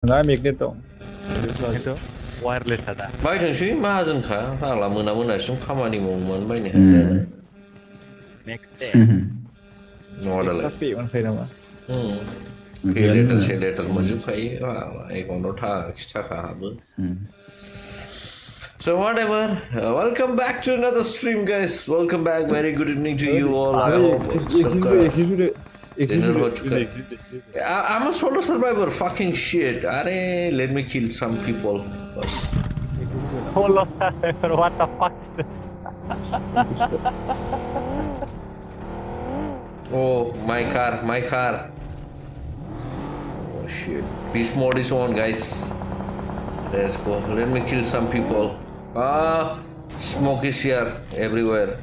나 맥됐다. itu wireless ada. बायथोंसै माहाजोनखा फाग्ला मोनासिम खामानि मावनो बायनो Next नङादालाय 카페 원페이 나와. लेटार मोनजोबखायो एकाउन्टाव थाखा हाबो. So whatever, welcome back to another stream, guys. Welcome back. Very good evening to you all. I hope I'm a solo survivor. Fucking shit. Arey, let me kill some people first. Solo survivor, what the fuck? Oh, my car. Oh shit. Beast mode is on, guys. Let's go. Let me kill some people. Smoke is here everywhere.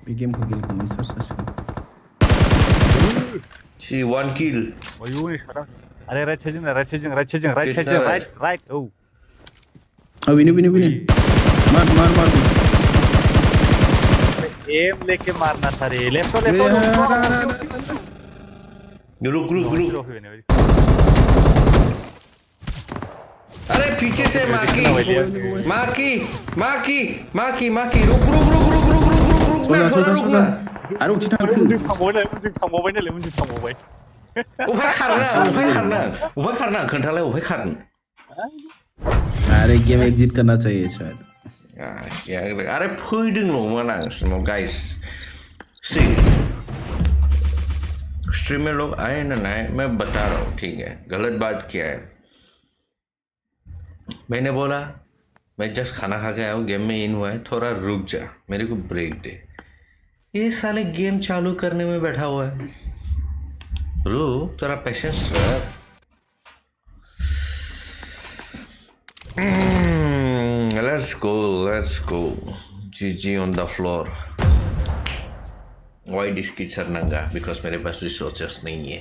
Bgmi ko kill kami sir. See, one kill. Oh, you is Are right chasing, right. Oh. Oh, win. मार M लेके मारना था रे left रुक अरे पीछे से माकी रुक ना 아래 우치 탕크 문중 탕모바이 उफाय खारना खोन्थालाय उफाय खारनो अरे गेम एग्जिट करना चाहिए शायद अरे फैदोंल'मोन आं सिमाव गाइस सी स्ट्रीम में लोग आए ना मैं बता रहा हूँ ठीक है गलत बात क्या है मैंने बोला मैं जस्ट खाना खा के आया हूँ गेम में इन हुआ है थोड़ा रुक जा मेरे को ब्रेक दे ये साले गेम चालू करने में बैठा हुआ है रुक थोड़ा पेशेंस रख let's go GG on the floor why these kids are nanga because मेरे पास resources नहीं है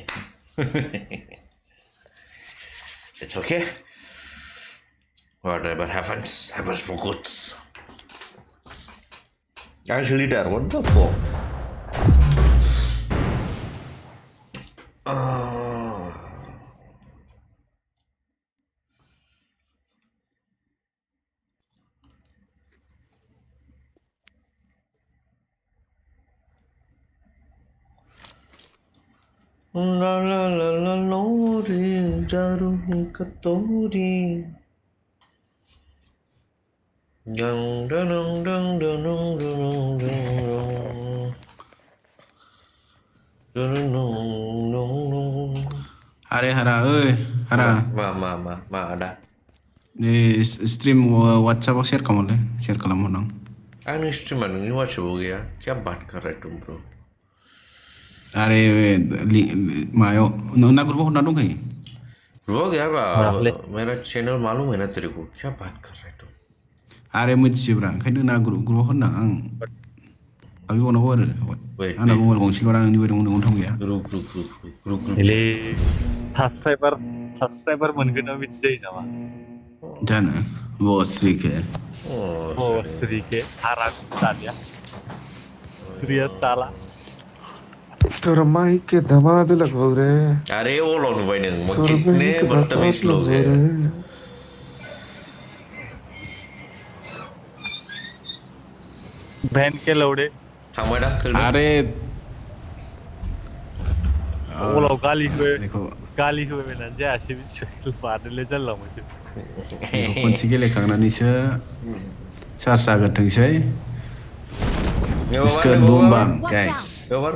it's okay whatever happens for good actually there what the fuck La lori jaru katori अरे हरा ma ada ini stream WhatsApp share kamu dong आंनि स्ट्रीमा नोंनि वाट्सएपआव गया क्या बात कर रहा है तुम ब्रो अरे मायो ना ग्रुप होना दो कहीं ग्रुप गया मेरा चैनल मालूम है ना तेरे को क्या बात कर रहा है तुम अरे मुझे ब्रा कहीं ना ग्रुप होना अभी वो ना वो आना वो गंसी लोरा नहीं बेरे उन्हें गया रुक ले सब्सक्राइबर मनगन ना बिच्चे ही जावा जाना वो स्ट्रीक है हारा सालिया रिया साला तेरा माइक के धमाद लगभग रे अरे वो लोग भाई ने कितने बदतमीज लोग हैं बहन के लौड़े सामने अरे वो लोग गाली हुए मैंने जैसे भी बादल ले चल रहा मुझे कौन सी के लिए खाना निशा चार सागर तक से इसका boom bam guys Bewar. Yes.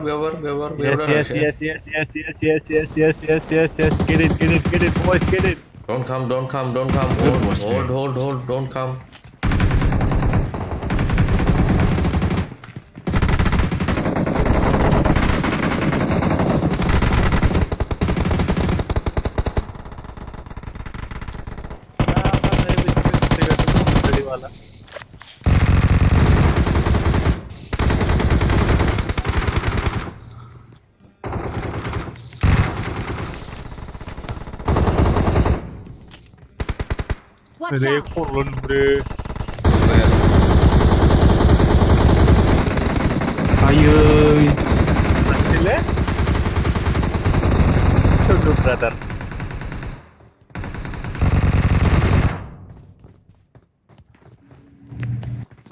Get it, boys, get it. Don't come. Hold, don't come. रे कोलन रे ayo ले brother.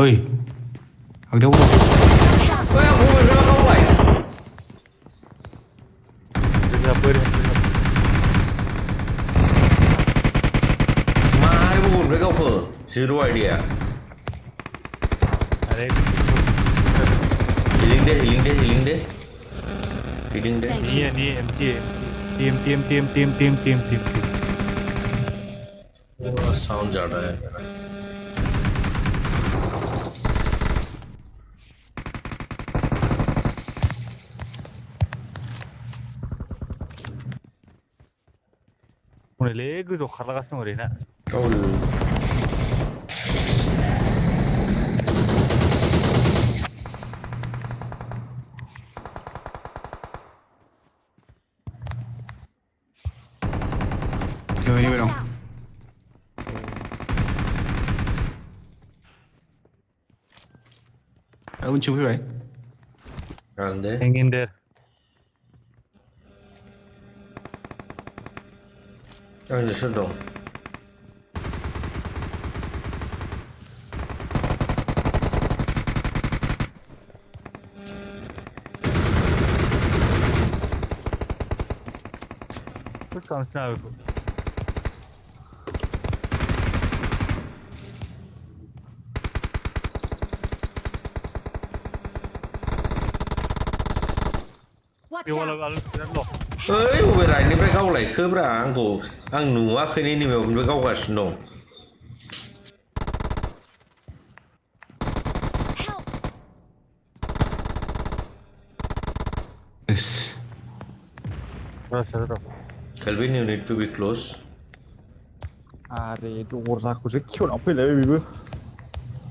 Oi. Aku dah bunuh. Ôi, ông vừa rơi không vậy? Dengar apa dia? Mai buồn với câu phở. Zero idea. Ada Healing deh, healing deh, healing deh. Healing deh. ni team. Wah, sound जा रहा है मेरा. 오늘 레그도 갈아갔으면 그래나? Oh. Ini belum. Aku cuba vậy. Hang deh. Hang in there. Anh là sơn đồng. Put comes now. Watch Dia wala out! alam kita loh. Ơi, vừa rồi này phải câu lại khớp ra anh cổ anh nụ á khi này mình phải câu cả snow. Help! Yes. Terus. Kelvin, you need to be close. 아네 또 자꾸 저 키워 앞에 레벨 비브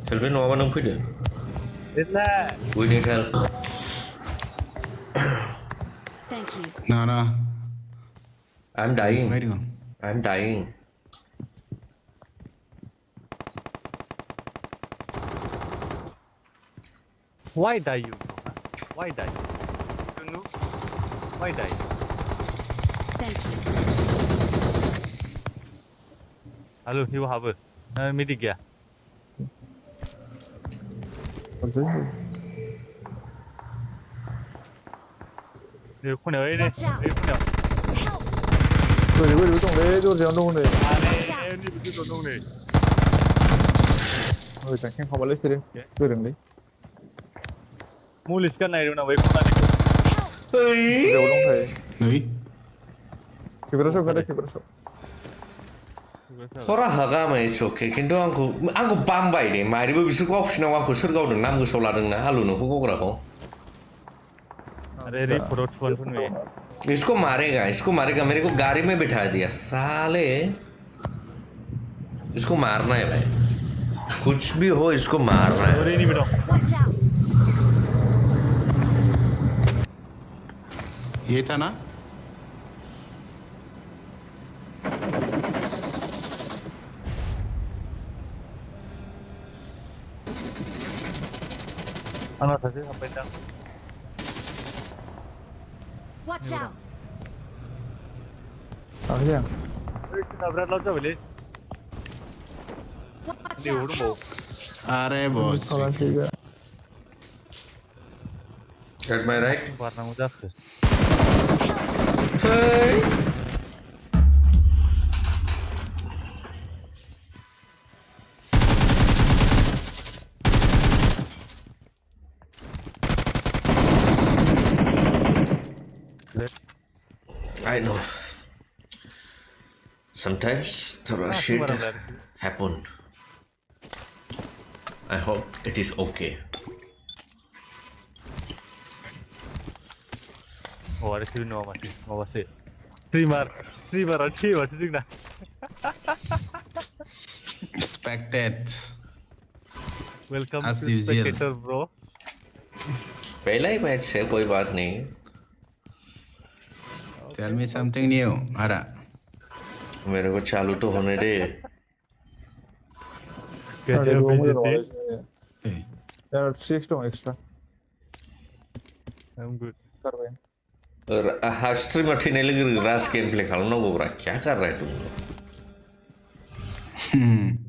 Kelvin, nó vẫn không fit được. Relax. We need help. Thank you. Nah. I'm dying. Baik dong. I'm dying. Why die you? Why die? You know? Why die? Thank you. Halo, you have a medic ya? Dia kena ini. Watch out. Dia kena. Help! 왜 동네 저 동네 Aneh, ni begitu dong ni. 잠깐 가볼래 그래 그런데 Mulis kan naik mana? Wei kena ni. Ơi. 그래 동네 Nui. 기브라서 그래 기브라서 Khora haga mai choke kintu angku bambai deh mari bu bisu ko option aku surga udang nam gusau ladang na halu no ko kora ko. अरे रे प्रोट one में इसको मारेगा मेरे को गाड़ी में बिठा दिया साले. इसको मारना है भाई. कुछ भी हो इसको मारना है. अरे नहीं बेटा Watch out! ये था ना? anak saja sampai dah. Watch out! 그냥 Kita berat laut boleh. Watch Dia out! urut mau. Are bos. 사람들이 At my right. Warna muda tu. Hey. I know. Sometimes the shit happen. I hope it is okay. Oh ada sini masih, masih. Trimar aja masih juga. Expected. Welcome As to usual. spectator bro. पहला ही match है कोई बात नहीं. Tell me something new. Ara. मेरे को चालू तो होने दे. Kerja PJT. Hey. 야 6동 엑스트라 I'm good. कर भाई हा स्ट्रीमा थैनाय लोगो लोगो राज गेम प्ले खालामनांगौब्रा क्या कर रहा है तुम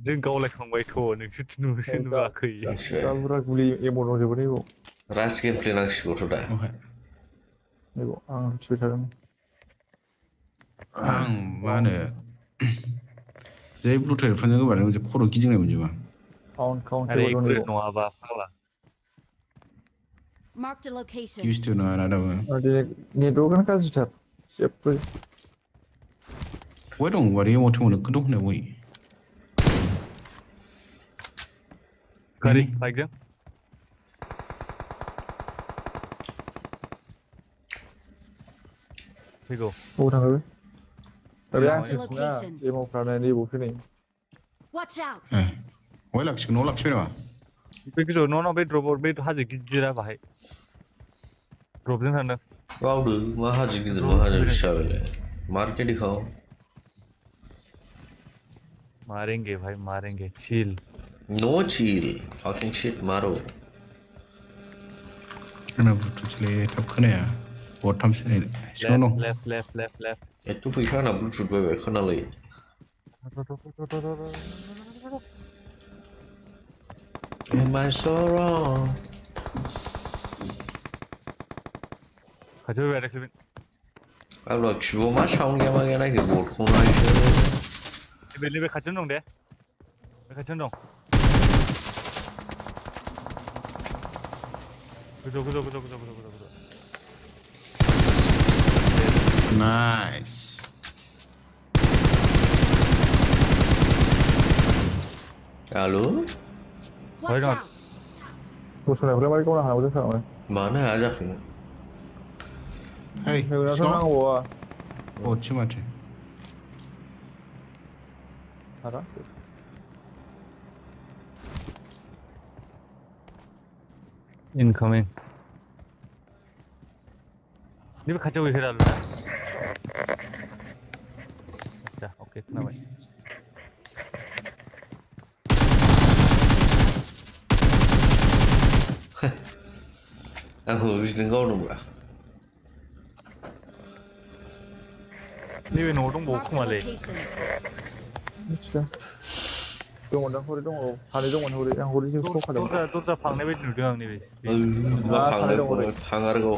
जों गावलायखांबायथ' नोंसोर नुवाखै दा बुरा गुलि एमन दंजोबो नै बाव राज गेम प्ले नांसिगौथ' दा नै बाव आं मिथिबाय थादों आं मा होनो जै ब्लुटुथ हेडफोनजों होबानो मोनसे खर' गिदिंनाय मोनजोबा काउन्ट आरे टेबल दं नै बाव नङाबा फाग्ला Marked a location. कि बुस्थु नङा ना दाबो दिनै नेटवर्कआनो गाज्रिथार जेबो बहाय दं वारि मथे नोगोद दं होननाय बय गारि बाइकजों फैगौ बबाव थाङो बे आं Marked a मिथिना location. एमफ्रानो नै बावसो नै Watch out. बहाय लाखिगोन न'आव लाखिबाय नामा बे गोजौ न' बे ड्रप बे हाजो गिदिरा बाहाय ड्रपजों थांदों बावदो मा हाजो गिदिर मा हाजो फिसा बेलाय मार्केट दिखाओ मारेंगे भाई मारेंगे chill no chill fucking shit मारो आंना ब्लुटुथलै थाब खोनाया बथामसो सिङाव दं लेफ्ट एथ' फैसा आंना ब्लुटुथ बायबाय खोनालायो Am I so wrong? खाथियाव फैबाय आरो आंनाव खिबुआव मा साउन्ड गैया मा गैया नायखो बटखौ नायसो नैबे खाथियावनो दं दे बे खाथियावनो दं गोजौ nice hello Watch not? out. गसंनायफ्राय मारै गावनो हानांगौ जाखांबाय मानो हाया जाखो हेइ हेवनाथ' सिङाव नांगौआ बथसो माथो हारा इनकमिं नैबे खाथियाव गैखाया दालु आच्छा अके खोनाबाय आंखौ बिदिनो गावदोंब्रा नैबे न'आव दंबावो Marked a खोमालै location. मिथिया दंमोनदां हरै दङ सानै दंमोन हरै आं हरैजों सौखादोंमोन दरजा फांनाय बायदि नुदों आं नैबे मा सानै दं हरै फांनो थांगारगौ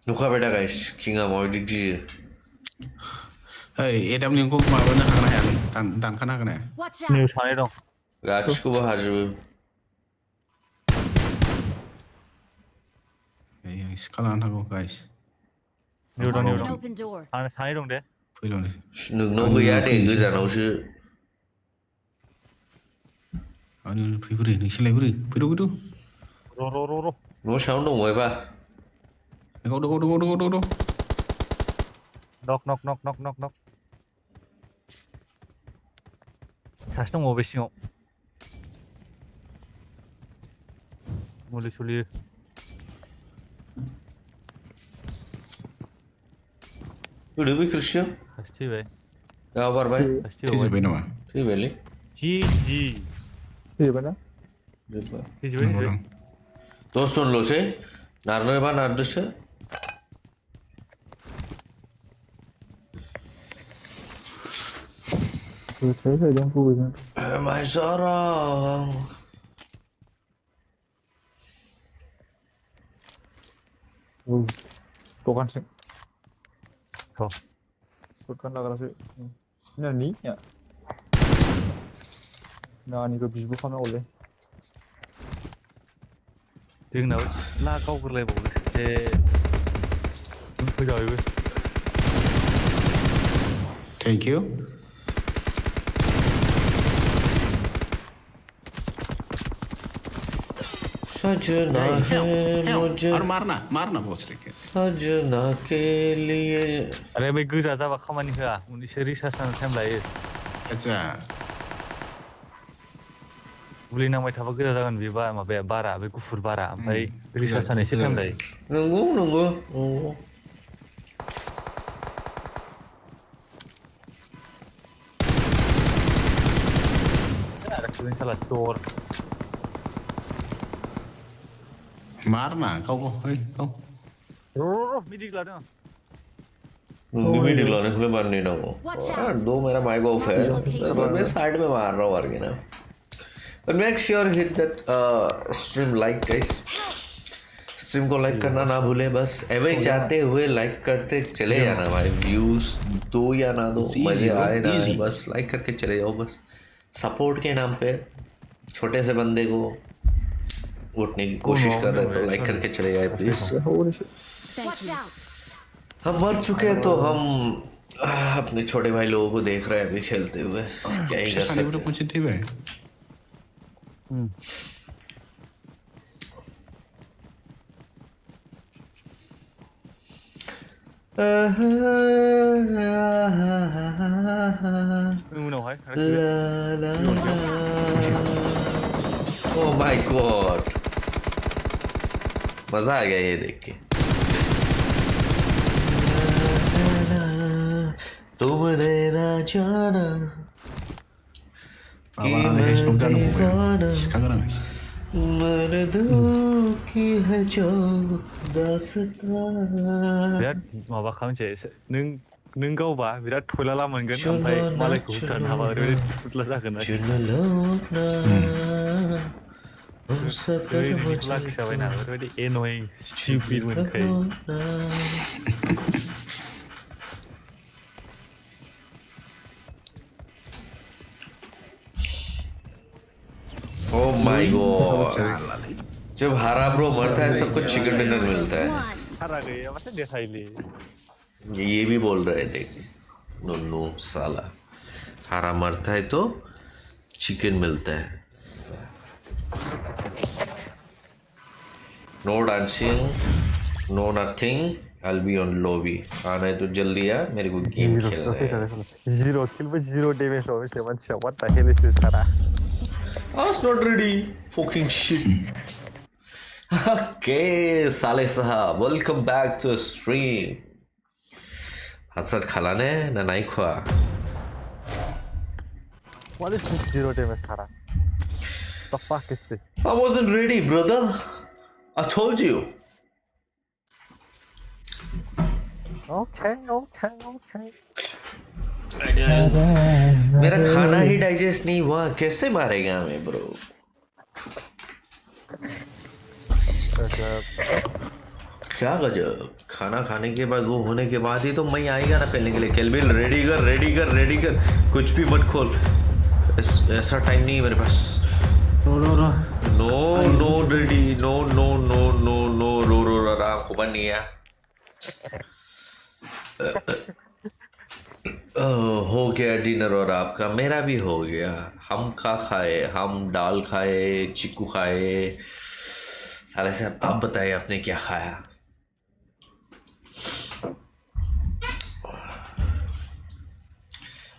नुखाबाय दा गाइस किंआ माबायदि गियो ओइ एडामनिखौ माबानो हागोन ना हाया दानखानो हागोन ना Watch नैबे out. सानै दं गासिखौबो हाजोबो ओइ आं सिखा लानानै थांगौ गाइस नैबे दं Marked नैबे an दं open door. सानै दं दे फैलावनो नोंनाव गैया दे गोजानावसो आंनि फैबोरै नोंसोरलाय बोरै फैद' र' न' सायावनो दं बहायबा गावदो नक सासे दङ बे सिङाव मुलि सुलि होदो बै खोरखियाव सासे थैबाय गाव बारबाय सासे थैबावबाय थैजोब्बाय नामा थैबायलै जि फैबायना थैजोब्बाय 10 जनल'सै नारनोबा नारदोसो बोथोर जाहैदों बबेजों Am I so wrong? दखानसिम थ' दखान लाग्रासो नानि नानिखौ बिबो खालामनांगौलै जोंनाबो सिथ्ला गावग्रोलायबावोसो फैजाबायबो थेंक इउ सजना है मुझे और मारना बस रे सजना के लिए आरे बे गोजा जाबा खामानि होआ उनैसो रिसार्ज जानो टाइम लायो आच्छा गुलि नांबाय थाबा गोजा जागोन बे माबाया बारा बे गुफुर बारा ओमफ्राय रिसार्ज जानो एसे टाइम लायो नंगौ ini salah cor. मारना गावखौ गाव मिडिक लादों भी निकलाने के लिए मारने ना वो दो मेरा माइक ऑफ है पर मैं साइड में मार रहा हूँ आगे ना but make sure hit that stream like guys stream को like करना ना भूले बस एवं चाहते हुए like करते चले जाना भाई views दो या ना दो मजे आए ना बस like करके चले जाओ बस support के नाम पे छोटे से बंदे को उठने की कोशिश कर रहे तो like करके चले जाए प्लीज Watch out. हम मर चुके हैं तो हम अपने छोटे भाई लोगों को देख रहे हैं अभी खेलते हुए क्या ही कर सकते पॉजिटिव है ओह माय गॉड मजा आ गया ये देख के तुमने ना जाना कि मैं दीवाना मैंने दिल की है जो दास्तां बिराद माबा खालामसै नों गावबा बिराद थयलाला मोनगोन ओमफ्राय मालायखौ होबथानो हाबा ओरैबायदि थुथला जागोन ओरैबायदि लाखि जाबायना ओरैबायदि एनयिं स्टुपिड मोनखायो ओह माय गॉड जब हरा ब्रो मरता है सबको चिकन डिनर मिलता है हरा गया मतलब देखाइले ये भी बोल रहे थे नो साला हरा मरता है तो चिकन मिलता है no dancing no nothing I'll be on lobby आना है तो जल्दी आ मेरे को गेम खेलना है 0 kill with 0 damage over 7 shot what the hell is this hara I was not ready fucking shit okay साले साहब welcome back to a stream हाथ खलाने ना नहीं खुआ what is this 0 damage hara the fuck is this I wasn't ready brother I told you okay मेरा खाना ही digest नहीं हुआ कैसे मारेगा हमें ब्रो क्या गजब खाना खाने के बाद वो होने के बाद ही तो मैं आएगा ना पहनने के लिए केल्विन रेडी कर कुछ भी मत खोल ऐसा टाइम नहीं है मेरे पास नो रेडी नो रो राम को बन नहीं है हो गया डिनर और आपका मेरा भी हो गया हम खाए हम दाल खाए चिक्कू खाए साले से आप बताइए आपने क्या खाया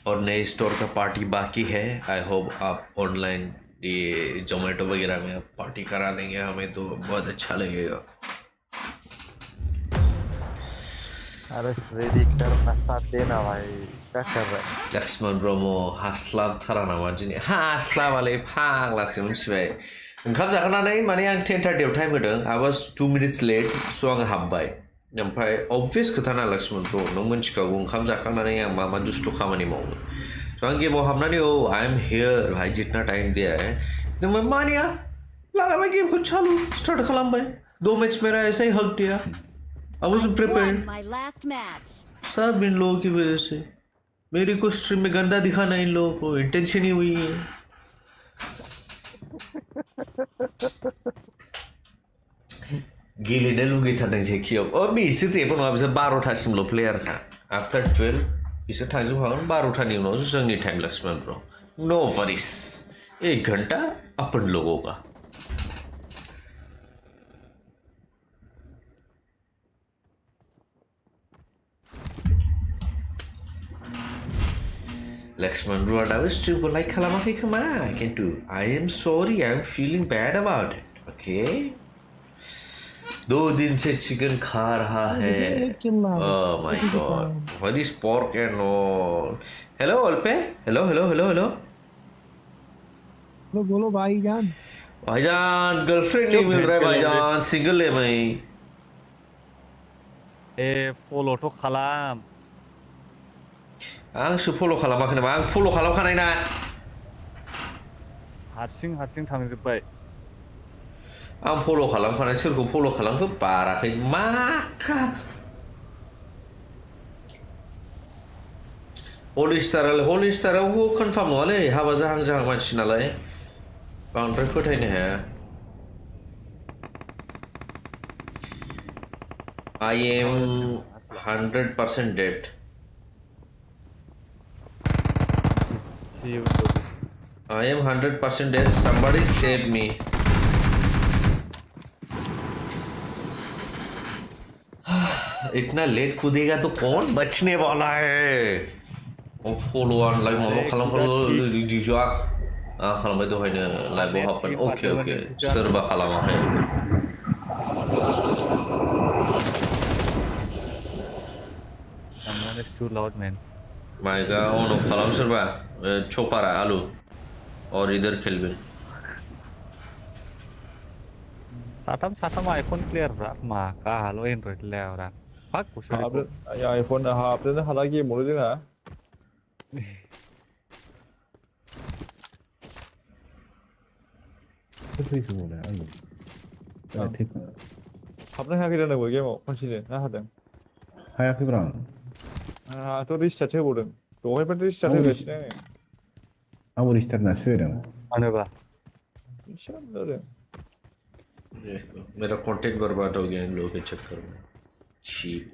और नए स्टोर का पार्टी बाकी है आई होप आप ऑनलाइन ये जोमेटो वगैरह में आप पार्टी करा देंगे हमें तो बहुत अच्छा लगेगा अरे रेडी करना साथ देना भाई क्या कर रहा है लक्ष्मण ब्रह्म हास्लाब थारा नामा दिनै हास्लाबालै फाग्लासो मिथिबाय ओंखाम जाखांनानै माने आं 10:30 आव टाइम होदों I was 2 minutes late so आं हाबबाय ओमफ्राय obvious खोथा ना लक्ष्मण ब्र नों मिथिखागौ ओंखाम जाखांनानै आं मा दुस्थ' खामानि मावो so आं गेमाव हाबनानै I am here भाई जितना टाइम दिया है तो मैं मानिया लगाबाय गेमखौ चालू स्टार्ट खालामबाय 2 मैच मेरा ऐसे ही हक दिया I wasn't prepared My last match. सब इन लोगों की वजह से मेरे को स्ट्रीम में गंदा दिखाना इन लोगों को इंटेंशन ही हुई है गेलेनो लुगैथारदों जेखियाव बिसोर जेबो नङा बिसोर 12थासिमल' प्लेयारखा आफ्टार 12 बिसोर थांजोबखागोन 12थानि उनाव जोंनि टाइम लक्ष्मण ब्र नो वरीज 1 घंटा अपन लोगों का Lakshman bro, I was too like खालामाखै खोमा किन्तु I am sorry, I am feeling bad about it. Okay? 2 दिन से चिकन खा रहा है. Oh my god. What is pork and all? Hello Olpe? Hello. लो बोलो भाईजान भाईजान गर्लफ्रेंड नहीं मिल रहा है भाईजान सिंगल है मैं फल'थ' खालाम आंसो फल' खालामाखै नामा आं फल' खालामखानाय ना हारसिं थांजोब्बाय आं फल' खालामखानाय सोरखौ फल' खालामखो बाराखै माखा हलिस्टाराव कनफार्म नङालै हाबा जाहां मानसि नालाय बांद्राय फोथायनो हाया I am 100% dead. I am 100% dead. Somebody save me. इतना लेट कूदेगा तो कौन बचने वाला है? फॉलो ऑन लाइक मामा खालामबाय दहायनो लाइभआव हाबगोन ओके सोरबा खालामाखै Someone is too loud, man. माइका अन अफ खालाम सोरबा चपारा आलु और इधर खेलबे साथाम आइफोन प्लेयारफ्रा मा गाहाल' एन्ड्रइड लायाब्रा फाक हाबनो आइफोन हाबनोनो हाला गेमावनो जोंहा हाबनो हायाखै जानांगौ गेमाव खनसेनो ना हादों हायाखैब्रा आंहाथ' रिस्टार्ट होबावदों दहायनिफ्राय रिस्टार्ट होगासिनो आंबो रिस्टार्ट होनासो होदों मानोबा आङो मेरा कंटेंट बर्बाद हो गया इन लोगों के चक्कर में शीट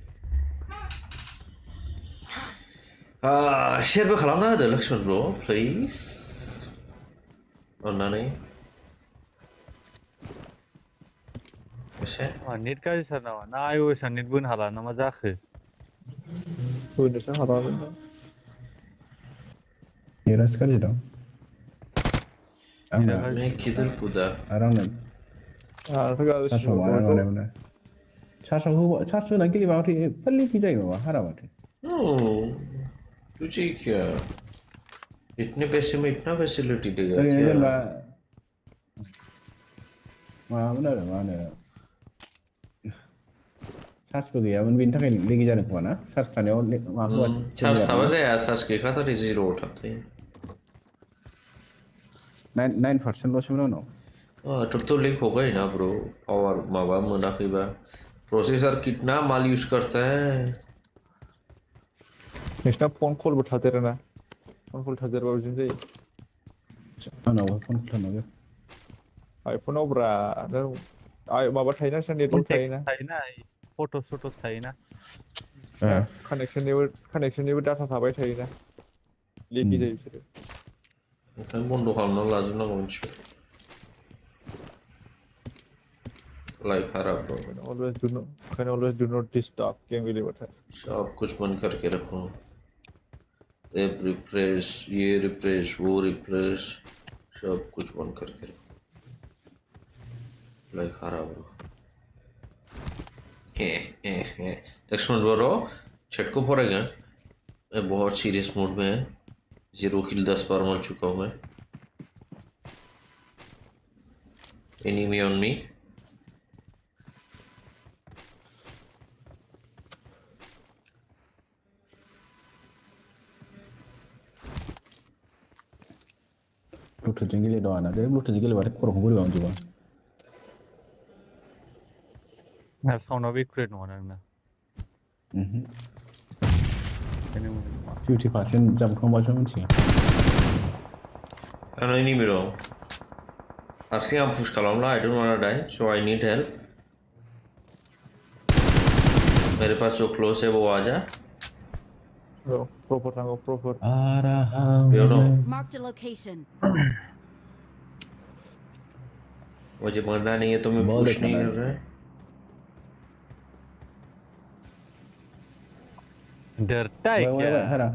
शेयरबो खालामना होदो लक्ष्मण ब्र प्लिज अन्नानै एसे नेट गाज्रि सार नामा ना iOS आ नेट बोनो हाला ना मा जाखो होनोसो हालामोन नेटासो गाज्रि दं आंना मैं किधर कूदा आरो आंना आंहाथ' चार्जआव माने चार्ज होना गेलेबा माथो एफा लिपि जायो माबा हारा माथो तुझे क्या इतने पैसे में इतना फैसिलिटी देगा ओरैनो क्या जेनेबा माबामोन आरो मा होनो चार्जबो गैयामोन बेनि थाखाय लेगि जादों खोमा ना चार्ज थानायाव माबा चार्ज थाबा जाया चार्ज गैखाथारै जिर'आव थाबथायो 9%ल'सोमोन आंनाव तो लिंक हो गई ना ब्रो पावर माबा मोनाखैबा प्रोसेसर कितना माल यूज करता है नोंसिना फन कलबो थादेरोना फन कल थादेरबा बिदिनो जायो आंनावबो फन खालामनांगौ आइफोनाव ब्रा नों माबा थायोना नोंसिना नेटवर्क थायोना फट'स थायोना कानेक्सननिबो डाटा थाबाय थायोना लेखि जायो बिसोरो ओंखायनो बन्द' खालामना लाजोबनांगौ मिथिबाय लाइक हरा bro always do not disturb game गेलेबाथाय सब कुछ बंद करके रखो ऐप रिफ्रेश ये रिफ्रेश वो रिफ्रेश सब कुछ बंद करके रखो लाइक हरा ब्रो लक्ष्मण ब्रो छठ को पड़ेगा मैं बहुत सीरियस मूड में है 0 किल 10 बार मर चुका हूँ मैं एनिमी ऑन मी ब्लुटुथजों गेलेदों आंना बे ब्लुटुथजों गेलेबाथाय खर'खौ बोरैबा मोनजोबो साउन्डआबो एकुरेट नङा नोंना 50% जाबखांबासो मिथियो आंना एनिमी दं हारसिं आं पुश खालामला I don't wanna die so I need help मेरे पास जो क्लोज है वो आजा प्रॉपर नांगौ प्रॉपर बेयाव दं Marked a location. मुझे मरना नहीं है तो मैं पुश नहीं कर रहा है देरता है क्या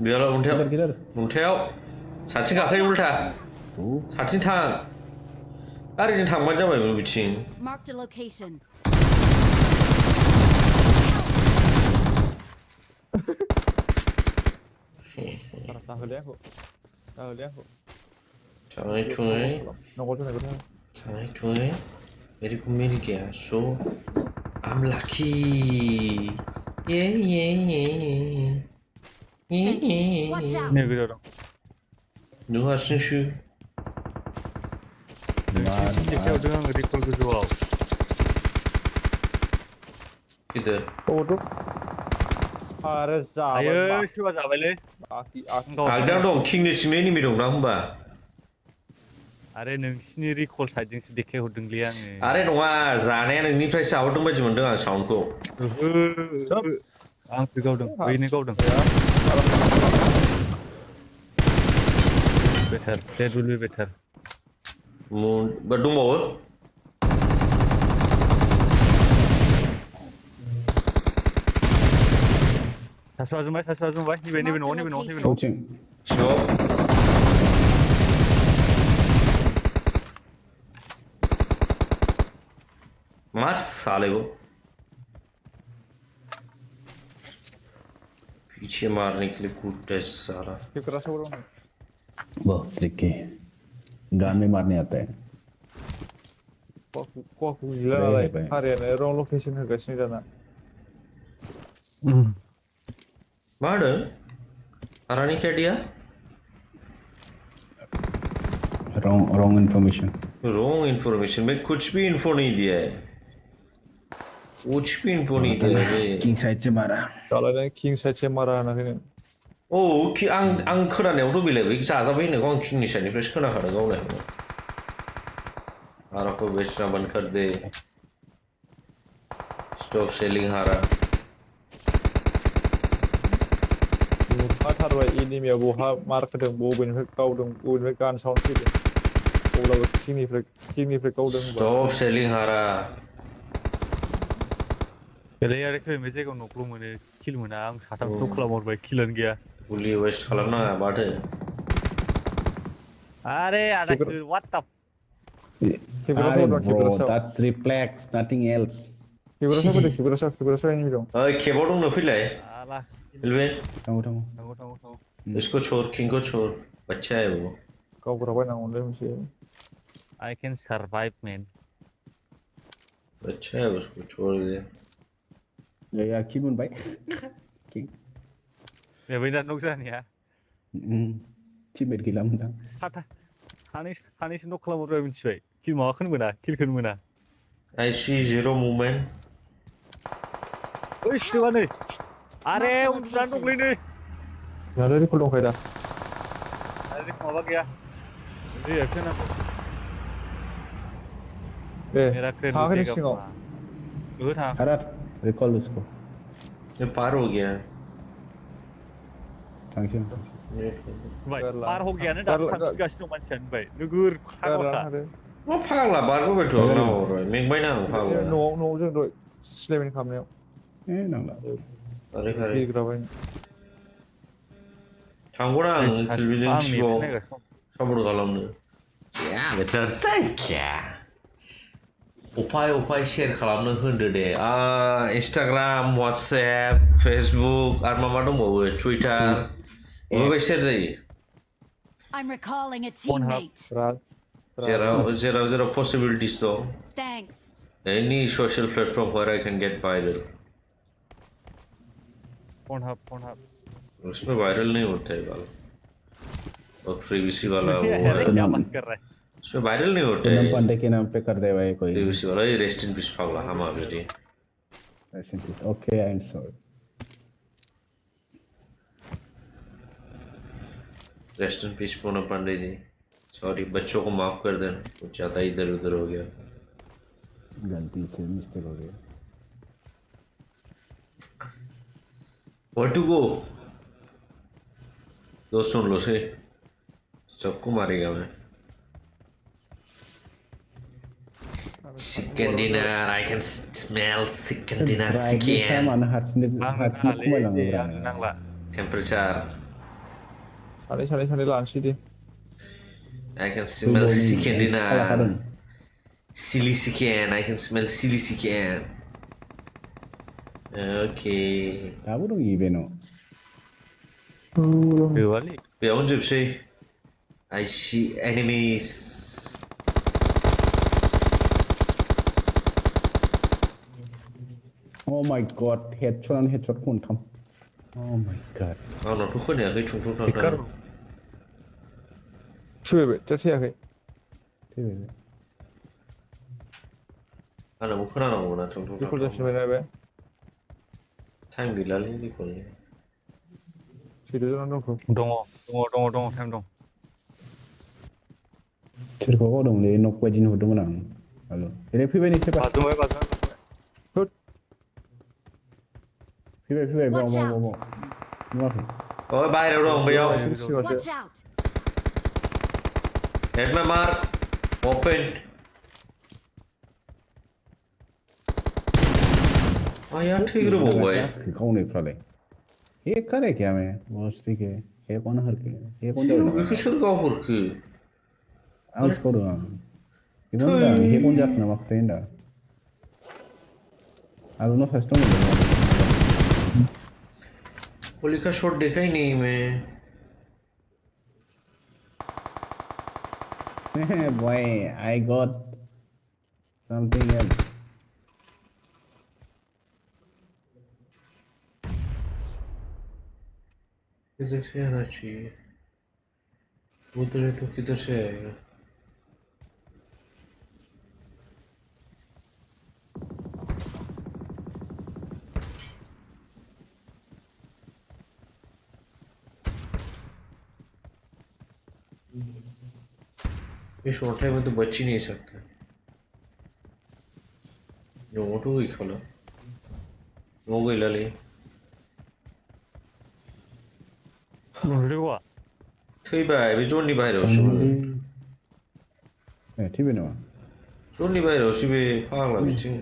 बेयाव उल्थायाव साथिं गाखोयो उल्था साथिं थां गारिजों थांबानो जाबायमोन बिथिं Marked a location. जाहोले आंखौ Changay chungay. Nongol cho này có thế. Changay chungay. Very good many kìa. So I'm lucky. Yeah. Thank you. Watch out. Ne biliyorum. Nu harsın şu. Deke udah recall ke jual. Kider. Ô đúng. Are za. Ayo şu aja bale. Aki. Agdan dong kingni singni ni midong na hoमबा. Are नोंसिनि recall side-जोंसो deke hordोंलै आङो. Are नङा जानाया नोंनिफ्राय साहरदों बायदि मोनदों आं साउन्डखौ. आंसो गावदों बैनो गावदों. Better, that will be better. दंबावो? सासेआ जोंबाय नैबे न'. Coaching. Sure. मार साले वो पीछे मारने के लिए कूदता है साला Kip kerasa orang. बहुत tricky. गान में मारने आता है. Kok aku gila lah. Harian wrong location harga dana. मार आरानी क्या दिया Wrong information. Wrong information मैं कुछ भी info नहीं दिया है कुछ भी info नहीं दिया है King side से मारा. Kalau ada king saja marah nak ini. Oh आं खोनानायावथ' बेलाय जाजाबाय होननायखौ आं किंनि साइडनिफ्रायसो खोनाखादों गावलाय हारा को बेचना बंद कर दे स्टॉप सेलिंग हारा Tarway ini ya buha marketing bobin kau dong bobin kan sound sih. Kalau kini kau dong. Stop selling हारा बेलाय आरो खोमै जायगायाव न'खल मोनो किल मोना आं साथामखौ खालामहरबाय किलानो गैया. बुलि वेस्ट खालामनाङा माथो आरे आदा what the Bro, that's reflex, nothing else. Kiberasa ini dong. खेबाव दंनो फैलाय आला एलवेन थांगौ. इसको छोड़ किंग को छोड़ अच्छा है वो Kau berapa nang online sih? I can survive man. अच्छा है उसको छोड़ दे Ya Kimun baik. King. Ya benar nok जानाया. Teammate gila मोनदां. सानैसो नक खालामहरबाय मिथिबाय. किल माबाखौनो Mona किलखौनो Mona. I see zero movement ओइ सिवा नै. आरे उन्दुनानै दंलै नै. Ada di kolong kaya. आरे माबा गैया. रिएक्सन नांगौ. मेरा क्रेन हाँ किसी को. था. Harat, recall उसको. ये पार हो गया Tangsin. भाई पार हो गया ना डाक्टर गासिनो मानसियानो भाई नोगोर खागोसा. मा फाग्ला बारबोबाय थ' आंनाव मेंबाय ना आं फाग्ला न'आव जों दहाय स्लेमिन खालामनायाव. नांला. खारै बिग्राबाय. थांगौना आं किलबिजों टिभिआव सापर्ट खालामनो बेटार थेंकिया उफाय शेयार खालामनो होनदो दे इन्सटाग्राम वाट्सएप फेसबुक आरो मा दंबावो टुइटार बबे शेयार जायो I'm recalling a teammate. जेराव possibilities दं Thanks. any social platform where I can get viral Pornhub. उसमें वायरल नहीं होता है वाला और प्रीवीसी वाला वो क्या बात कर रहा है उसमें वायरल नहीं होता नाम है पांडे के नाम पे कर दे भाई कोई प्रीवीसी वाला ये रेस्ट इन पीस पागला हम already Rest in peace. Okay, I'm sorry. Rest in peace Poona Pandey ji sorry बच्चों को माफ कर देना कुछ ज़्यादा इधर उधर हो गया गलती से मिस्टेक हो गया Where to go दोस्त सुन लो से सबको मारेगा मैं chicken dinner I can smell chicken dinner chicken mana harusnya kumalang nangla temperature Santai lunch di. I can smell chicken dinner silly chicken I can smell silly chicken okay tahu dong Ibeno Diwali बेयावनो जोबसै I see enemies. Oh my god headshot คนทำ Oh my god เอาหน่อยทุกคนเนี่ยเคยชุงๆหน่อย Picker. Şöyle bir çatıya kay. ที่เลย เอาหน่อยมุกขึ้นเอาหน่อยนะชุงๆ Bir kurda şimdi ne be? Time gila ni kon. Şöyle de anlam kom. Dong, time dong. ชื่อเขาก็ดงเลยนกไปจินหัวดงหนังฮัลโหลเดี๋ยวพี่ไปนี่ใช่ปะ Bazum. พี่ไปบอก Watch out ว่าถึง Ôi bay đâu rồi bây giờ. Watch out! Hit my mark. Open. Ah यार ठीक रो भाई. คือเขาเนี่ยเพราะอะไรเฮ้ยकरे क्या मैं boss ठीक है ये कौन हर के ये कौन जाओ Kişi kau purku. आउट करो ना इवन दा ये कौन जात ना वक्त इंदा आदुनो सिस्टम में Holy का शॉट देखा ही नहीं मैं. boy I got something else किधर से आना चाहिए? उधर है तो किधर से आएगा? ये शॉर्ट है में तो बच ही नहीं सकता. नोटो ही खोला. नोगो इला ले. Riwa. थी भाई भी जोड़ नहीं भाई रोशी में. ठीक है ना जोड़ नहीं भाई रोशी में फांग ला बिचिंग.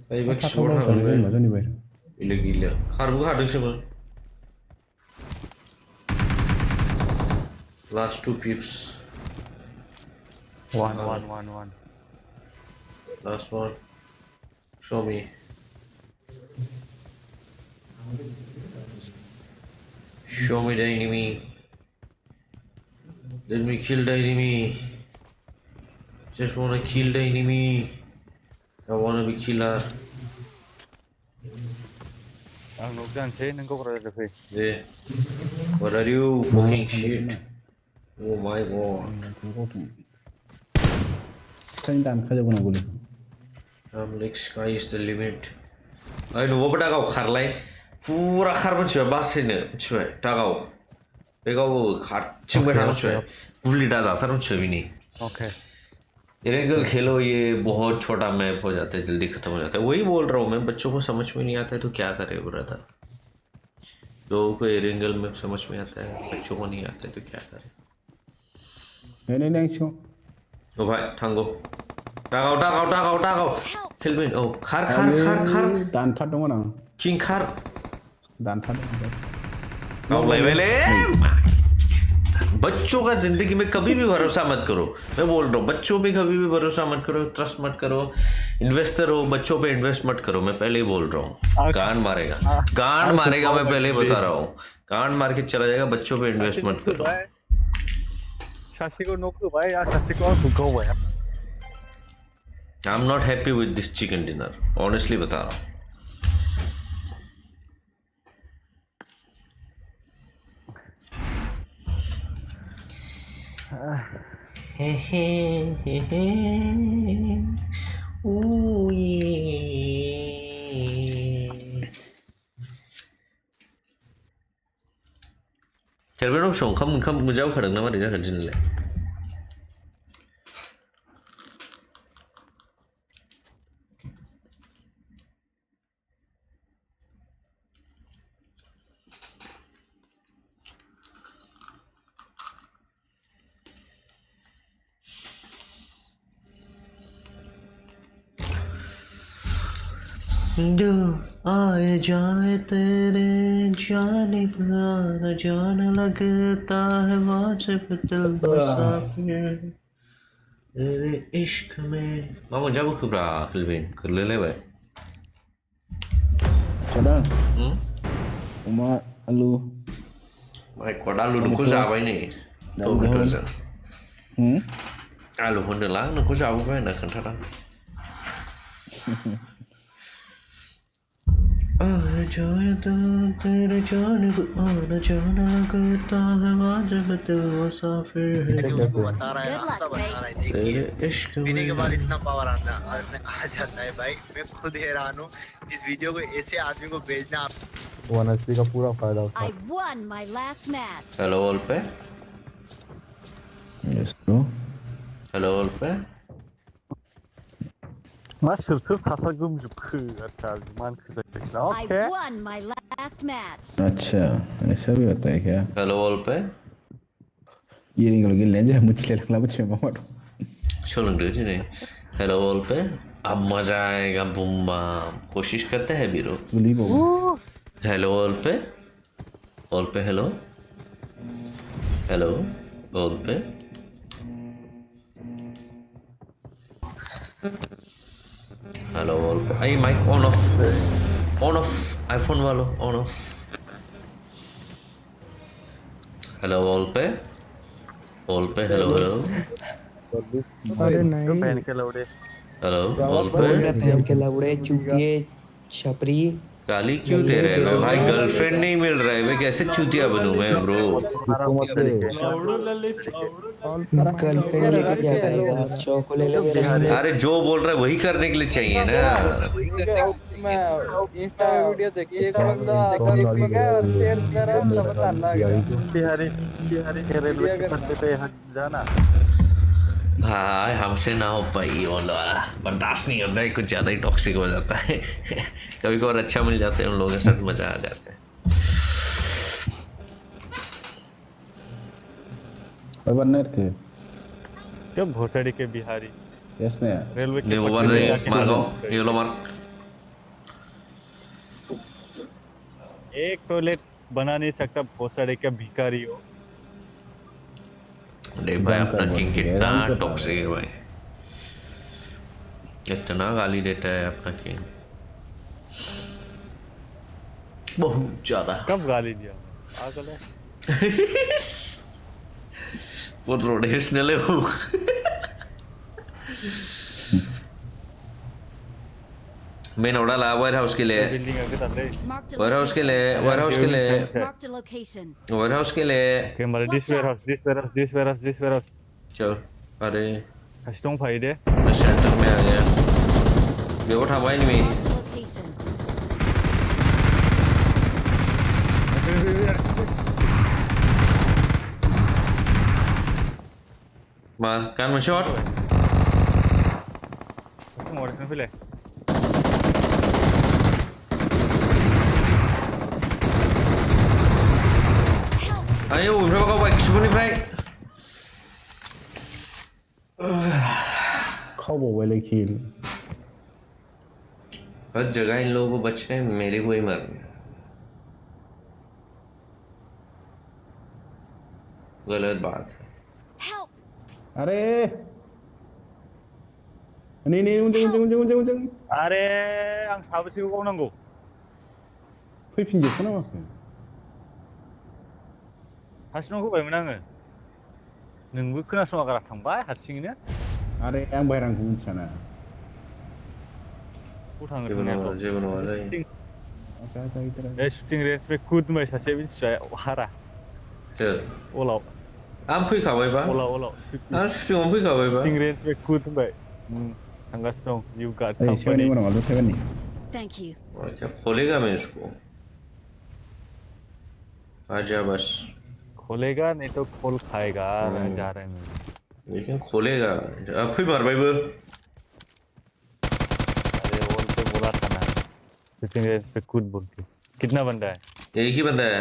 भाई बस शॉर्ट हाँ नहीं भाई. मजा नहीं भाई इले गिले. खारबु खाड़ देख समझ. Last 2 peeps. One. Last one. Show me. Show me the enemy. Let me kill the enemy. Just wanna kill the enemy. I wanna be killer. Ang nugdan say nang ko ra fe. Yeah. What are you fucking shit? Oh my god. सही time खा जाओ ना बोले I'm like sky is the limit. I know what I खारलाय पूरा खार मोनथिबाय बासैनो मोनथिबाय टागाव बेगाव खार चिंबाय था मोनथिबाय बुली दा जाथार मोनथिबाय बिनि. Okay. एरेंगल खेलो ये बहुत छोटा मैप हो जाता है जल्दी खत्म हो जाता है. वही बोल रहा हूँ मैं. बच्चों को समझ में नहीं आता है तो क्या करे ब्रदर. लोगों को एरेंगल मैप समझ में आता है बच्चों को नहीं आता है तो क्या करे. नहीं क्यों ओ भाई थांगो टागाव खेलबिन. ओ खार दान था दङ ना किंग खार दान था अब ले बच्चों का जिंदगी में कभी भी भरोसा मत करो. मैं बोल रहा हूँ बच्चों पे कभी भी भरोसा मत करो. ट्रस्ट मत करो. इन्वेस्टर हो बच्चों पे इन्वेस्ट मत करो. मैं पहले ही बोल रहा हूँ गांड मारेगा. मैं पहले ही बता रहा हूँ गांड मार के चला जाएगा. बच्चों पे इन्वेस्ट मत करो. शासी को नोक भाई यार शासी को भूखा हुआ है. I am not happy with this chicken dinner. Honestly बता रहा हूँ. खेलबाय दं ओंखाम मोनजाबो खादों ना मारै जाखो दिनैलाय. जो आए जाए तेरे जानिब न जान लगता है वाजिब दिल मुसाफिर तेरे इश्क में. मा मोनजाबो खोब्रा खेलबिन गोरलैलायबाय. चला अमा आलु माय गॉड आलु नोंखौ जाबाय नै. तो बेटर आलु होनदोंलां नोंखौ जाबोबाय होनना खोन्थादां तेरे जाने को आना जाना लगता है वाजिब तो मुसाफिर है उसको बता रहा है Good रास्ता luck, बता mate. रहा है देखिए तेरे इश्क पीने के में बाद इतना पावर आता आ जाता है भाई मैं खुद हैरान हूँ इस वीडियो को ऐसे आदमी को भेजना आप 1 HP का पूरा फायदा उठा I won my last match. Hello all पे Yes, bro. हेलो ऑल पे मा सोर थासा गोमजोबखो आच्छा मान खोजाखो I okay won my last match. अच्छा ऐसा भी होता है क्या हेलो ऑल पे ये नहीं करोगे लेंजे मुझे लगला मुझे मामा तो सोलोंदो दिनै हेलो ऑल पे अब मजा आएगा बूम बम कोशिश करते हैं बीरो गुली बो हेलो ऑल पे हेलो हेलो ऑल पे हेलो ऑल पे आई माइक ऑन ऑफ आईफोन वालों ऑन ऑफ हेलो ऑल पे हेलो हेलो अरे नहीं पहन के लौड़े हेलो ऑल पे पहन के लौड़े चूतिए छपरी गाली क्यों दे रहे हैं भाई गर्लफ्रेंड नहीं मिल रहा है मैं कैसे चूतिया बनूं मैं ब्रो गर्लफ्रेंड लेके क्या करेगा चौको ले ले अरे जो बोल रहा है वही करने के लिए चाहिए ना मैं इंस्टा वीडियो देखी एक बंदा गर्ल में गया और शेर मेरा सब डालना गया बिहारी रेलवे के पत्ते पे जाना भाई हमसे ना हो पाई वाला बर्दाश्त नहीं होता है कुछ ज़्यादा ही टॉक्सिक हो जाता है कभी कभार अच्छा मिल जाता है उन लोगों के साथ मजा आ जाता है और बनने के क्या भोसड़ी के बिहारी यस ने रेलवे ये वो बात है मार दो ये लो मार एक टॉयलेट बना नहीं सकता भोसड़ी का भिखारी हो देख भाई अपना किंग कितना टॉक्सिक है भाई इतना गाली देता है अपना किंग बहुत ज्यादा कब गाली दिया पागल है वो रोडेशनल है वो मैं नोड़ा ला warehouse के लिए बिल्डिंग आगे तले Marked a warehouse के location. लिए warehouse के लिए Marked a location. warehouse के लिए के मारे दिस वेयरहाउस चल अरे हस्टों फाइदे मैं सेंटर में आ गया ये उठा भाई नहीं Marked a location. मार कान में शॉट मोड़ से फिले ayo berapa kau baik sebenarnya baik เข้าบอกไว้เลยคิล हर जगह इन लोगों को बचने मेरे को ही मरना गलत बात है Help! あれนี่운전 아래 앙 잡으시고 오는 거 फैफिनजोबखो नामा हारसिंखौ बायमोन आङो नोंबो खोनासङागारा थांबाय हारसिङैनो आरे आं बायरांखौ मिथियाना बबाव थाङो जेबो नङा ए शुटिं रेन्ज बे कुदबाय सासे मिथिबाय हारा सोर अलाव आं फैखाबायबा अलाव आं शुटिंआवनो फैखाबायबा शुटिं रेन्ज बे कुदबाय थांगासिनो दं इउ गाट ऐ सेवेनी कंपनी बनावा लो सेवेनी Thank you. क्या खोलेगा मैं इसको आजा बस खोलेगा नहीं तो खोल खाएगा जा रहे हैं लेकिन खोलेगा अब फिर मार भाई वो अरे वो तो बोला था ना शूटिंग रेंज पे कूद बोल के कितना बंदा है एक ही बंदा है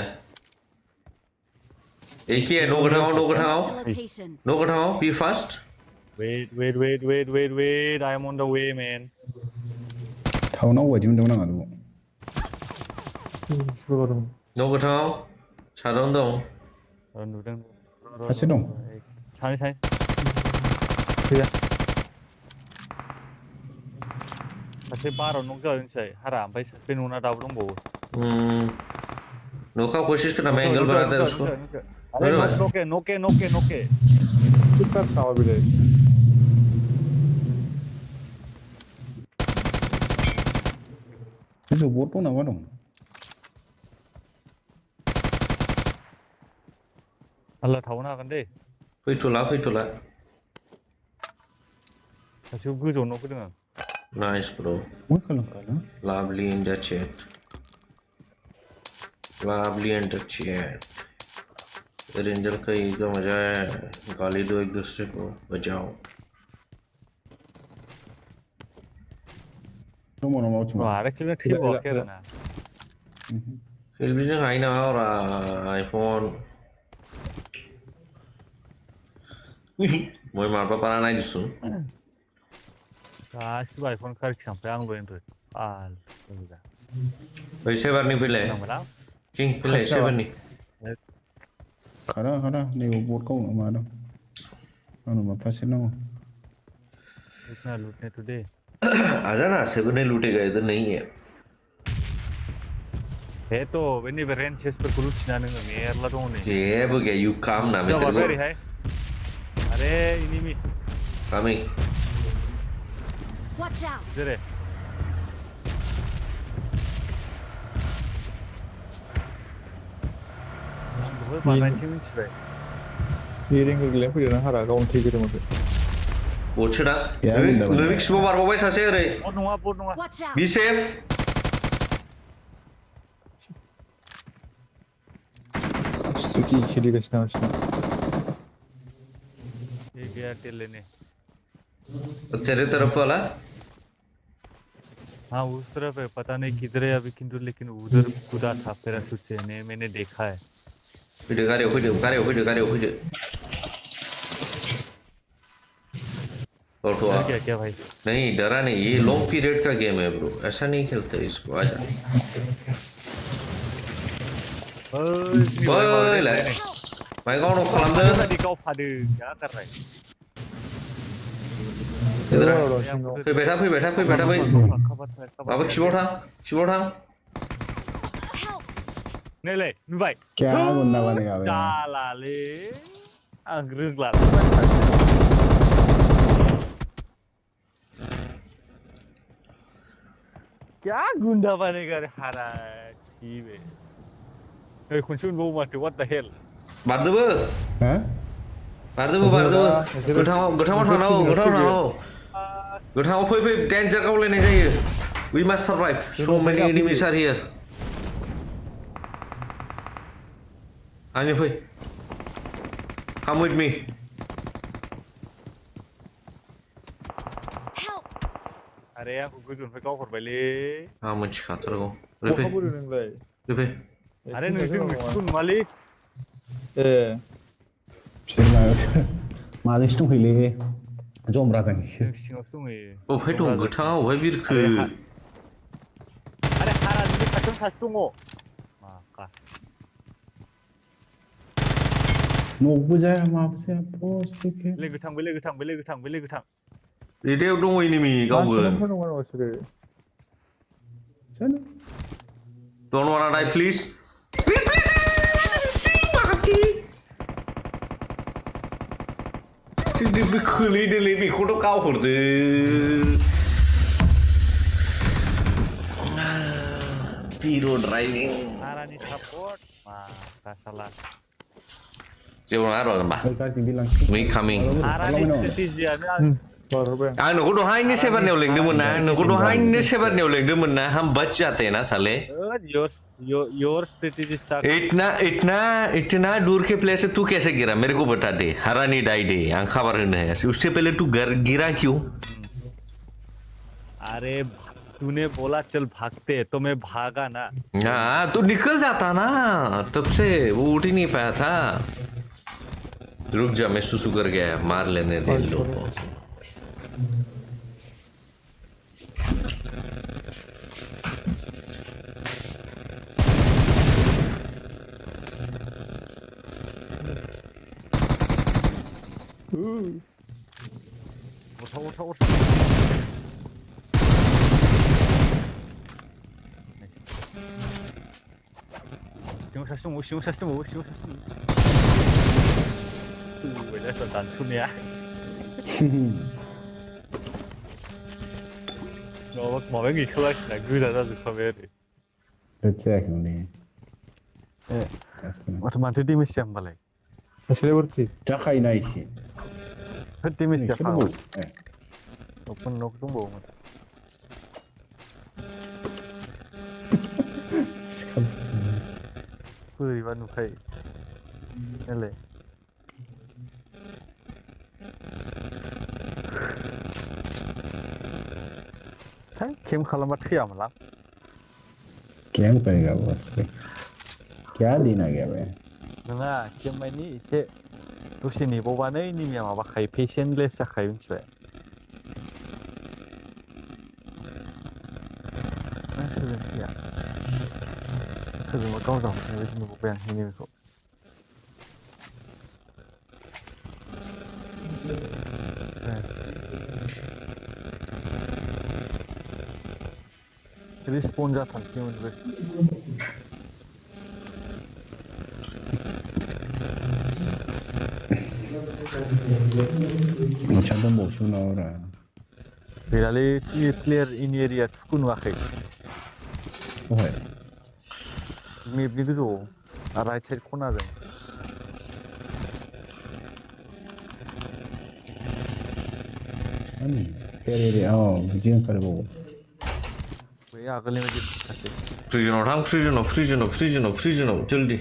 एक ही है नो Marked a उठाओ location. नो उठाओ be fast wait I am on the way man 타우나 어디 운동 나가도 no उठाओ 차던 동 नुदों सासे दं सानै सासे बाराव नक जादोंसै हारा ओमफ्राय बे न'ना दाबो दंबावो नो का कोशिश करना मैं एंगल बनाता है उसको अरे नोके Kita tahu bila. Itu bot dong nama dong. Allah tahu na kan deh फैथ'ला सासेयाव गोजौनाव फैदों आं nice bro Wah kalau kalau. lovely in the chat ranger का ये तो मजा है गाली दो एक दूसरे को बजाओ Nomor nomor cuma. wah ada kira tiba kira na फिर भी जंग आई ना और आईफोन मैं मार पर पाना नहीं जिसुन गासिबो आइफोन खारखि sampai आंबो एन्ड्रइड आल मोजां भाई सेवर नहीं पिले किंग पिले सेवर नहीं Kada nih bot kau nama dong. Anu apa sih nama? लूटने today आजा ना सेवर नहीं लूटेगा इधर नहीं है itu ini beren chest per kulut cina nengah merla dong nih ये वो क्या यू काम ना udah मेरे barbari hai अरे ini mi कमी Watch out. जरे gue pakai cium sih Piring kerja pun dia nak harap kau tiga tu macam. वो छड़ा Ya, bener, bener. लिरिक्स वो बार बार सासे रे pot nunggu Watch out. Be safe Suci cili ke sana macam. ये गया tell लेने तेरे तरफ वाला हाँ उस तरफ है पता नहीं किधर है अभी किंतु लेकिन उधर कूदा था पैराशूट से ने मैंने देखा है वीडियो वीडियो और क्या क्या भाई नहीं डरा नहीं ये लॉन्ग पीरियड का गेम है ब्रो ऐसा नहीं खेलते इसको आजा ओए ले भाई कौन खलम दे tadi kau pada क्या कर रहा है इधर फिर बैठा भाई बाबा शिव उठा Help. नहीं ले भाई Kya guna बनेगा बे? साला ले अंग्रेज ला क्या गुंडा बनेगा रे हारा ठीक है ए कुंचुन वो मत what the hell मार दो Hah? गोथाव थांनांगौ फै डेन्जार गावलायनाय जायो we must survive so many enemies are here आंनि फै come with me Help. अरे आंखौ गोजौनिफ्राय गावहरबायलै आं मिथिखाथारगौ Kau kabur dengan baik. फै अरे नोंजों नोंसोरखौ नुवालै Malis tuh hile. Jom rakan. जों सिङावसो दंहैयो अबहाय दं गोथाङा अबहाय बिरखो अरे हारा जुदि खाथियावनो सासे दङ माका Nunggu aja maaf saya pos tiket. बेले गोथां रेडियाव दङ एनिमि गावगोन Macam mana macam ni? Sana. don't wanna die please बे खोलैदोलै बेखौथ' गावहरदो हिर' ड्राइभिं हारानि सापर्ट माका साला जेबो नङा र' होनबा Tadi bilang. we coming हारानि स्ट्रेटेजियानो Baru apa? आं नोंखौ दहायनो सेबारनियाव लेंदोंमोन ना हम बच जाते हैं ना साले योर स्ट्रेटेजी स्टार्ट इतना दूर के प्लेस से तू कैसे गिरा मेरे को बता दे हरानी डाई दे आं खबर है उससे पहले तू गिरा क्यों अरे तूने बोला चल भागते तो मैं भागा ना हाँ तो निकल जाता ना तब से वो उठ ही नहीं पाया था रुक जा मैं सुसु कर गया मार लेने दे लोगों को उठा सिङाव सासे दङ 왜 저래서 난투냐? 너 마음이 클라시나 그다다 주카베리. Recek nih. Otomatis di mesin balai. Hasilnya bersih. Cakai naik sih. Di mesin Ini apa? siapa? Open nok tunggu. Kuri banu kai. Ele. Kan kem khalamat khiyam lah. क्या करेगा बस क्या देना गया मैं नङा kem मानि एसे दसे नेबावबानो एनिमिया माबाखायो पेशेन्टलेस जाखायो मिथिबाय मा सोलोंथिया सोलोंबा गावजाहरनाय बायदि नुबाय आं एनिमिखौ रिस्पॉन्ड जाथारसै मोनबो macam tu bos na orang गैलालै प्लेयार इन एरिया थुखौ नुवाखै ओह मेपनि गोजौआव राइट साइड खनाजों Kiri oh begini kalau bos बै आगोलनि बायदि सासे Prisoner थां prisoner जल्दी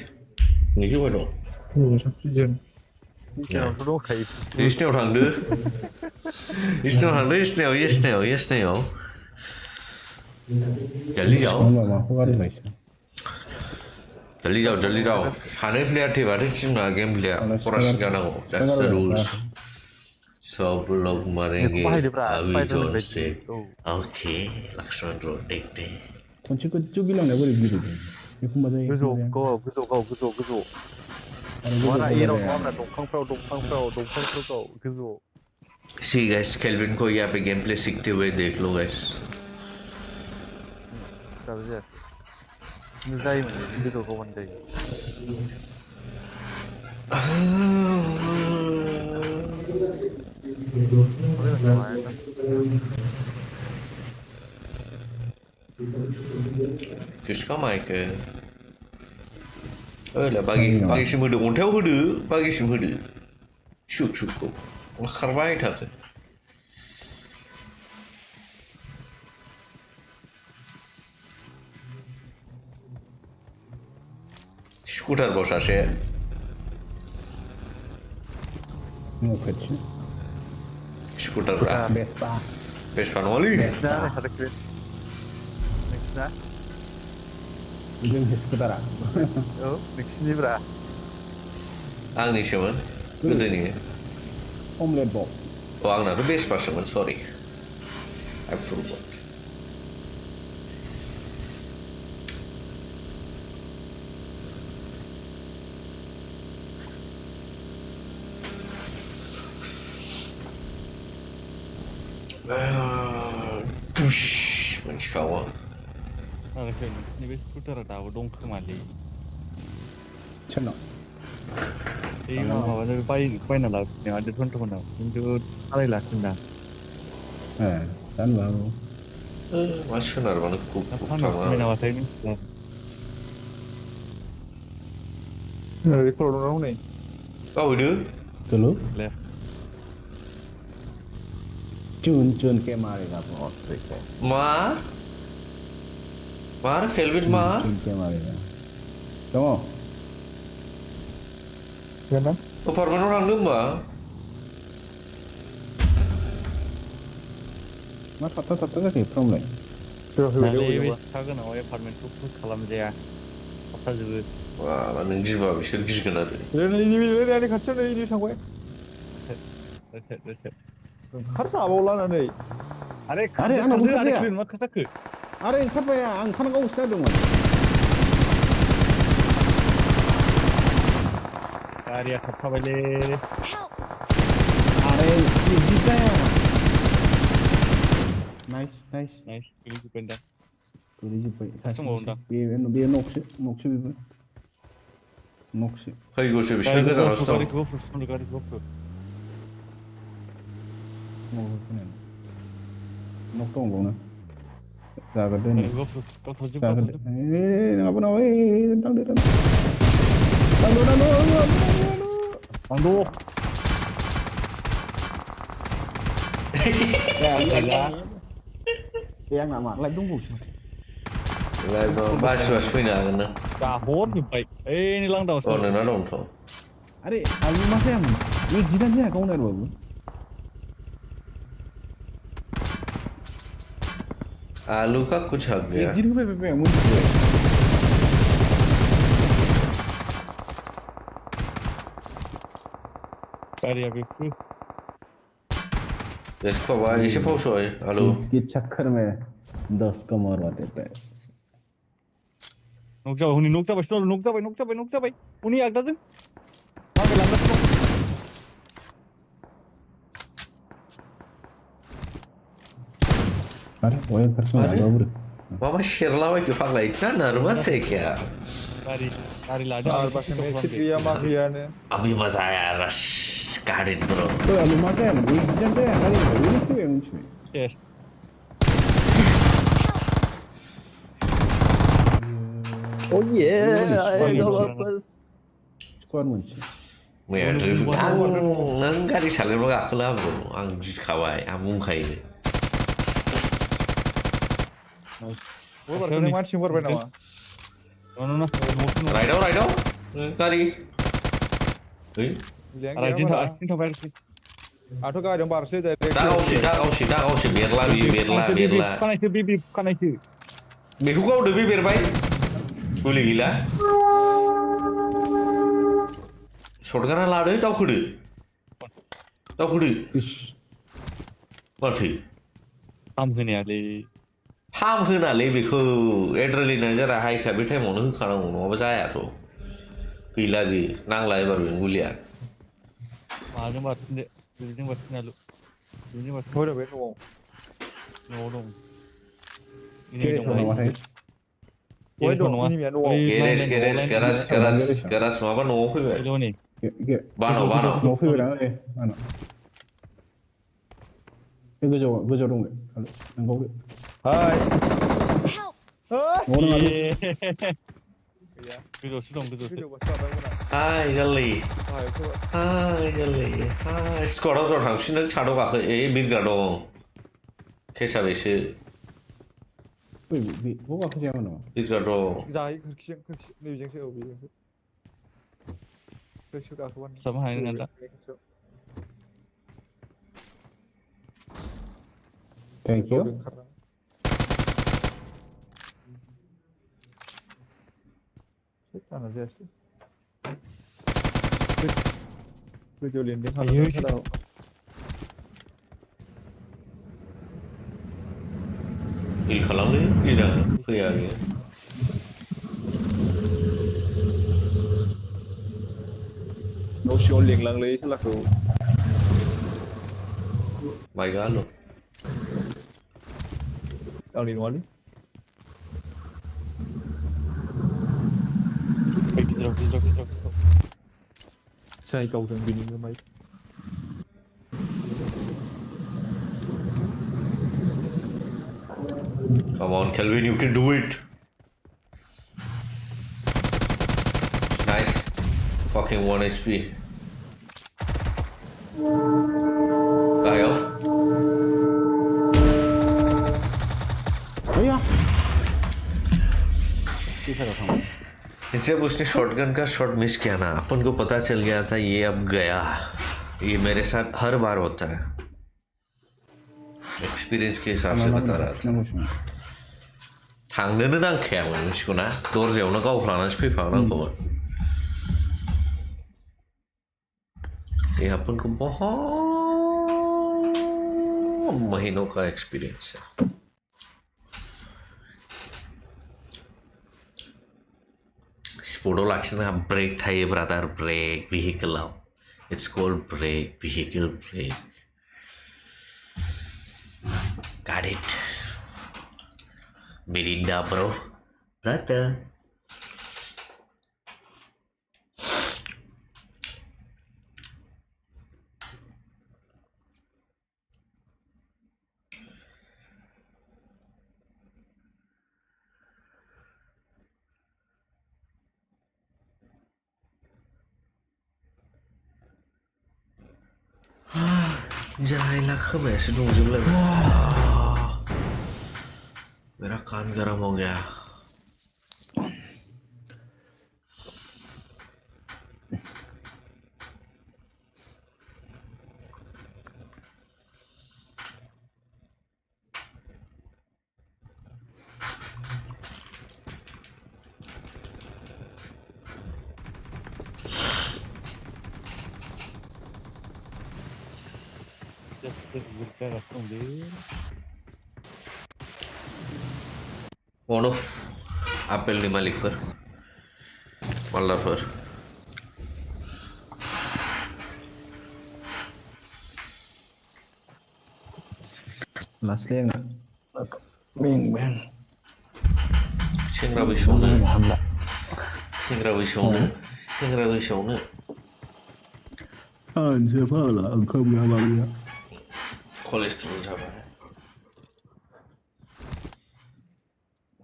नैजौ बाय दं Oksigen. गेजेरावथ' दंखायो इसनायाव थांदो इसनायाव जल्दी जाओ Mama aku baru baca जल्दी जाओ सानै प्लेयार थैबाथाय टिमना गेम प्लेया फरासिन जानांगौ that's the rules सब लोग मरेंगे अभी जोर से ओके लक्ष्मण रो देखते kunci kunci bilang dah boleh biru tu aku macam गोजौ वारा एराव नङाब्रा दंफांफ्राव गोजौआव See guys, Kelvin को यहाँ पे गेम प्ले सीखते हुए देख लो guys दाबो जायाखै जायोमोन गोजौआव गावबानो जायो किसका माइक है Öyle bagişim hıdı ontav hıdı bagişim hıdı şuk ko kharbai থাকে স্কুটার বসাছে mau kecil স্কুটার Vespa বেশ পানওয়ালি Next na ujung skuter oh next bra आंनिसोमोन गोदोनि omelet box आंनाथ' बेस्ट पासमोन सरि I forgot मोनथिखावा आरो नैबे स्कुटारा दाबो दं खोमालै Cina बै माबाजों बायना लाबोफिननाया डिसकाउन्टमोनाव खिन्थु सालायलाखिन्दा dan baru मा सोनारबानो खुब फानहरफिनबाय नामाथाय Mithila Record orang ni. गावैनो dulu left cun ke mareगा बहुत ठीक है मा केल्विन मा cun ke mareगा tunggu Kenapa? अपार्टमेन्टआव थांदों होमबा मा थाबथा जाखो प्रब्लेम Sudah दालै video बे juga. सिखा गोनाङाव एपार्टमेन्टखौ पुश खालामजाया थाबथाजोबो वा नों गिबा बिसोर गिगोन आरो Ini kacau ni ini sampai. Harus awal lah nanti. आरे आंनाव बुंखाजाया आरे मा खोथाखो आरे ओंखारबाय आं ओंखारनांगौसो जादोंमोन गारिया थाबथाबायलै Help! आरे बिदि जाया नाइस नाइस गोलैजोब्बाय दा गोलैजोब्बाय दंबावोदां बे न'खसो बेबो न'खसो फैगौसो बिसोर गोजानावसो दं गारिखौ Nok dong baवनो जागोन दे गावथारजोब जागोन दे गावथारजोब नङाबा दांदो Bando. ya yang nak mak like dongbaवसो Bas fैनो हागोन ना हरजोब्बाय ओइ लांदांआवसो नोंना दंथ' अरे आलु मा जायामोन एक जिदानो जाया गावनायबाबो आलू का कुछ हक गया एक जिद होबाय मोनथिबाय गारिया बेफोर देखो भाई इसे फावसो आलू के चक्कर में 10 का मरवाते पे नक जाबाय उनि आगदाजों माबे लांगासिनो अरे ओए पर्सनल बाबूर मामा शेरलाबायखो फाग्ला इतना नर्वस है क्या गारि लादों आर बासे मेचित गैया मा गैयानो अभी मजा आया रश गाड़ी ब्रो तो आलु मा जायामोन एक जिदानो जाया गावनायबाबो फैबाय मोनथिबाय Oh yeah, आएगा वापस स्क्वाड मोनसे मैया नों गारि सालायब्ला गाखोला ब्रो आं गिखाबाय आं बुंखायो नों मानसि हरबाय नामा राइटआव गारि है आथिं थाबाय आंथ' गारियाव बारसै डाइरेक्ट दा गावसि बेरला खानायसो बेखौ गावदो बे बेरबाय गुलि गैला शर्टगाना लादो दावखोदो माथो फाम होनालै बेखौ एड्रेलिना जरा हाइखा बे टाइमावनो होखानांगौ नङाबा जायाथ' गैला बे नांला एबार बे गुलिया माजों बारसिनदो बेजों बारसिन आलु बेजों बारसिन हरो बे न'आव दं बहाय दं इनिमिया न'आव गेरेज माबा न'आव फैबाय बानाव न'आव फैबाय आं बानाव बे गोजौआव दं नों बावदो हाय Help! गोजौआवसो दं हाय गोरलै स्कटआव ज' थांफिनदों सादाव गाखो बिरग्रा दं केसाबैसो बेखौ गाखोजायामोन नामा बिरग्रा दं जायो खोरखि नैबेजोंसो बेजोंसो खोरखि गाखोबानो साबा हानाय नङा दा थेंक इउ आना जायासै गोजौ लेन्दिं खालामो हिल खालामलै बिरां फैया बेयो न' सिङाव लिंलांलै खेलाखौ बाइकआ आलु आंनि नङालै जाय गावदों बेनिनो माइ Come on, Kelvin, you can do it. Nice. Fucking 1 HP. Kyle. जब उसने शॉटगन का शॉट मिस किया ना अपन को पता चल गया था ये अब गया ये मेरे साथ हर बार होता है एक्सपीरियंस के हिसाब से बता रहा था थांनोनो नांखायामोन मिथिगौ ना दरजायावनो गावफ्लानानैसो फैफानांगौमोन ये अपन को बहुत महीनों का एक्सपीरियंस है स्पॉटआव लाखिनो ब्रेक थायो ब्रादार ब्रेक vehicle-आव it's called brake vehicle brake got it Mirinda bro brother जायला खोमाया से दंजोबलायबाय मेरा कान गरम हो गया One of Apple ni malikper Mallarper Last lane Bing bang Sengra Wishonu chưa phở là không ra bao nhiêu Cholesterol sama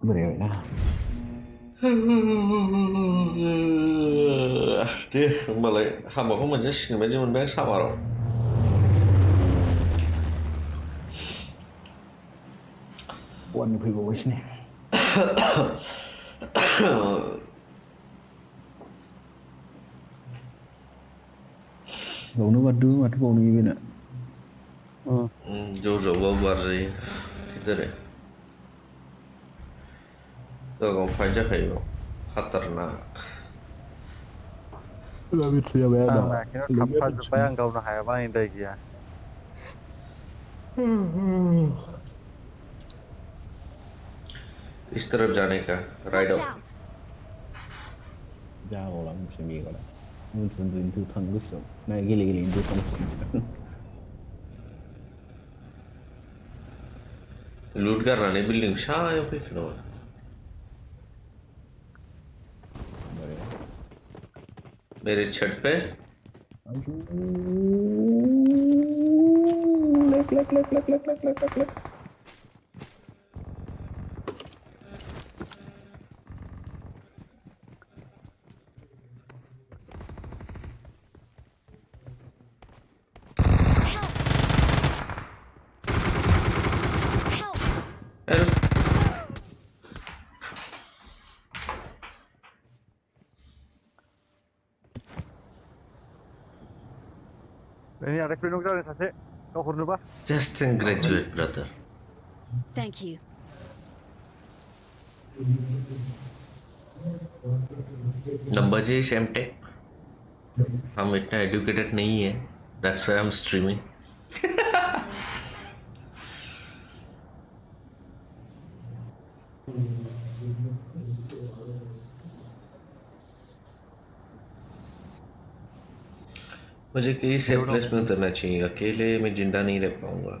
Beri na Deh, malah hamba kok menjadi macam mana bang sama orang One people wish ni Gấu nó bắt đứa mà bầu này bên ạ Jauh-jauh babar sih kita deh Tuh kamu pajak kayak khatarnak Là biết chưa bé đó Mà cái nó thấm phân phải ăn cầu nó hại bao nhiêu đây kìa इस तरफ जाने का ride Watch out out. Ra vào lắm sẽ bị gọi là Nguyên phần dừng từ thân lúc sống Này ghi lì từ thân लूट कर रहा है building शायद पे खड़ा हुआ मेरे छत पे Lek Ini ada pinung dah sase. Kau huruf apa? just a graduate brother Thank you. Number जी एमटेक हम इतना एजुकेटेड नहीं है that's why I'm streaming मुझे किसी सेफ प्लेस में उतरना चाहिए अकेले मैं जिंदा नहीं रह पाऊंगा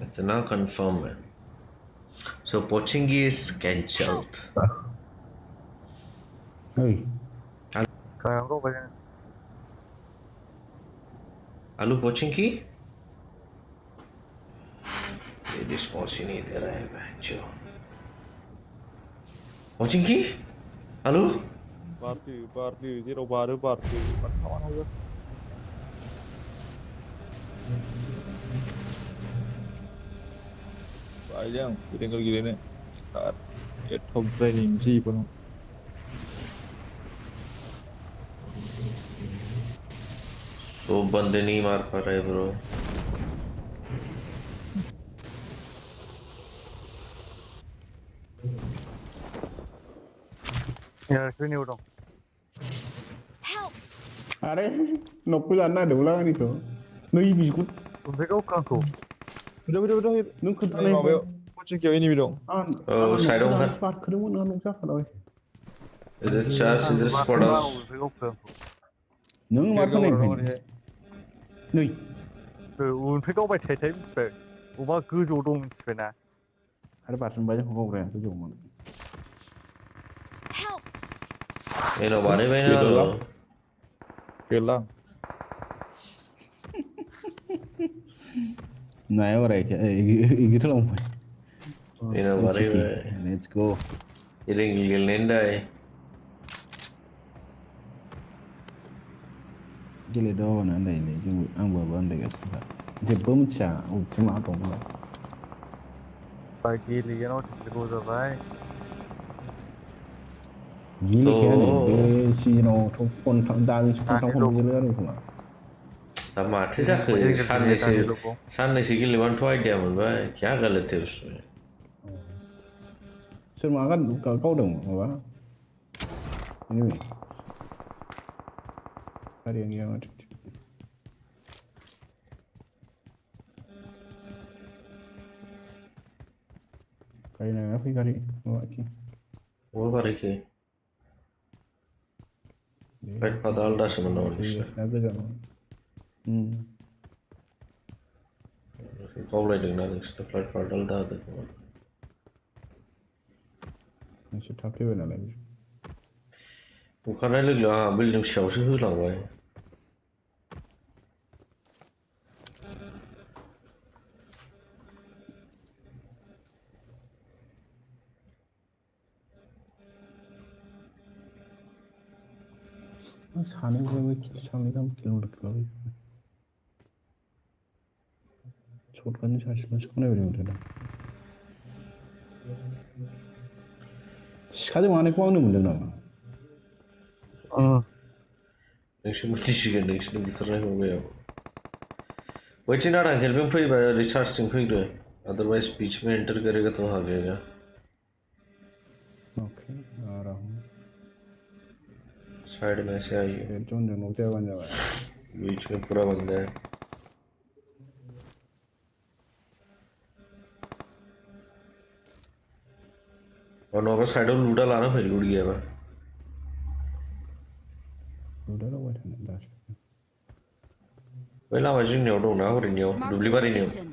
इतना कंफर्म है so Portuguese cancelled Ơi Kau kau banyak. आलू पोचिंकी ये रिस्पॉन्स ही नहीं दे रहा है बच्चों पोचिंकी आलू Party, zero baru party. Kawan aja. Bayang, tinggal gini nih. Saat home training sih pun. तो बंदे नहीं मार पा रहे bro Ya, sini udah. Help. अरे नोकू जानना ढोला नहीं तो नहीं बिल्कुल Untuk kau kan kau. Udah. नों खतरा Ini नहीं mau kucing kau ini dong. Side में घर बात करूँ ना नों क्या करोगे इधर चार इधर spot house Untuk kau kan kau. नों मार नहीं भाई नहीं Untuk kau baca cek cek. Ubah kerja dong sebenarnya. अरे बात सुन बाजे हो रहा है तो जो मन Help. ये नो बारे में ना लो Kelang. नहीं हो रहा है क्या इगिर लो भाई ये नो बारे में लेट्स गो ये लेंडा है गेलेदाव आन्दायलै जोंबो आंबो आन्दायगासिनो जेबो मिथिया अबेथिं मा दं गेलेनायाव गोबाव जाबाय गेलेखायानो बे सिजनावथ' दानिसो खनथाम खनब्रैसोल' जादों खोमा दा माथो जाखो साननैसो गेलेबानोथ' आइडिया मोनबाय क्या गलत है उसमें सोर मा गावदों माबा गारियानो गैया माथो गारि नाङा फै गारि माबाखि वो बारैखि फ्लाइट फादा आलदासोमोन नामा नोंसिना गोजानाव गावलायदोंना नोंसिना फ्लाइट फादा आलदा होदों खोमा नोंसोर थाब फैबाय नालाय ओंखारनाय लोगो लोगो आंहा बिल्डिं सायावसो होलांबाय सानैजोंबो सानैगाहाम किल'मिटार खालामो शर्टकाटनि सासे मानसिखौ नायबाय दं सिखाजों मानायखौ आंनो मोनदों नामा नोंसोर मिथिसिगोन नोंसिनि बुथारनायखौ बेयाव वैटिंग डाटा हेल्पिंग फैबा रिचार्जथिं फैग्रो अदरवाइज बीच में एंटर करेगा तो आ जाएगा ओके आ रहा हूँ साइड में से आइए जोन जोन होते बन जावा बीच में पूरा बंद है और नौका साइड में लूटा लाना फिर लूट गया मैं लूटा लो बैठा ना दास बै लामा जोंनियाव दंना हरैनियाव Marked a दुब्लि बारिनियाव location.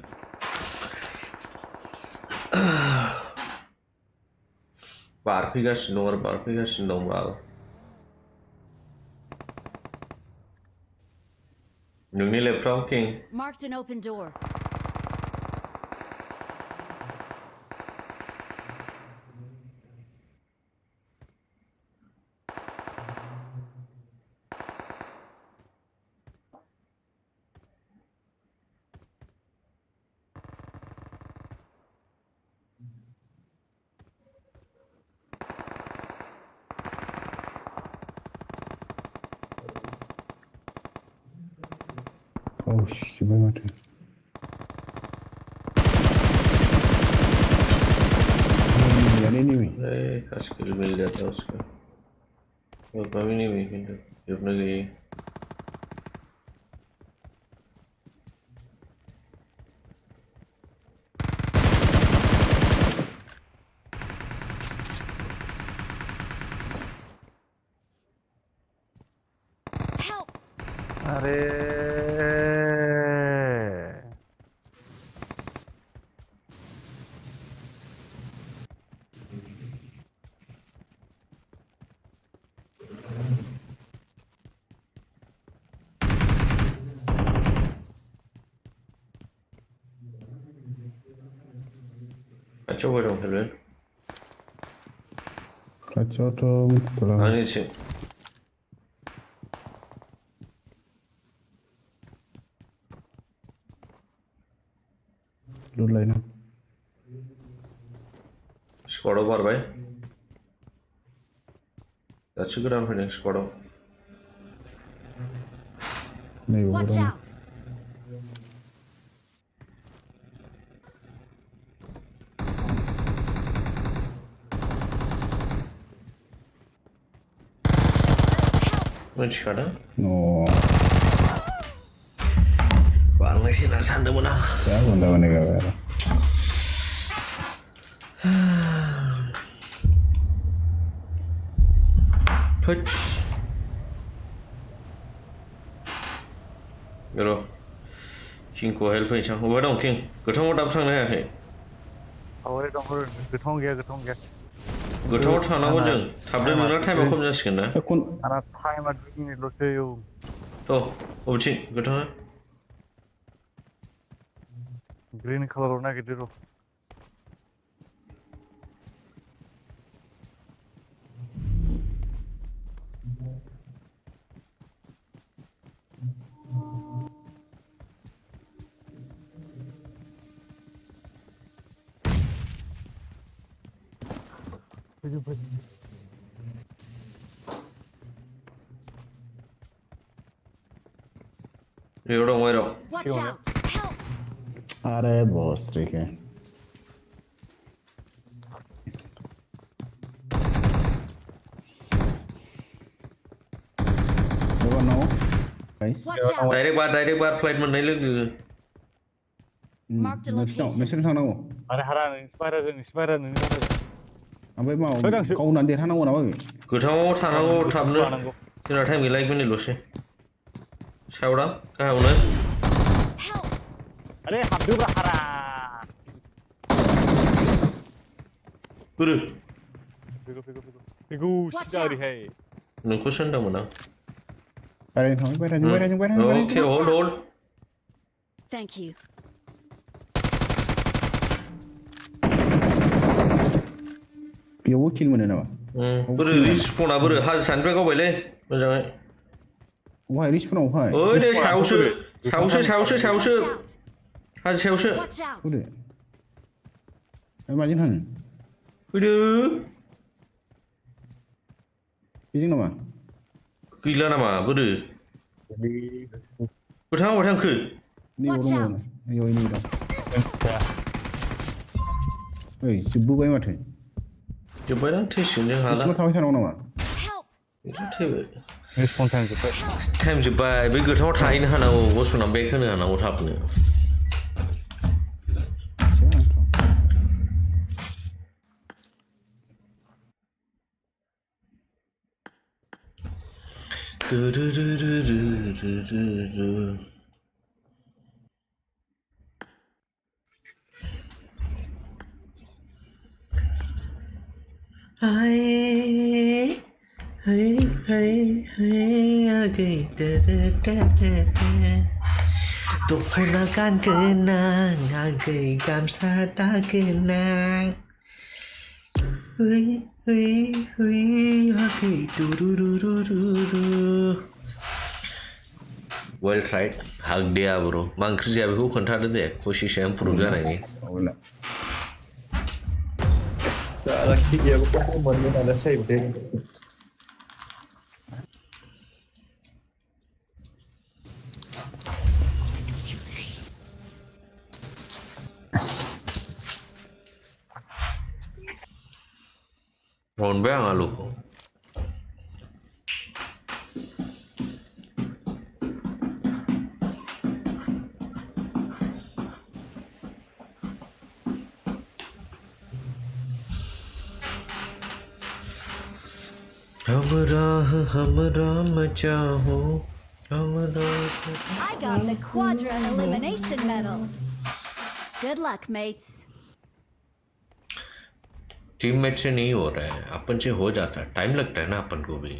बारफैगासिनो दं आरो बारफैगासिनो दं बाल नोंनि लेफ्टआव किं Marked an open door. ओह शिबाय माथो यानी नहीं काश किल मिल जाता उसका वो कभी नहीं हुई किंतु अपने गई Help! अरे अच्छा वो रहा हूँ अच्छा तो थोड़ा हाँ नीचे लूट लाइना स्क्वाडो बार भाई अच्छी ग्राउंड फिनिश स्क्वाडो नहीं वो Watch रहा out! नो चिकाना नो बांलायसै ना सानदोंमोन आं क्या बंदा बनेगा यार थोद र' किंखौ हेल्प होनोसै आं बबेहाय दं किं गोथाङाव दाबो थांनो हायाखै हरै दं हरै गोथां गैया गोथाङाव थांनांगौ जों थाबनो नोंना टाइमा खम जासिगोन ना कौन आंना टाइमा 2 मिनिटल'सै थ' बबेथिं गोथाङा ग्रीन कालाराव नागिरदो र' Điều đâu ngoài đâu. Watch out! Help! अरे बॉस ठीक है देखो no guys Watch out! Direct bar flight mình lấy lực được. Marked a location. नोंसोर थांनांगौ आरो हारा स्पाइरार नोंनि ओमफ्राय मा गावनानै देरहानांगौ नामा बे गोथाङाव थानांगौ थाबनो जोंना टाइम गैला 1 मिनिटल'सै सायावदां गाहायावनो Help! अरे हाबदोब्रा हारा बोरो फैगौ सिदा ओरैहाय नोंखौसो होनदोंमोन आं बायराजों अके होल्ड Thank you. बेयावबो किल मोनो नामा बोरो रिस्पना बोरो हाजो सानिफ्राय गावबायलै मोजाङै अहाय रिस्पनाव अहाय ओइ दे सायावसो Watch out! हाजो सायावसो Watch out! फैदो माजों थाङो फैदो बेजों नामा गैला नामा बोरो गोथाङाव अबाय थांखो नैयाव Watch दङ out! नैयाव नै दं ओइ जोबबोबाय माथो जोब्बायना थैसिगोन जों हाला बिसिमाव थाबाय थानांगौ नामा Help! थैबाय रिस्पन टाइम जोब्बाय टाइम जोब्बाय बे गोथाङाव थाहैनो हानांगौ गसंना बेक होनो हानांगौ थाबनो Dukhaina kan kenang agai gamsa ta kenang hui agai dururururu Well tried hug dia bro मा ओंख्रि जाया बेखौ खोन्थादो दे खसिसा इमप्रुभ जानायनि Cara que eu vou mandar dessa ideia. Ron ba ang alu ko हमरा मचा हो हमरा I got the Quadra Elimination Medal. Good luck, mates. Teammate से नहीं हो रहा है अपन से हो जाता है टाइम लगता है ना अपन को भी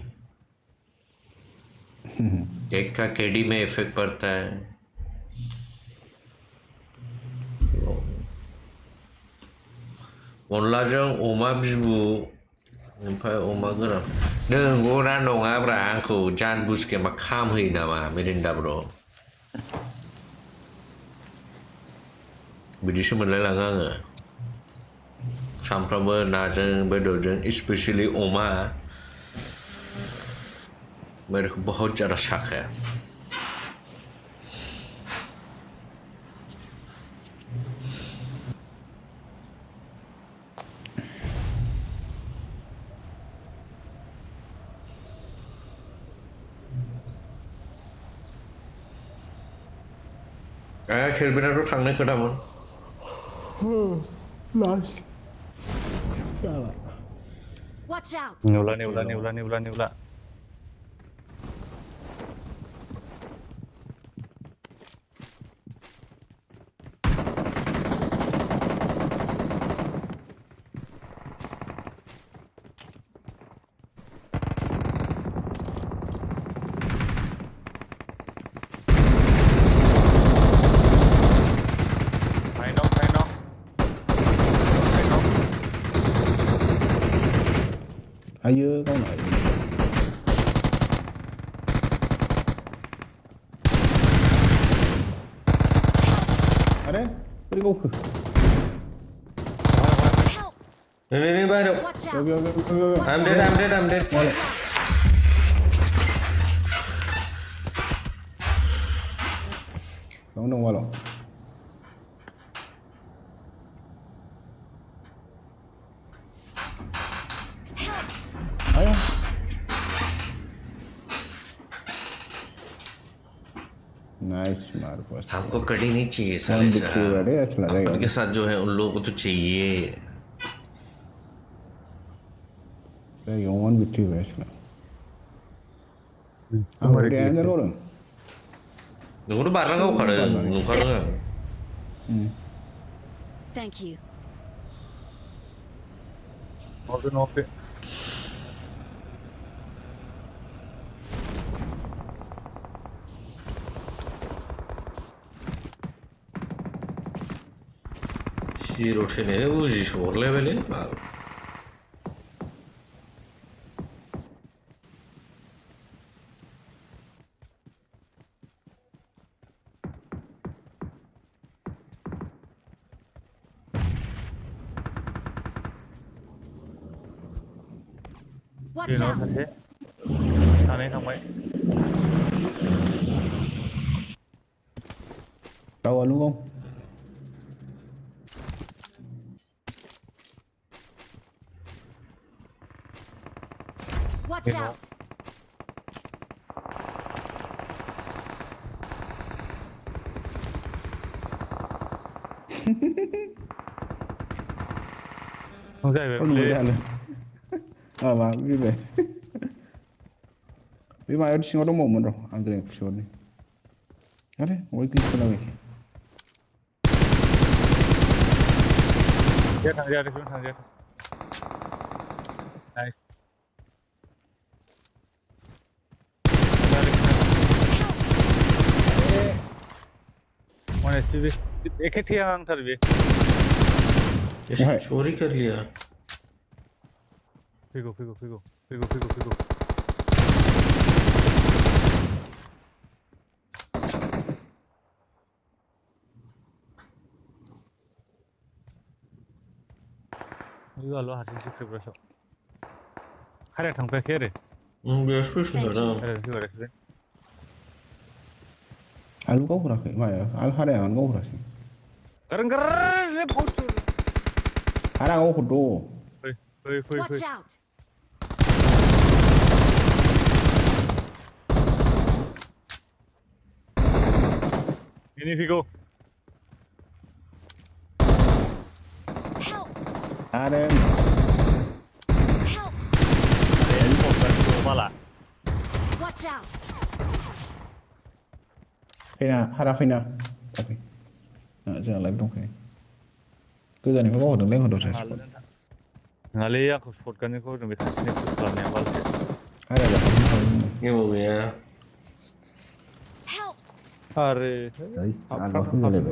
एक का केडी में इफेक्ट पड़ता है अनलाजों अमा बिबु ओमफ्राय अमा गोरान नंगौना नङाब्रा आंखौ जान बुसके मा खामहोयो नामा मेरिन्दा ब्र बिदिसो मोनलायलाङो आङो सामफ्रामबो नाजों बेदरजों स्पेशली अमा मेरे को बहुत ज़्यादा शक है खेलबिनाथ' थांनाय खोथामोन Watch out! नेवला ayo kau nak ada beri kau ke Help! नहीं बाहर Watch Go, go, out! go, go, go, go. I'm dead Không đồng vào rồi. Ayo. Nice मार पास. हमको कड़ी नहीं चाहिए साले उनके साथ जो है उन लोगों को तो चाहिए You want victory wrestler. I'm ready to end the 누구를 말하고 가는 누가는 Thank you. Okay. 시로체네 우지 4레벨이 Watch nó out! thật thế thằng này thằng mấy Đâu rồi đúng không? Watch out! không dậy về Không được lên ra nữa. Mà đi về. Vì mà ở đâu một rồi, anh kêu số này. Cái đấy, mỗi cái số này. thằng ra đi xuống thằng ra này One SPV एक ही थी हम sir भी चोरी कर लिया Figo 이거 알로 하신 직접 그러셔 하래 당배 해래 왜 스페셜하다 하래 그래 Anh có ra cái mày, anh hai này anh có ra gì? 그런 내 포스 Anh đang có đồ. Watch out! ini figo Help! Anh em. Help! ada yang mau bantu malah Watch out! Phê nào. Ok. Giờ lấy trong cái. Cứ giờ này có một đường lên một đồ sạch. ngali ya sport kan ko demi sini futbol yang wal Hai là không. nghe một người Help! Hari. Đấy, anh có phương lên.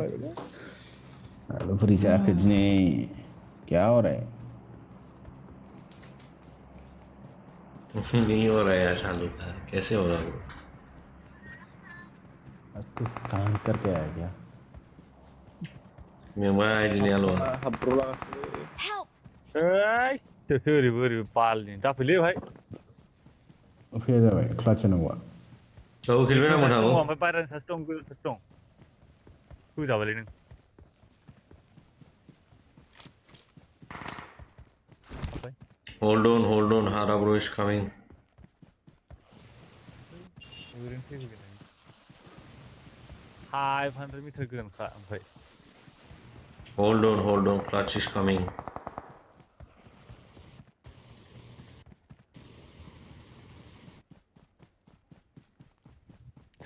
Lúc đi ra cái này kéo đấy. नहीं हो रहा है यार चालू था कैसे हो रहा है कुछ काम करके आया क्या? मेरा इंजीनियर लोग Help! ấy từ pal ni dah pilih bhai फिर भाई क्लच ना हुआ. तो खेल में ना मना हो मैं पारन सस्टों तू जा वाली नहीं hold on Hara bro is coming Urin sih gini 500 meter gun ka bhai hold on clutch is coming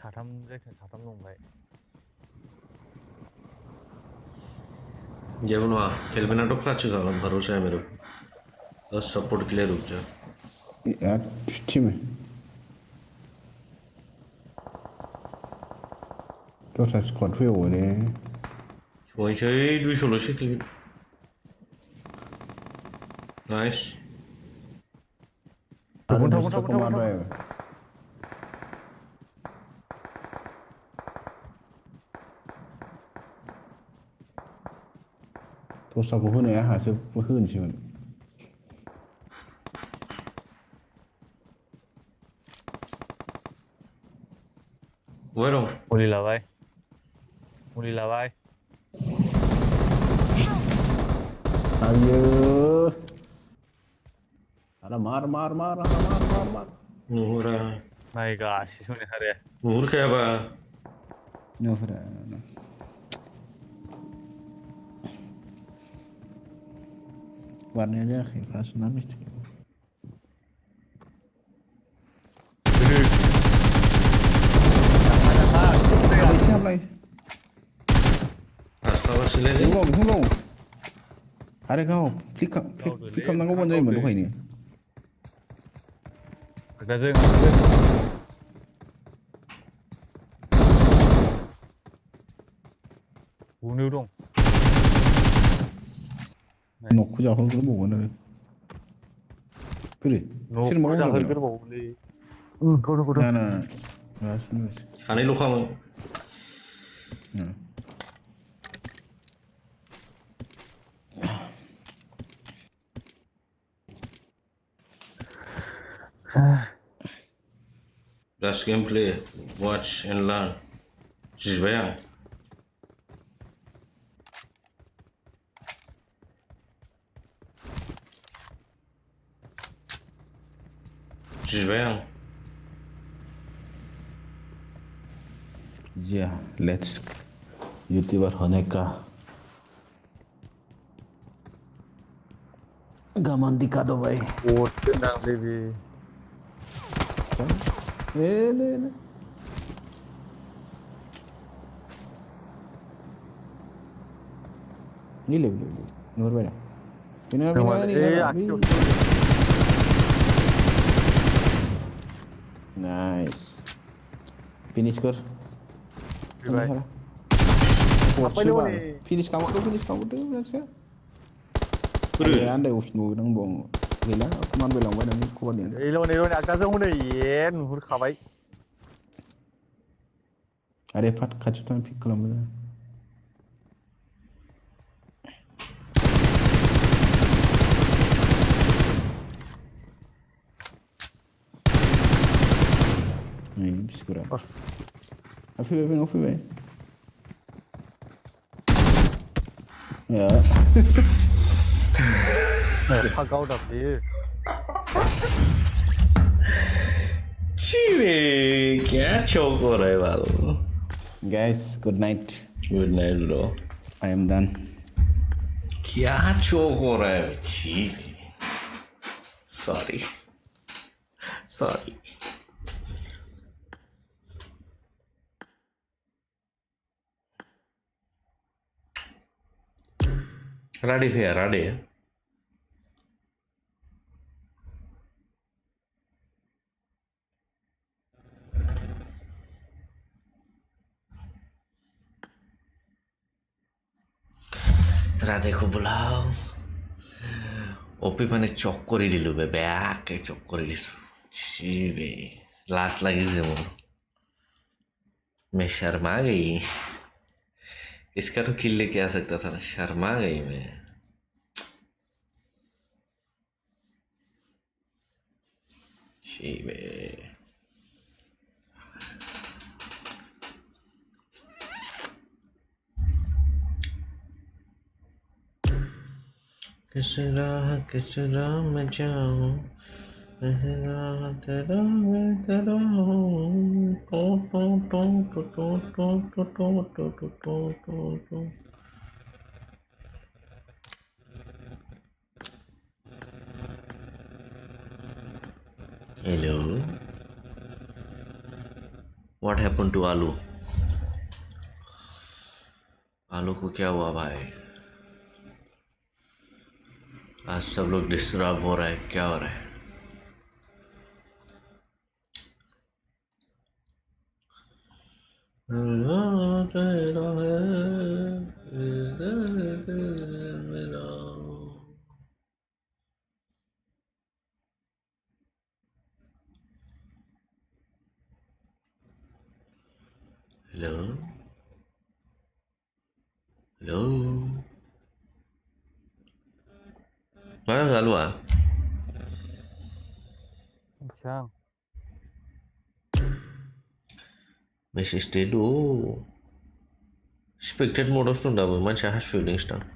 Chatham lông bhai जब ना खेल में ना तो क्लच का भरोसा है मेरे को बस सपोर्ट के लिए रुक जा यार ठीक है. तो सच स्क्वाड पे हो रहे. वहीं से 200 से खेल nice Udah. Tôi sao cũng hơn này hả? Sao cũng hơn chứ? Where dong? Muli lah bay. Ayo. Ada mar. Nuhura. My gosh, ini hari ya. Nuhur kaya ba? No, Fred. No. Warnanya aja kayak pas tsunami. Siap lagi. Astaga sila ni. Tunggu. Ada kau. Pick up nang kau banjai mana kau ini? Ada Dwng. Bunuh dong. Nok jauh kalau mau mana? Kiri. Sini mau Dah mana? harga berapa beli? Kau. Nah. Sini. Hani lu kamu. Nah. That's gameplay. Watch and learn. Swlwng. Yeah, let's YouTuber होने का गमन दिखा दो भाई। Oh, tenang baby. ले ini ले नूर भाई nice finish कर finish kamu tuh biasa anda usnu nang bong gila aku man bilang pada ni kuat ni Elon agak jauh ni yen hur khabai. ada fat kacutan pick kalau mana ini bisa kurang Afi bem ya Kau dah beli. Chive, क्या चौक हो रहा है बाबू? guys good night Good night bro. I am done क्या चौक हो रहा है chive? Sorry. Ready भैया ready है राधे को बुलाओ ओपी मैंने चौक कर दिलु बे बैक के चौक कर दिसु छी बे लास्ट लगी से मैं शर्मा गई इसका तो किल लेके आ सकता था ना शर्मा गई मैं छी बे किस राह में जाऊं तेरा मैं करूं Hello. What happened to आलू? आलू को क्या हुआ भाई? आज सब लोग डिस्टर्ब हो रहा है, क्या हो रहा है? तेरा है मेरा hello hello mana lalu ah Siang. Mesiste du. Spectate mode వస్తుండవు మంచి షూటింగ్ స్టార్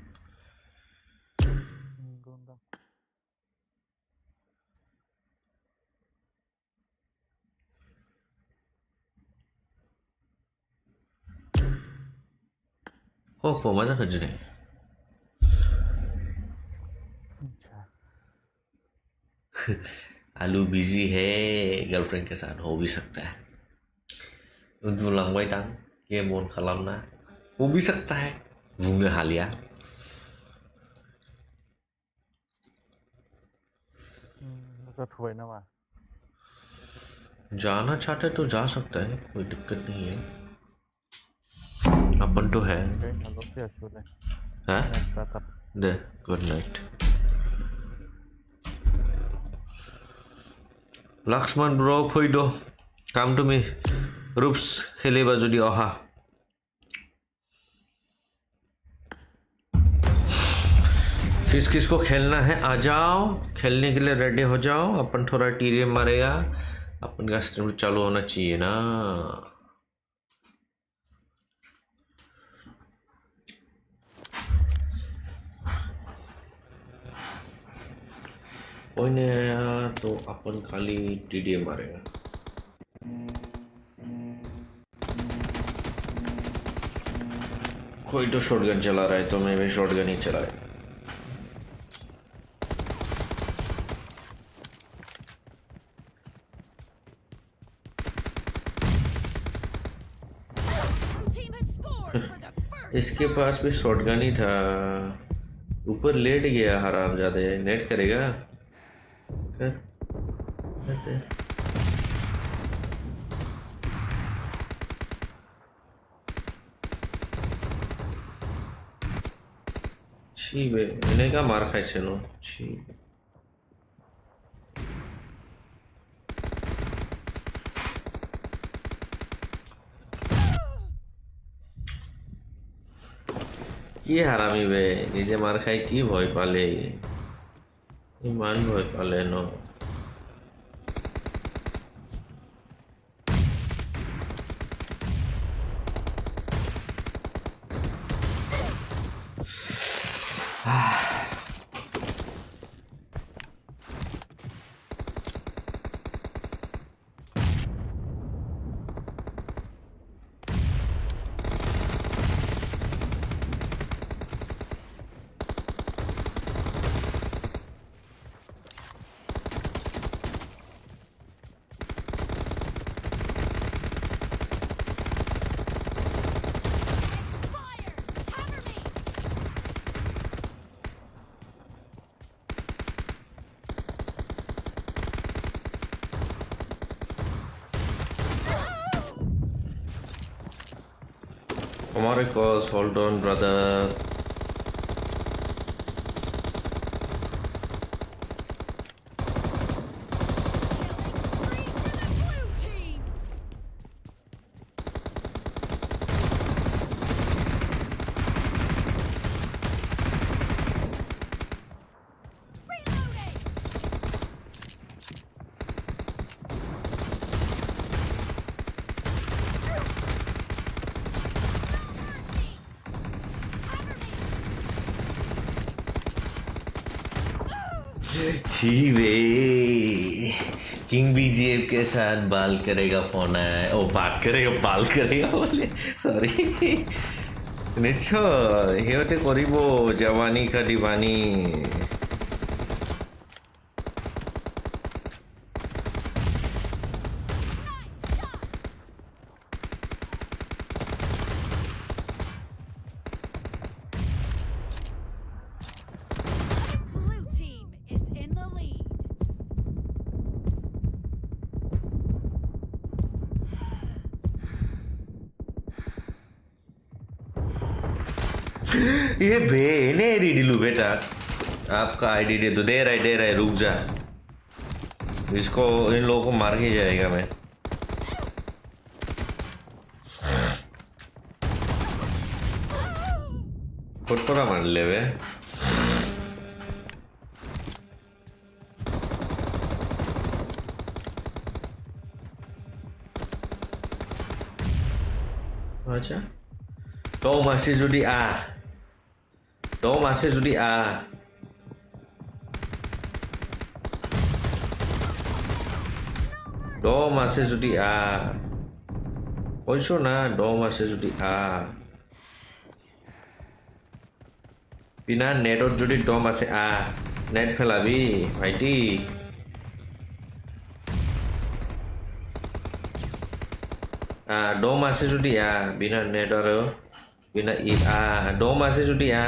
हो मजा खजने आलू बिजी है गर्लफ्रेंड के साथ हो भी सकता है Swlwng tang kia mon kalamna हो भी सकता है बुंगे हालिया जाना चाहते तो जा सकता है कोई दिक्कत नहीं है अपन तो है हाँ दे गुड नाइट लक्ष्मण ब्रो फैदो काम टू मी रूप्स खेलेबा जदि अहा किस किस को खेलना है आ जाओ खेलने के लिए रेडी हो जाओ अपन थोड़ा टीरियम मारेगा अपन का स्ट्रीम चालू होना चाहिए ना कोई नहीं आया तो अपन खाली टीडीएम मारेगा कोई तो शॉटगन चला रहा है तो मैं भी शॉटगन ही चलाए इसके पास भी शॉटगन ही था ऊपर लेट गया हरामजादे नेट करेगा कर छी बे मैंने का मार खाई चलो छी কি হারামি বে নিজে মার খাই কি ভয় পালে ইমান ভয় পালে ন हमारे कॉल्स होल्ड ऑन ब्रदर छी वे किंग बीजीएफ के साथ बाल करेगा फोन है ओ बात करेगा बाल करेगा बोले सॉरी निच्छो हेते करिबो जवानी का दीवानी ये बेने आईडी लू बेटा आपका आईडी दे दो दे रहा है रुक जा इसको इन लोगों को मार के जाएगा मैं फोटो मार ले वे acha dom ase jodi a dom ase jodi a dom ase jodi a koiso na dom ase jodi a bina netot jodi dom ase a net phelabi bhaiti dom ase jodi a bina net aro bina I dom ase jodi a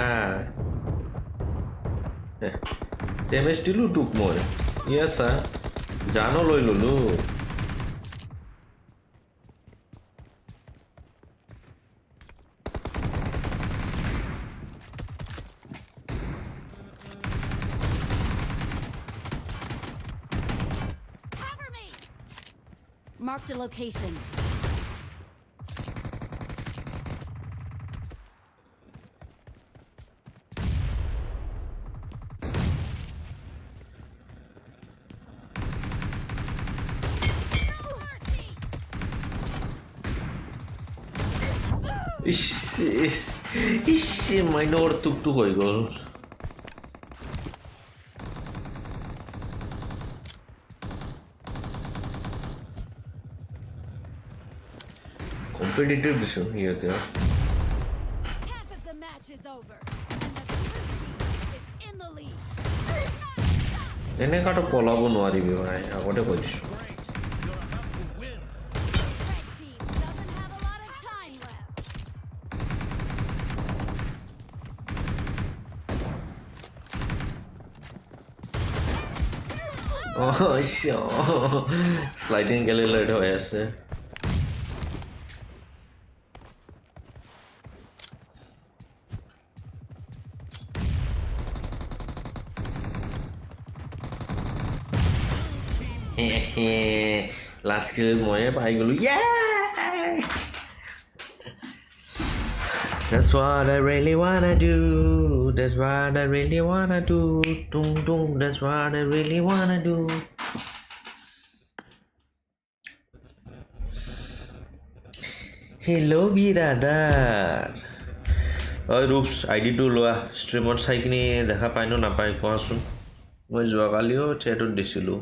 damage dilu tuk moi yes sir jano loi lulu Cover me. Marked a location. Ish, minor tuk hoi gol. Competitive disho here there. Half of the match is over, and the blue team is in the lead. Ene kato polabo nwari be bhai agote koichu. Red team doesn't have a lot of time left. Oh sure. Sliding ke liye late hoye ase. Last kill moi pai golu. Yeah! That's what I really wanna do. That's what I really wanna do. Dung dung. That's what I really wanna do. Hello, brother. Oi, Roops. ID to loa. Stream on site ni dekha pai no na pai koasun. Moi joa kalio chat on disilu.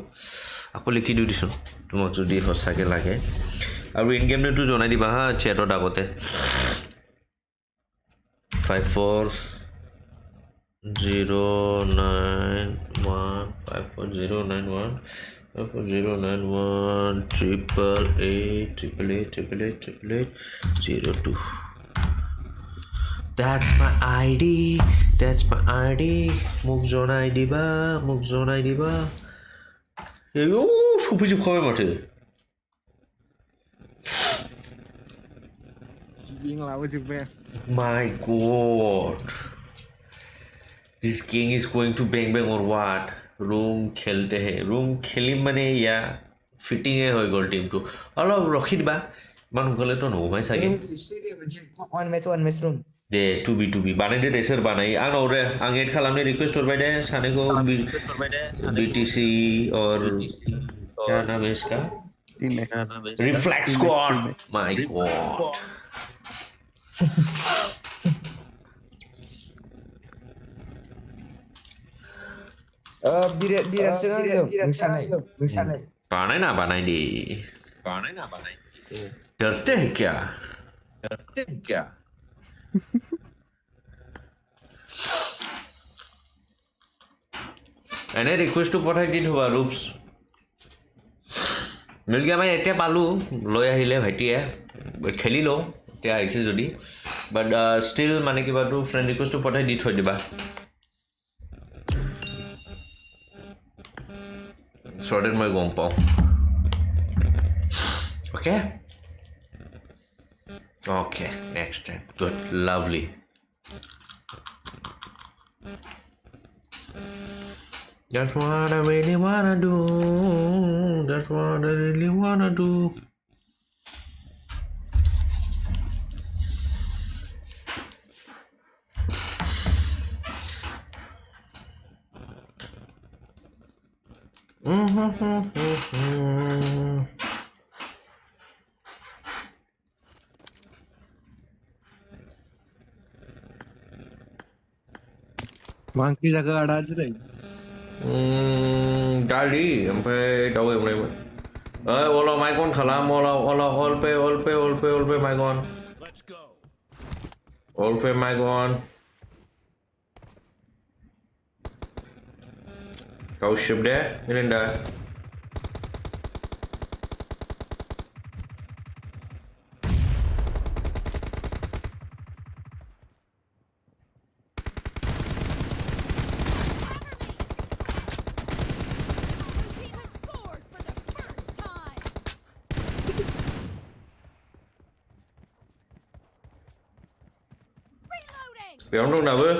Ako likhi diu disun. Tumak jodi hosake lage. Aru in game ne tu jonai diba ha chat ot agote. 54091 54091 88888888802. That's my ID. That's my ID. Muk zone ID ba. Muk zone ID ba. Yo, super jib khabe mate. My God. This king is going to bang bang or what? Room khelte hai. Room kheli mane ya fitting hai hoi gol team to. Alo rokhid ba. Man gole to no mai sage. One match room. De 2v2v banai de racer banai ang ore ang add khalamne request or by de sane ko BTC or kya naam hai iska Reflex Squad. My God. Bira sengaja. Banai di. डरते हैं क्या एने request पठाई दी थोबा रूप्स मिल गया मैं एते पालू লৈ আহিলে ভাইটিয়ে খেলি লো তে আইছে যদি বাট স্টিল মানে কিবা তো ফ্রেন্ড রিকোয়েস্ট পঠাই দি থৈ দিবা সর্টেড মই গম পাও okay okay next time good lovely that's what I really wanna do that's what I really wanna do मांकी जागा आड़ा जिराय गाड़ी ओमफ्राय दाउ एवनायमोन अलाव माइक अन खालाम अलाव अल पे माइक अन अल पे mic on kau ship deh Melinda Team has scored for the first time. Reloading. Yang dong apa?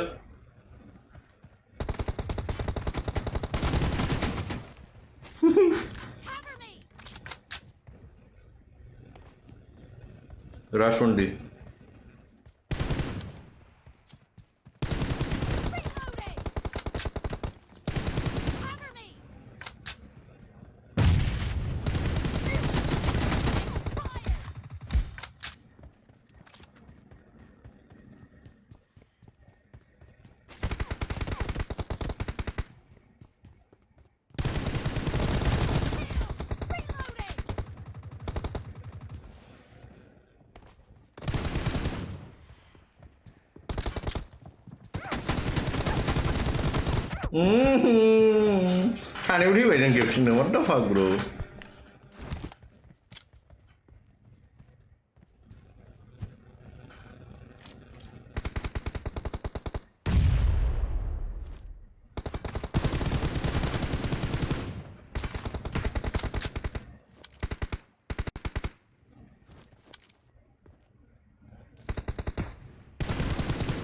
Cover me. Rush only. Reloading. Cover me. Fire. Reloading. Kan udah banyak games ini, what the fuck bro?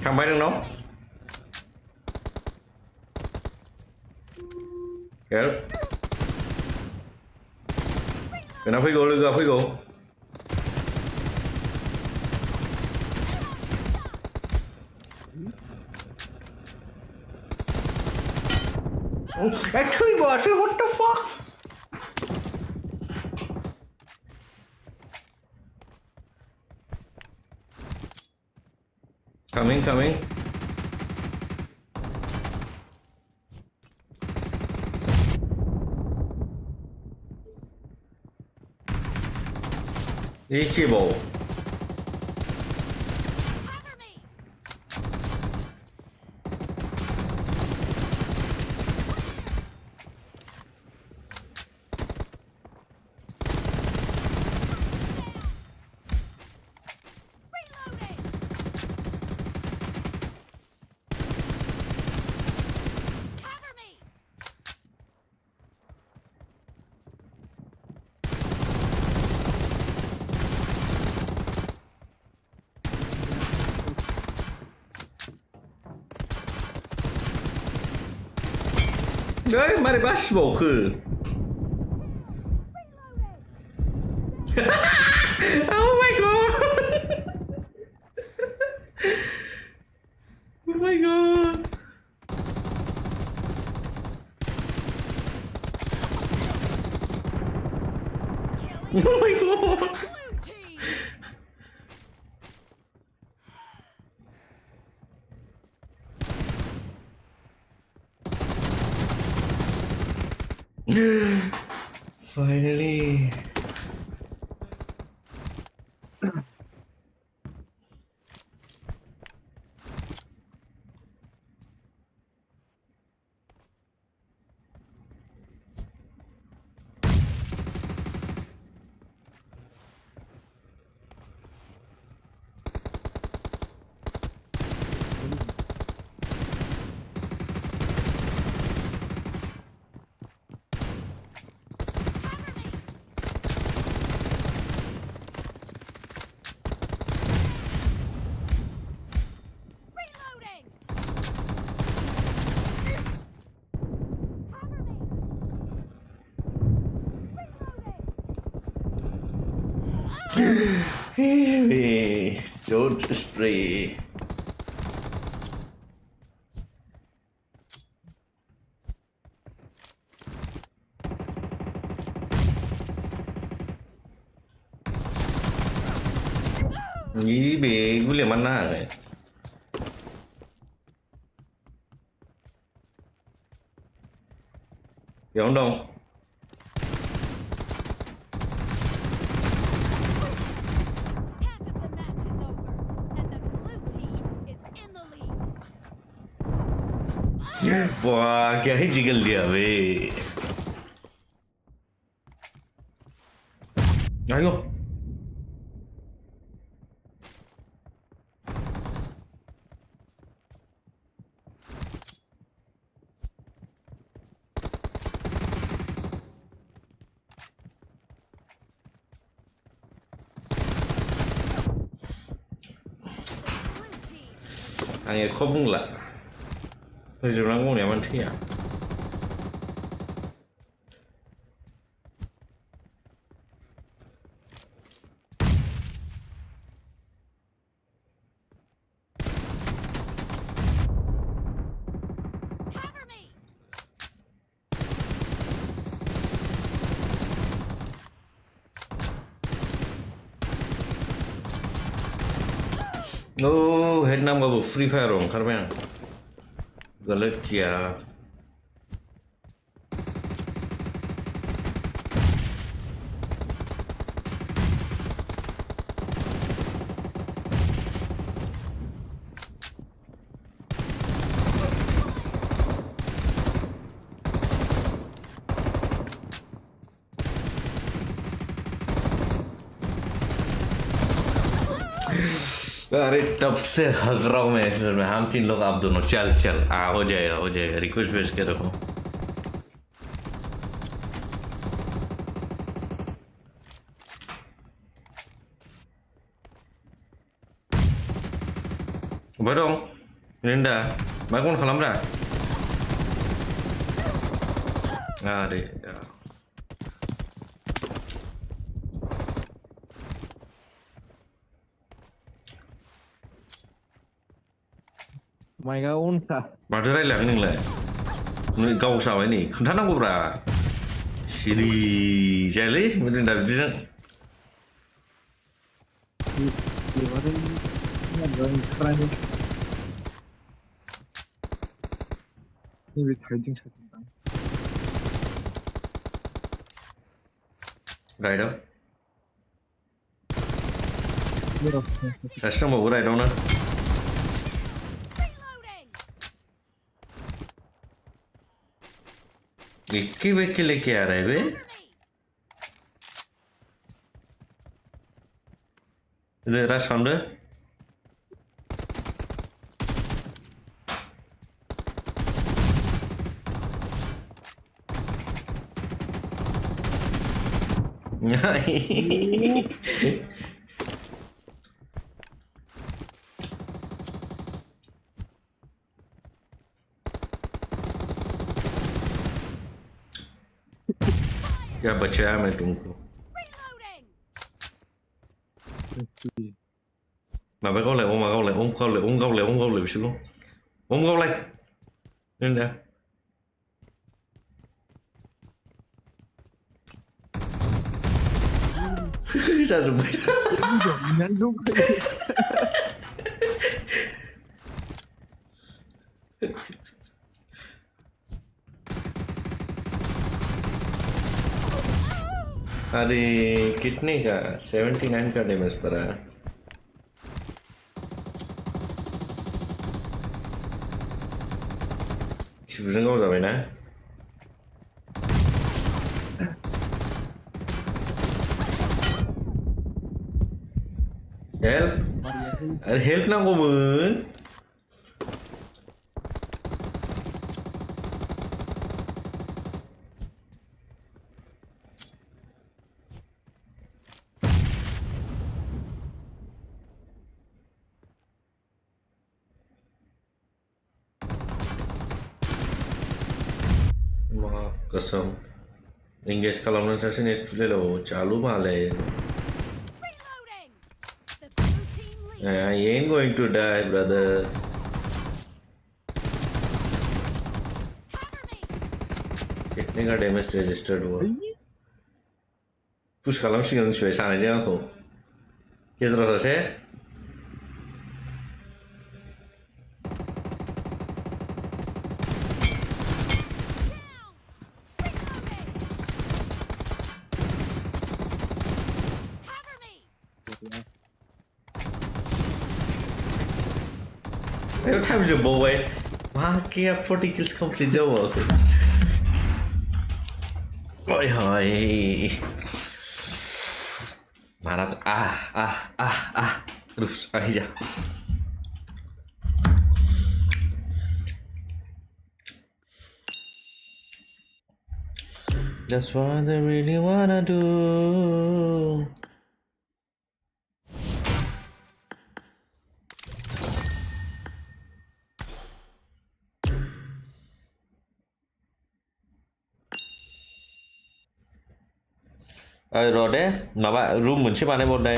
Thằng bay đừng nó. Kéo. Cái nào Figo, lừa Figo. Actually, boss, what the fuck? Coming. Ichibo. Cover me. Reloading. Cover me. Đấy, mà bash bổ khử. Oh my god. Oh my god. Killing Oh my god. blue team. Finally. Reloading. Hey, don't stray. Nghĩ bị William Anna rồi. बेयावनो दं Half of the match is over, and the blue team is in the lead. वाह क्या ही jiggle दिया बे आयो Blue team. आं एख' बुंला फोजोबनांगौ होननाया मानो थैया Cover me. Oh, head नांबाबो फ्री फायाराव ओंखारबाय आं गलत किया अरे तब से हंस रहा हूँ मैं एक्चुअल में हम 3 लोग आप दोनों चल चल हो जाएगा रिक्वेस्ट भेज के देखो अबे दं Linda मा कौन खालामरा अरे माइकआ उनखा माथो रायलायाखै नोंलाय नों गावसाबाय नै खोन्थानांगौब्रा सिरि जायालै Linda बिदिजों नैबे थाइदिं साइदिं राइटआव सासे दंबावो राइटआवनो इक्की वेक्की लेके आ रहा है बे इधर रश खालामदो क्या बचाया मैं तुमको माबा गावलाय अमा गावलाय गावलाय बिसोरखौ गावलाय Linda जाजोब्बाय अरे कितने का 79 का डैमेज पड़ा शिवजों गाव जाबाय ना हेल्प अरे हेल्प नांगौमोन कसम engage खालामनो सासे नेट खुलिलाव चालू मालाय I ain't going to die brothers कितने का डैमेज रजिस्टर्ड हुआ पुश खालामसिगोन मिथिबाय सानैजों आंखौ गेजेराव सासे Every time you go away, wow, 40 kills complete the work. Ôi hồi. Mà nó Oops, dạ. That's what they really wanna do. Rồi đấy, mà bạn room mình xếp bạn em một đây.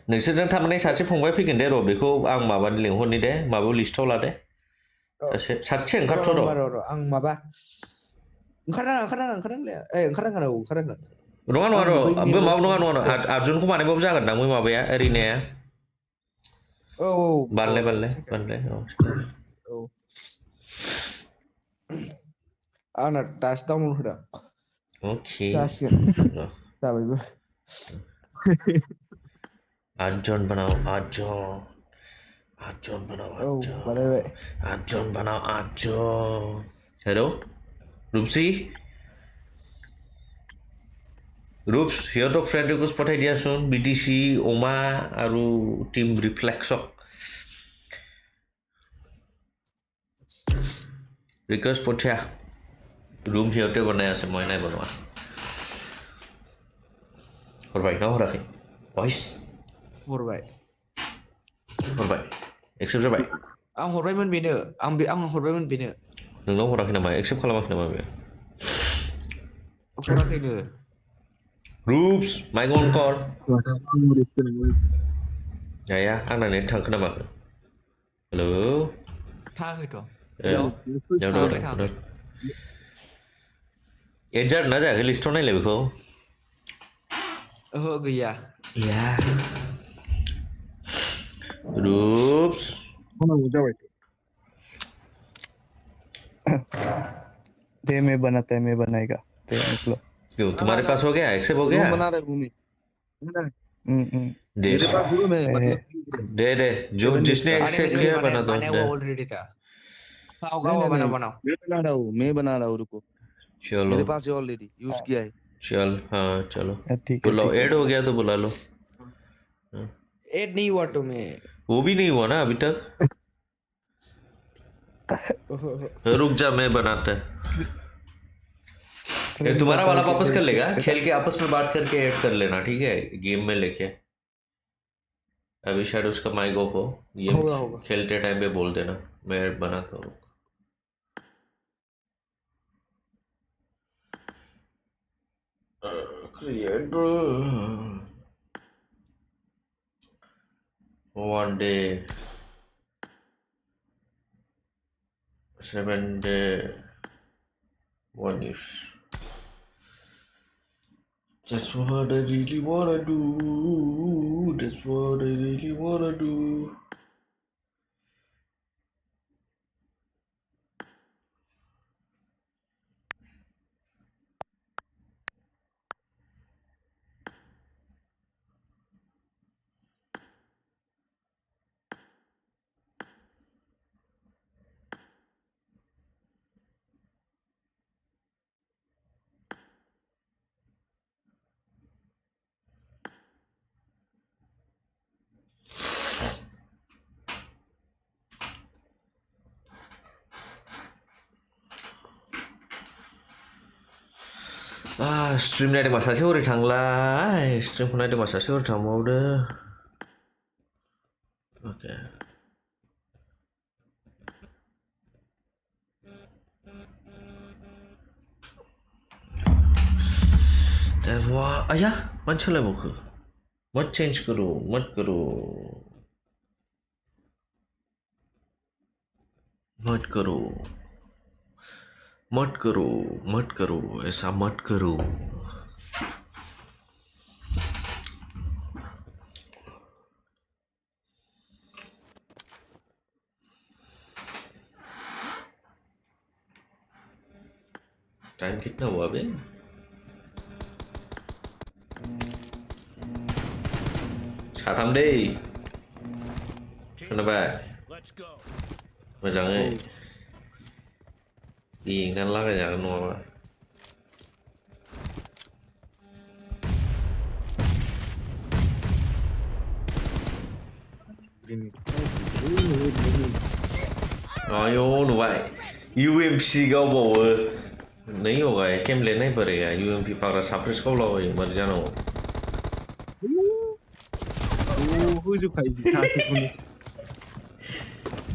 नोंसोरजों थारमाने सासे फंबाय फैगोन दे र' बेखौ आं माबानि लिंहरनि दे माबायाव लिस्टआव लादे सासे ओंखारथ' र' आं माबा ओंखारनांगोनलै ओंखारनांगोन नङा र' माबा नङा आर्जुनखौ बानायबाबो जागोन दां बै माबाया ओरैनाया बानलाय औ आंना दासो डाउनलड होदों अके जाबायबो आर्जुन बनाओ हेलो रूपसी रूप्स सिহঁতক फ्रेंड रिक्वेस्ट पठाই দিয়াচোন বিটিসি ওমা আৰু টিম ৰিফ্লেক্সক ৰিকুৱেষ্ট পঠিয়া ৰুম সিহঁতে বনাই আছে মই নাই বনোৱা হৰবাই হৰাখি ভইচ हरबाय एक्सेप्ट जाबाय आं हरबायमोन बेनो आं हरबायमोन बेनो नोंनाव हराखै नामा एक्सेप्ट खालामाखै नामा बे हराखैनो रूप्स माइक अन कर जाया आंना नेट थांखो नामा हेलो थाङाखैथ' एड जादों ना जायाखै लिस्टआव नायलाय बेखौ ओहो गैया या रूप्स दे मैं बनाता है मैं बनाएगा दे निकलो क्यों तुम्हारे पास हो गया एक्सेप्ट हो गया बना रहे भूमि दे मेरे पास रूम है मतलब दे जो जिसने एक्सेप्ट किया बना दो ऑलरेडी था बनाओ मैं बना रहा हूँ रुको चलो मेरे पास है ऑलरेडी यूज किया है चल हाँ चलो ठीक है बुलाओ ऐड हो गया तो बुला लो ऐड नहीं हुआ तुम्हें वो भी नहीं हुआ ना अभी तक रुक जा मैं बनाता है तुम्हारा वाला वापस कर लेगा खेल के आपस में बात करके ऐड कर लेना ठीक है गेम में लेके अभी शायद उसका माइक ऑफ हो गेम खेलते टाइम पे बोल देना मैं ऐड बनाता हूँ creator 1 day 7 day 1 if that's what I really wanna do stream नायदोंबा सासे हरै थांलाय स्ट्रीमखौ नायदोंबा सासे हरै थांबावदो अके आया मानो सोलायबावखो मत चेंज करो मत करो ऐसा मत करो टाइम कितना हुआ बे साथाम दे खोनाबाय मोजाङै बेंनानै लागायजागोन नङाबा आयौ नुबाय UMP गावबावो नै हगाय केमलेट नायबोरैया UMP फाग्रा साप्रेस गावलाबायो मारै जानांगौ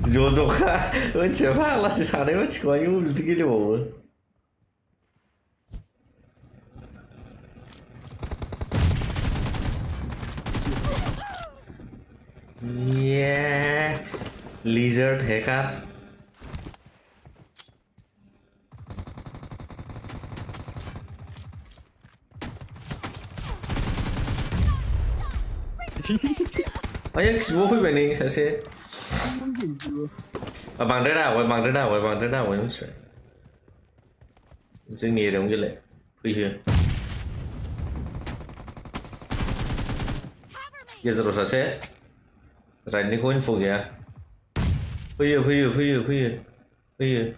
ज' ज'खा मोनथिया फाग्लासो सानै मानसिखौ आयौ बिदि गेलेबावो Lizard hacker आया खिबुआव फैबाय नै सासे बांद्राय दावबाय मिथिबाय जोंनि एरियायावनो गेले फैयो गेजेराव सासे राइटनिखौ इनफ' गैया फैयो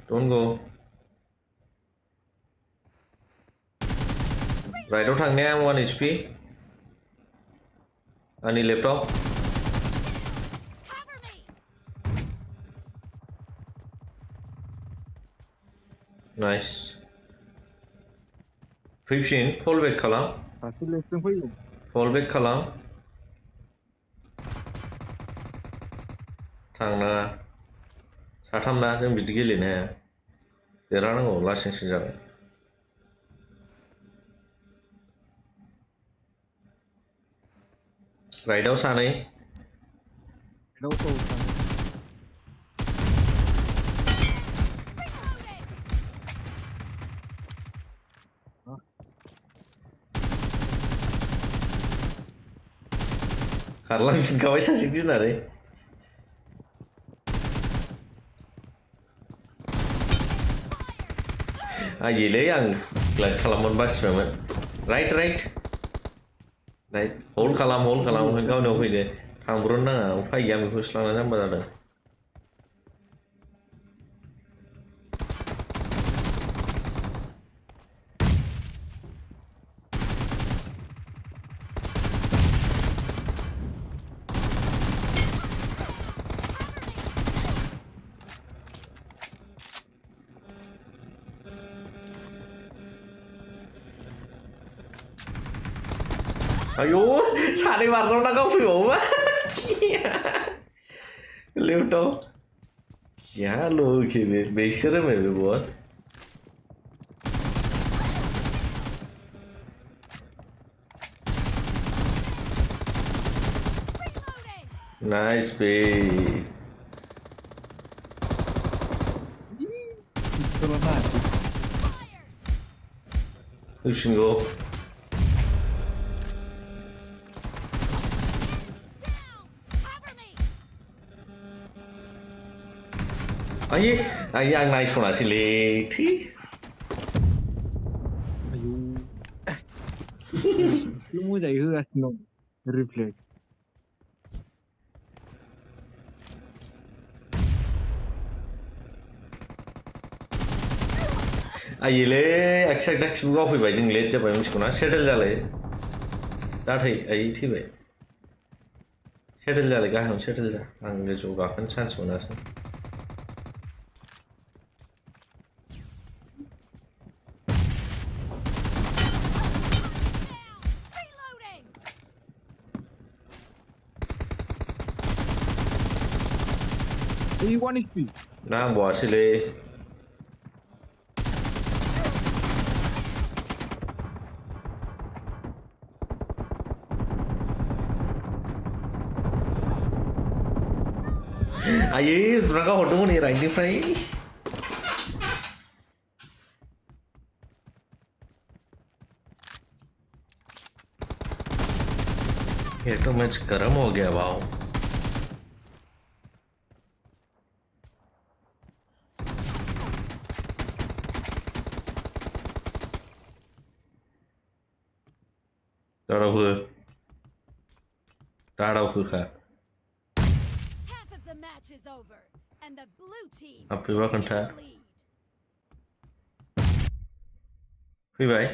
don't go राइटआव थांनाया 1 HP आंनि लेफ्टआव नाइस फैफिन फल बेक खालाम थांनाङा साथाम ना जों बिदि गेलेनो हाया देरहानांगौ लासिंसिं जाबाय राइटआव सानै खारलांफिनखाबाय सासे गिनानै आइलै आं ग्लाइड खालामनो बासिबायमोन राइट हल्ड खालाम ओमफ्राय गावनियाव फैदो थांब्रनो नाङा उफाय गैया बेखौ होस्लांना जाम्बा जादों आयौ सानै बारजावना गाव फैबावोबा लेफ्टआव क्या लोग खेले बेशरम है वे बहुत नाइस बे You should go. Ay, ang nice one actually. Lu mo dai hư no reflect. Ayile exact buka फैबाय जों लेट जाबाय मिथिगौना सेटल जालाय दाथै आइ थैबाय सेटल जालाय गाहायाव सेटल जा आं गोजौआव गाखोनो चान्स मोनासै One HP. नांबावासैलै आयै दुरागा हरदोंमोन नै राइटनिफ्राय ये तो मैच गर्म हो गया वाओ दाराव होखा the match is over, and the blue team Happy is welcome, in Tad. the lead. फैबाय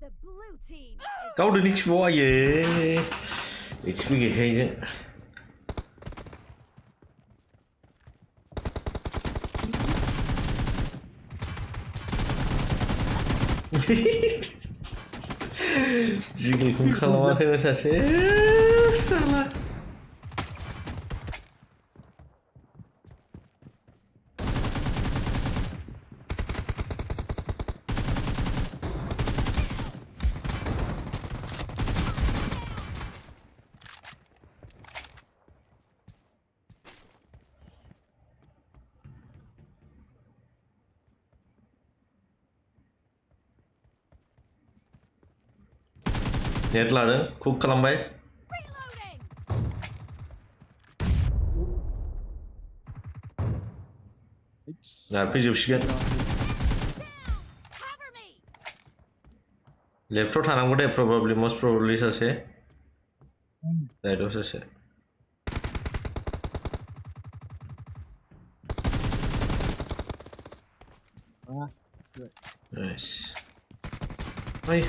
The blue team is गावदों निखिबाव आयै HP गैखायो जों जिगैखौनो खालामाखैमोन सासे साला नेट लादों कुक खालामबाय reloading. आरो फैजोबसिगोन Cover me. लेफ्टआव थानांगौ दे प्रबाबली मस्ट प्रबाबली सासे राइटआव सासे नाइस ओइ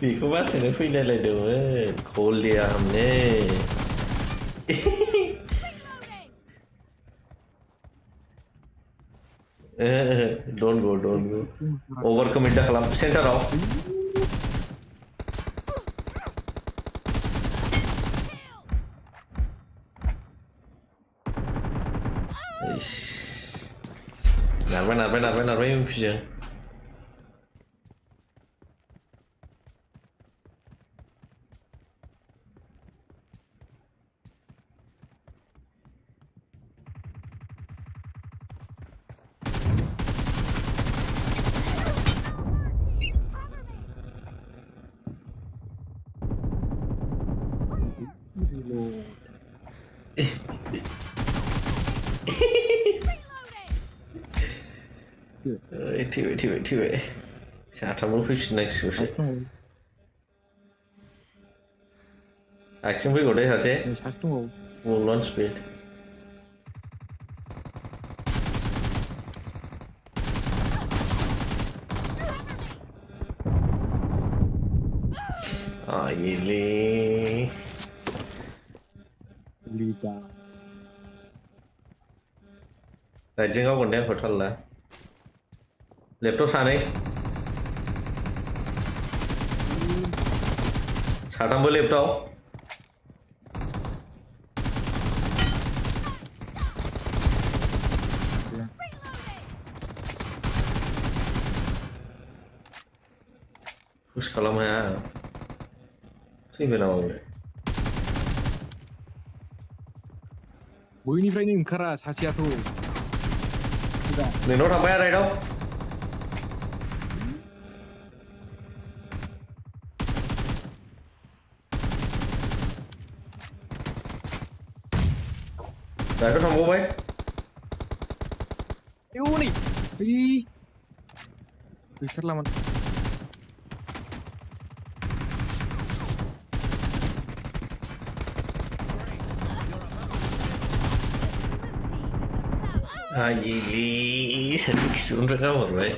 बेखौ बासायनो फैलायलायदोंमोन कलिया हमने डोन्ट गो ओभार कमिट दा खालाम सेन्टाराव नारबाय एमपिजों थैबाय साथामबो फैफिननांसिगौसो आथिं फैगौ दे सासे मुलन स्पिड आयले राइटजों गावगोन दे आंखौ थाल ला लेफ्टआव सानै साथामबो लेफ्टआव पुश खालाम हाया थैबाय नामा बे बयनिफ्रायनो ओंखारा सासेयाथ' नोंनाव थांबाय राइटआव राइटआव थांबावबाय आयौ नै गैथारलामोन आयले खिथुनिफ्राय गाहरबाय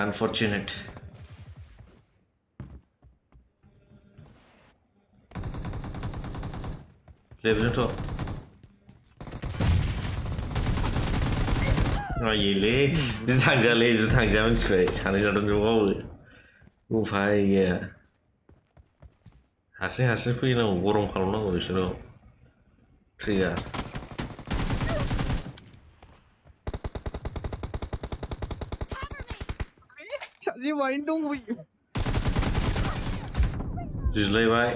अनफर्चुनेट लेफ्टजोंथ' आयले बिदि थांजायालै बिदि थांजाया मिथिबाय सानै साथाम ज' गावो उफाय गैया हारसिं फैनांगौ गरम खालामनांगौ बिसोराव ट्रिगार सासे मायनो दंबोयो जुलायबाय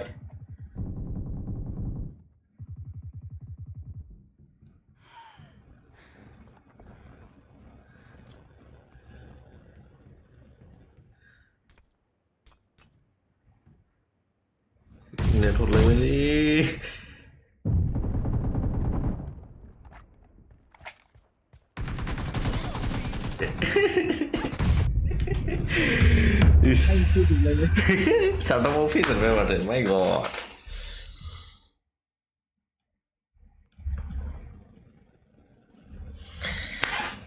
नेट हरलायबायलै Startup office में बैठे my god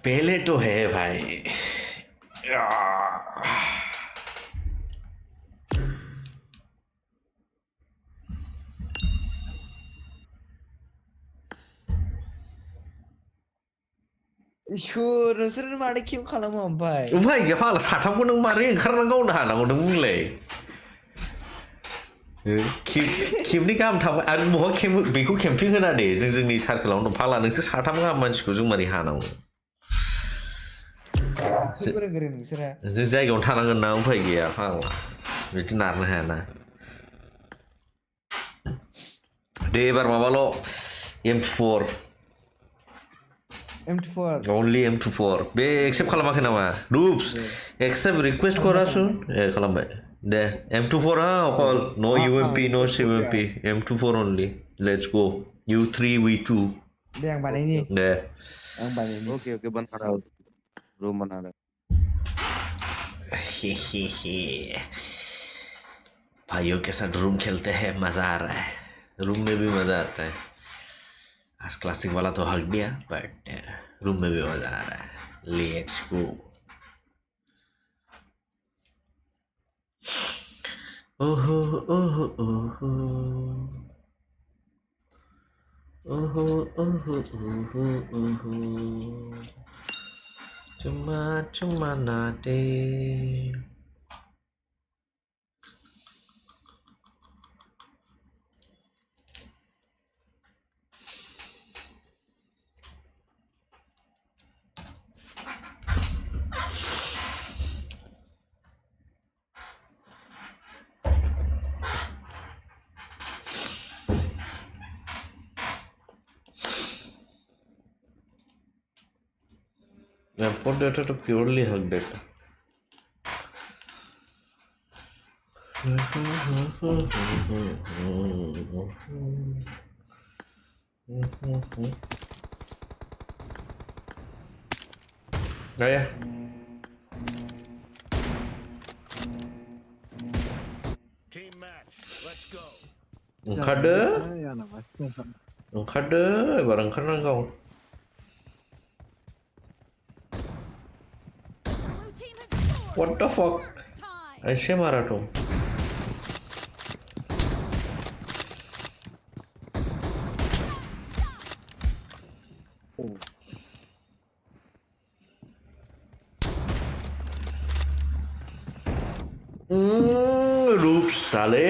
पहले तो है भाई Sure, नोंसोर मानो किल खालामो ओमफ्राय उफाय गैया फाग्ला साथामखौ नों मारै ओंखारनानै गावनो हानांगौ नों बुंलाय खेबनै गाहाम थाबाय आरो बहा बेखौ केम्पिं होना दे जों जोंनि सार्केलावनो दं फाग्ला नोंसोर साथाम गाहाम मानसिखौ जों मारै हानांगौ गोरों गोरों नोंसोरा जों जायगायावनो थानांगोन ना उफाय गैया फाग्ला बिदि नारनो हायाना दे एबार माबाल' M24 M24 only M24 बे एक्सेप्ट खालामाखै नामा रुप्स एक्सेप्ट रिक्वेस्ट करासुन खालामबाय दे M24 हा अकल no UMP no CMP M24 only let's go U3 V2 दे आं बानायनि दे आं बानायनि ओके ओके बना रहा हूँ रूम बना रहा भाइयों के साथ रूम खेलते हैं मजा आ रहा है रूम में भी मजा आता है आज क्लासिक वाला तो हक दिया बट रूम में भी मजा आ रहा है लेट्स गो ओहो ओहो ओहो ओहो ओहो ओहो ओहो cuma cuma nade import data to purely hug data. Yeah. Team match. Let's go. Onkade, barang karena kau. What the fuck? ऐसे मारा तो रूप साले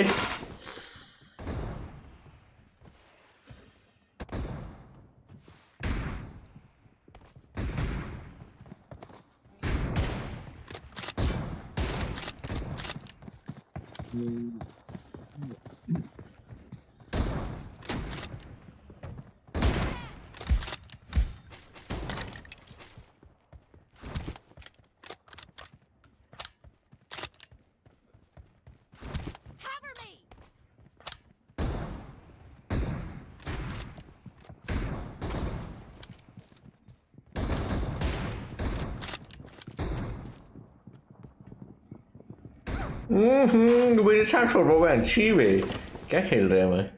मेरे साथ छोड़ो मैं अच्छी वे क्या खेल रहे हैं मैं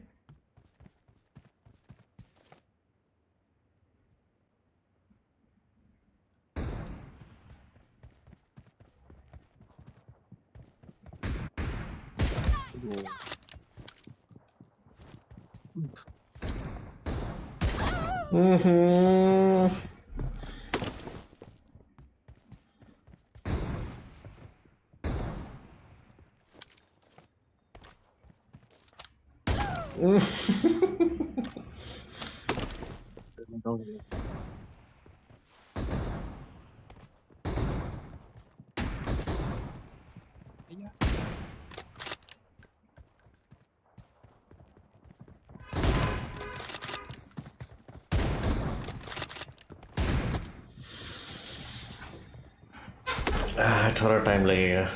थोड़ा टाइम लगेगा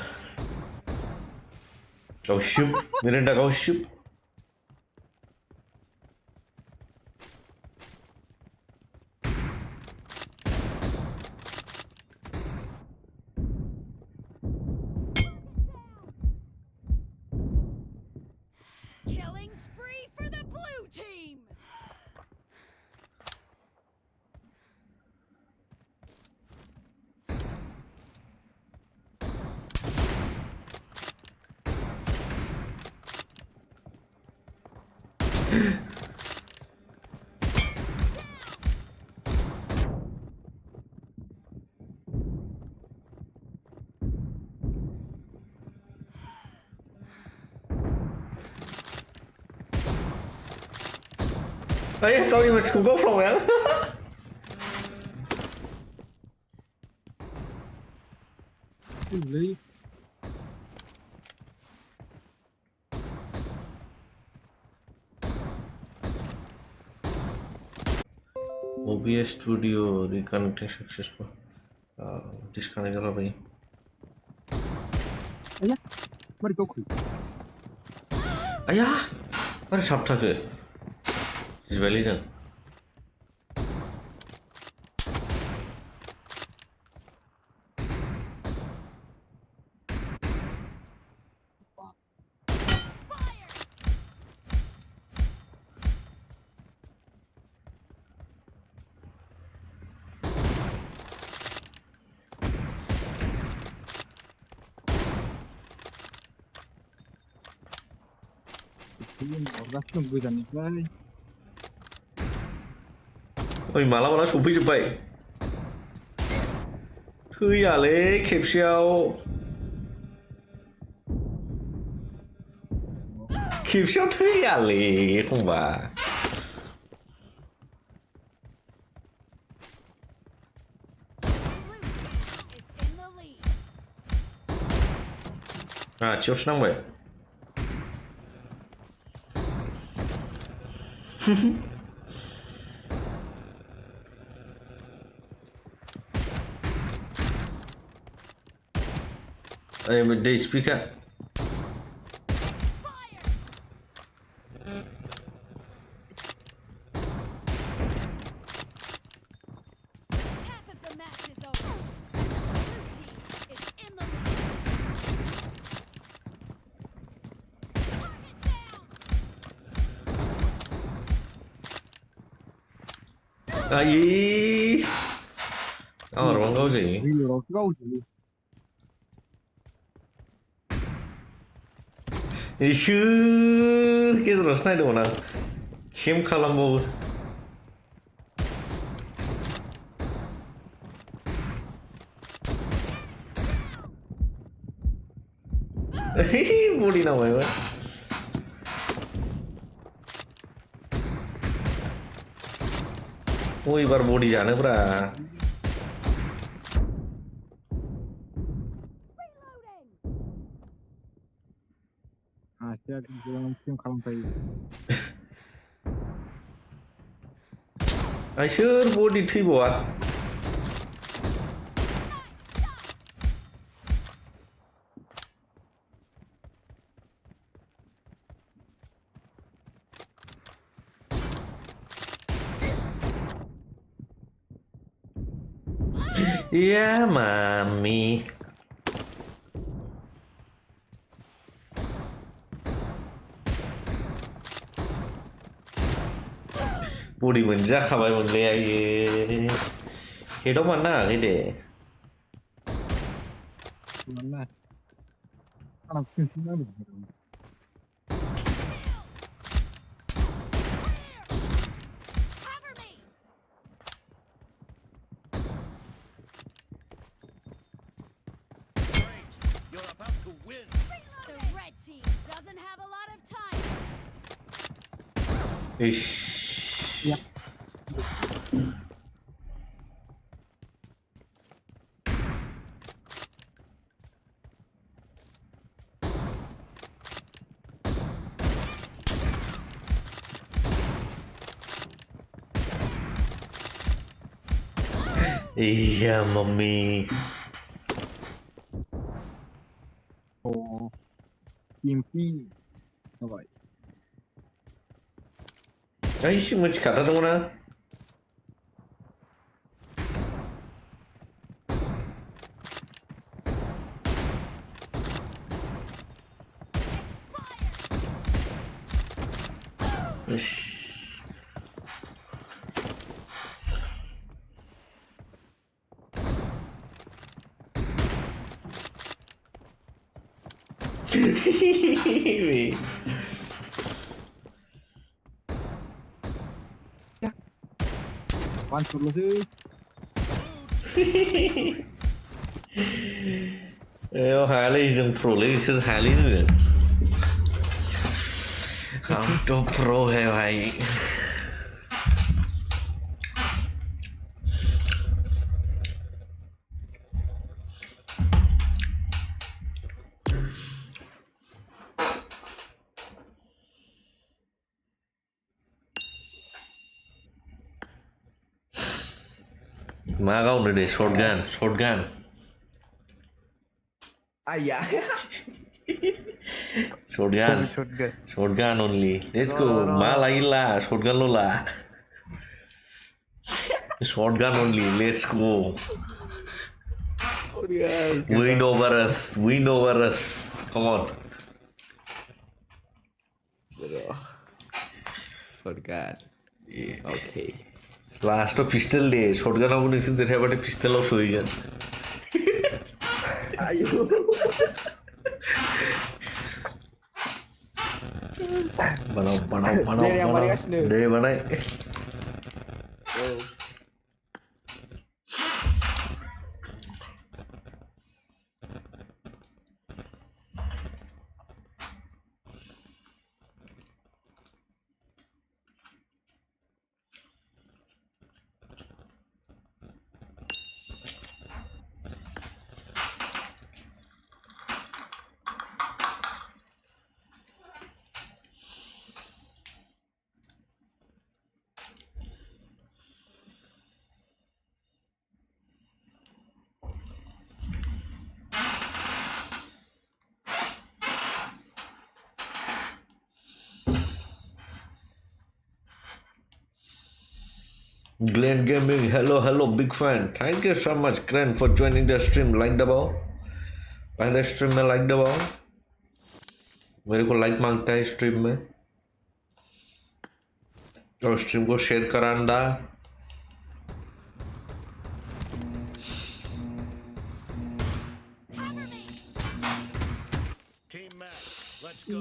Oh shoot, Miranda, oh shoot. Ê, câu gì mà không có phòng vậy? OBS Studio reconnecting successful. Disconnect करो भाई. Ayah, mana sabta ke? Isbali dong. Ôi 마라 소피즈바이. थैयालै खेबसेयाव थैयालै एखमबा. 치워서 나온 I'm the speaker. Half of the match is over. Blue team is in the lead. Target down. Aí. Ora, vamos lá, gente. 이슈 깨들어 스나이드 오나 캠 칼람보 머리 나와요. 오 이বার 머리 자네 브라. Sure body three boy. Yeah, mommy. Body mình ra khắp mình lẹ cái đó mà na cái để You're about to win. The red team doesn't have a lot of time. Ish. Iya, mami. 아이씨, 뭐 갖다 주거나. मानसिफोरल'सो हायालै जों प्रोलै बिसोर हायालै नोङो हम तो pro है भाई मा गावनो दे shotgun Ayah. shotgun only let's go मा लागि ला shotgun ल ला shotgun only let's go win over us come on Shotgun. Okay. last of pistol day shotgun अब निश्चित देखे बटे pistol of सोईगन बनाओ दे बनाए Glenn Gaming, hello, big fan. Thank you so much, Glenn, for joining the stream. Like दबाओ, पहले stream में like दबाओ. मेरे को like मांगता है stream में. और stream को share करांदा. Team match. Let's go.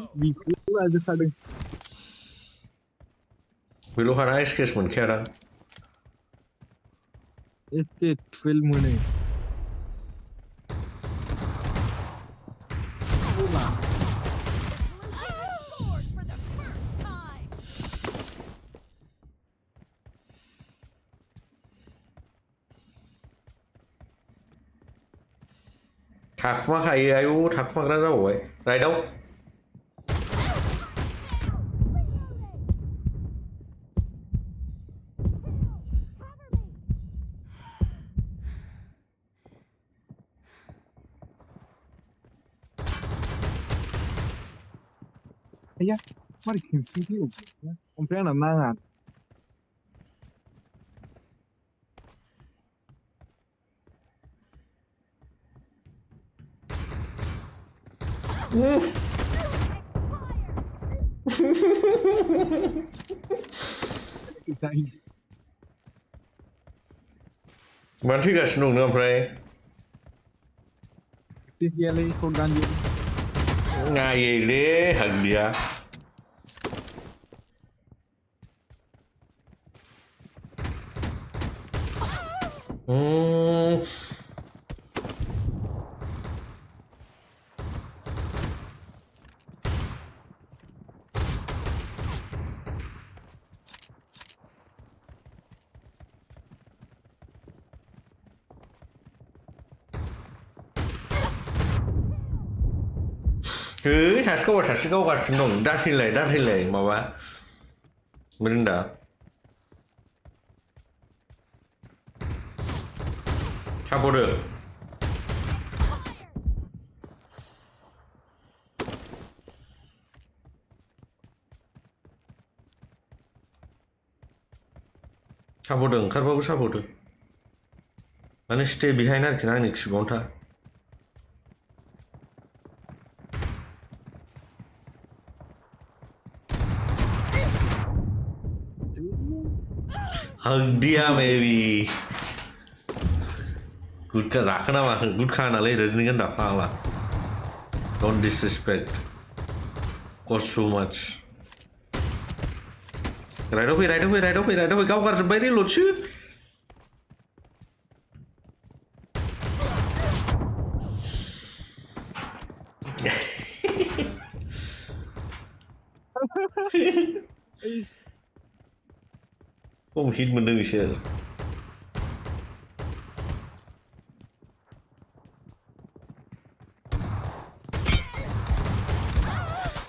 Bilo kan ice case mun kera. Este 12 mune. Thạc phá hay ayu thạc phá ra đâu vậy? Đây đâu? Ya, mari kimsin ki yok ya. Comprendo nada. Bạn thích gạch nung nữa không vậy? Tiếp theo lấy con gan gì? Ngay gì đấy hận gì à? 그 자식고 같은 놈 다실래 뭐봐 뭐른다 차보르 ओंखारबाबो साबोदों माने stay behind आरोखि ना आंनि सिगाङाव था हगदिया maybe गुटखा जाखोना माखो गुटखा नालाय रजनीगंधा फाग्ला don't disrespect cost so much राइटआव फै गाव गारजोब्बाय रे ल'डसो Không hit mình đừng share.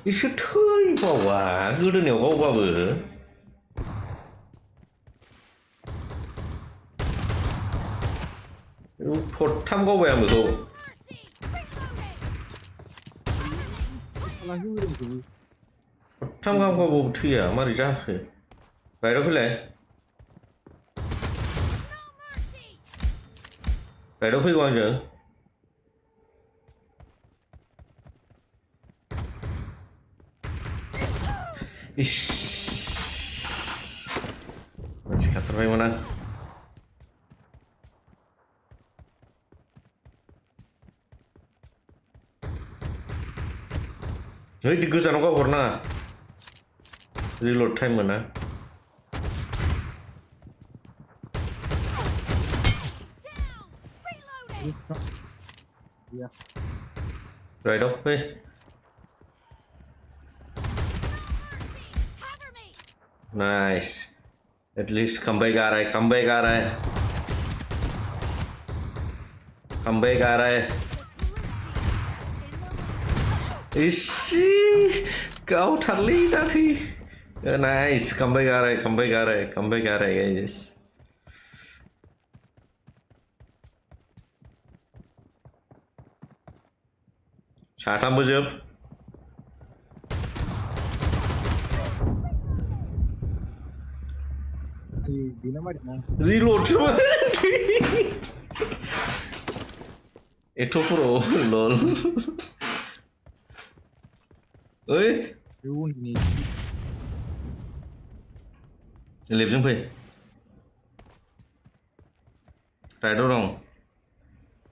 이거 터이 봐와 그런 애가 봐봐 phột thăm có về mà rồi thăm không có bộ thi à mà đi ra vậy đâu phải quan trọng masih kata mana Hey, di gue sana kok warna reload time mana? Right off, hey. Nice. At least comeback आ रहा है इसी kau thali tadi nice comeback आ रहा है guys छाटा मुझे reload cuma itu pro lol ơi liệp trong phê trái đâu rồi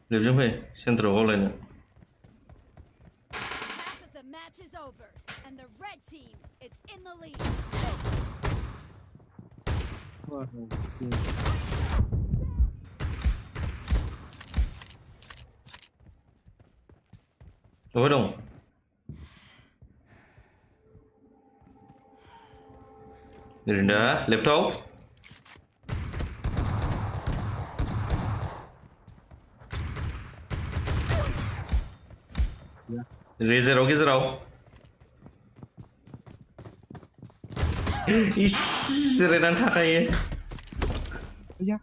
liệp trong phê central có lên nữa Half of the match is over, and the red team is in the lead. Đâu đồng Rinda left out Razor okay zero Is serenan thakay Yeah.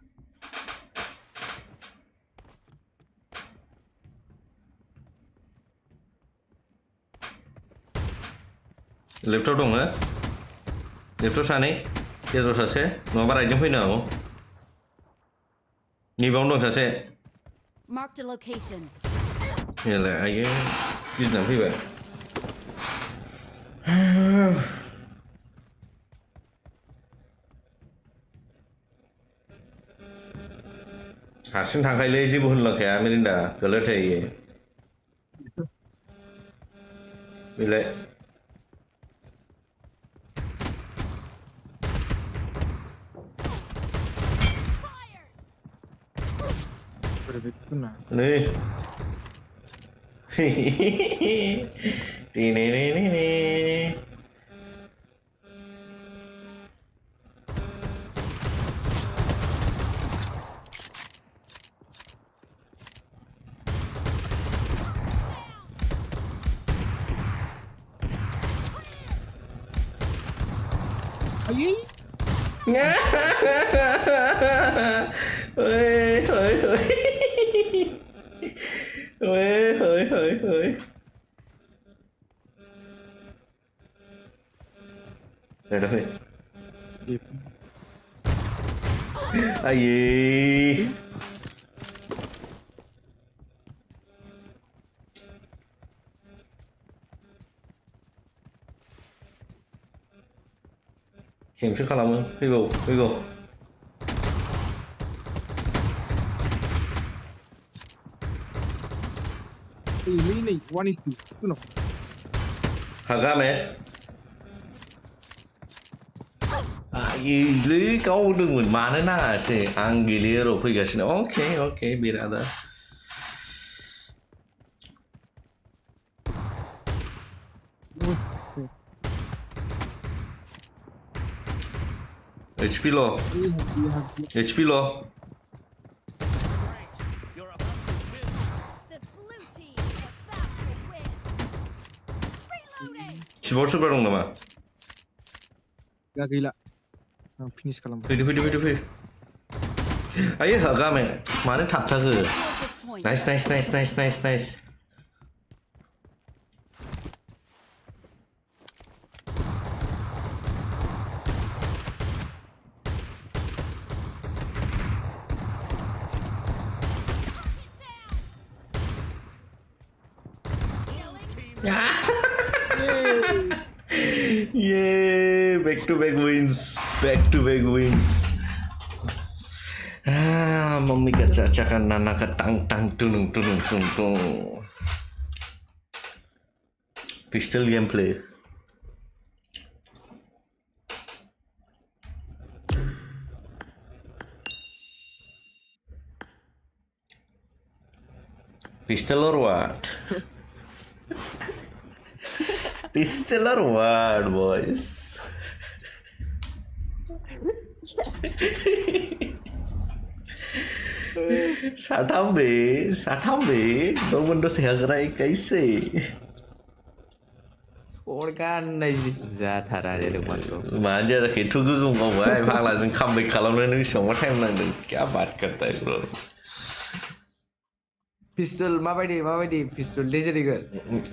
left out dong ha left out sane गेजेराव सासे नङाबा राइटजों फैनो हागौ नैबावनो दं सासे Marked a location. यालाय आयो गिदिंनानै फैबाय हारसिं थांखायोलै जेबो होनलांखाया मेरिन्दा गोलैबाय थायो बेलाय Nih. Ini. Ayi. Ôi. Đây đó. Ai gì? Kiểm sức khá lắm Phi go Ini 1-2 tu no. Khá mẹ lý câu đừng mình mà nữa na thì ăn gì lia rồi bây giờ ok birader HP low. HP low. You're about to win. The blue team is about to win. Reloading. 14발 dong nama. Gila. Finish kalam. Fui. Ayo agame. Mana tap ta ke? Nice. Yay! Back to back wins. Mami kacacakan nana ketang tunung. Pistol gameplay. Pistol or what? Pistol or what, boys? साठाम बे दो बंदों से हग रहा है कैसे और का नहीं जा थारा रे मानो मांझा रखे ठुक गुंगा हुआ है भागला जन कम बैक खालामने नहीं शोमा टाइम ना क्या बात करता है ब्रो पिस्टल माबायदि पिस्टल लेजेरी गन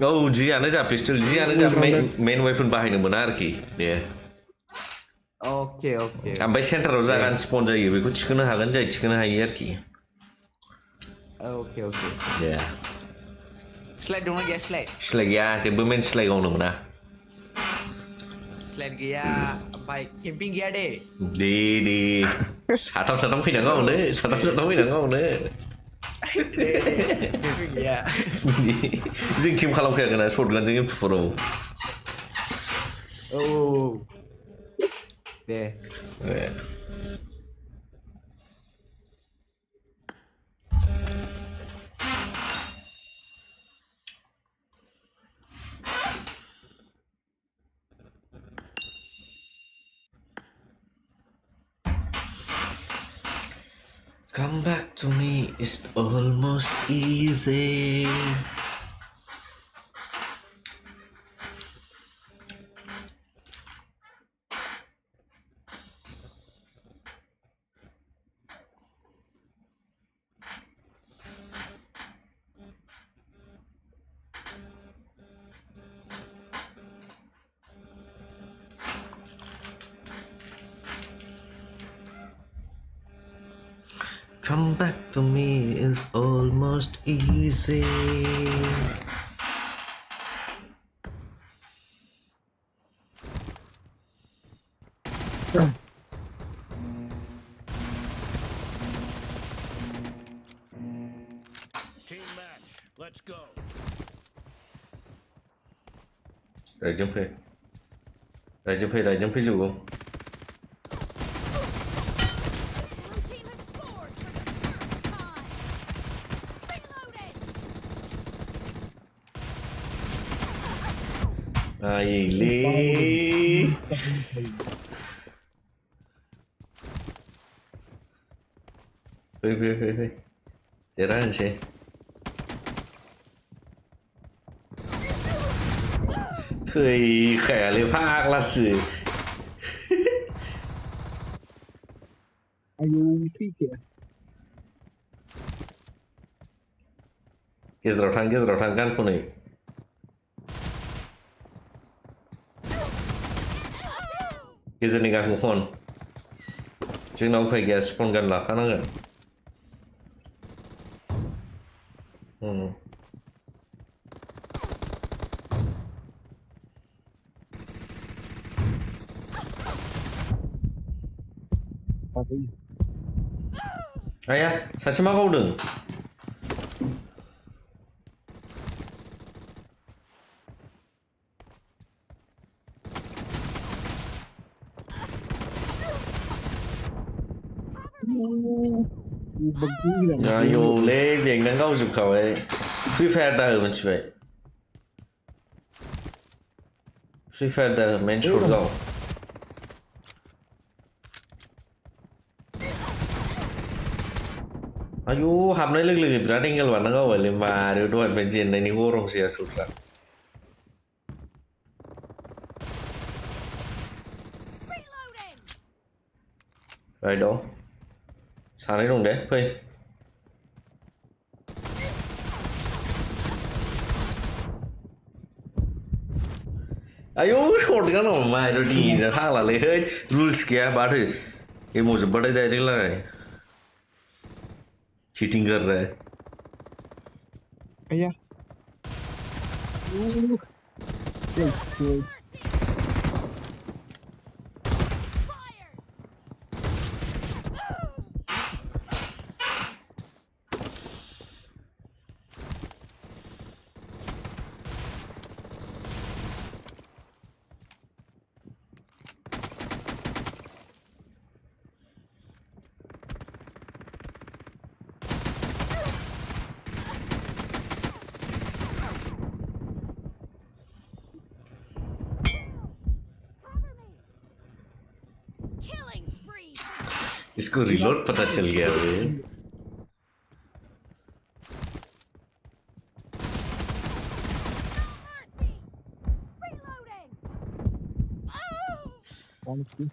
औ जी आने जा पिस्टल जी आने जा मेन वेपन बाहायनो मोना आरोखि दे ओके ओमफ्राय सेन्टाराव जागान स्पन जायो बेखौ थिखोनो हागोन जाय थिखोनो हायो आरोखि ओके दे स्लाइड दंना गैया स्लाइड गैया जेबो मेन स्लाइड गावनो मोना स्लाइड गैया ओमफ्राय केम्पिं गैया दे साथाम फैनांगौ नो केम्पिं गैया जों केम खालामखायाखै ना शटगानजों एम2फोराव औ दे Come back to me, it's almost easy. Come back to me, it's almost easy. Team match. Let's go. Right jump जुगो. Aile. Fui. Serán sih. Thầy khỏe lên phác là sự. Gezrau thang kan phone này. Gezeni gan phone. Chúng phải gas phone gan là khá năng rồi. 아야, 사시마가 오든. Ayo, lê việc đang câu dục khẩu ấy. Tuy phê ta ở bên vậy. Free Fire the main showdown. Ayo, habnai logo birat engel banget kau balik baru tuh bensin ini gorong sih susah. Right đó. Sao đấy đúng đấy, phê. Ayo, shotgun mà mày rồi đi ra thang là lấy hết rules क्या बात है ये मुझे बड़े दायरे लग रहा है चीटिंग कर रहा है Ây da. Trời. Killing spree. इसको reload पता चल गया बे Reloading. Con chứ.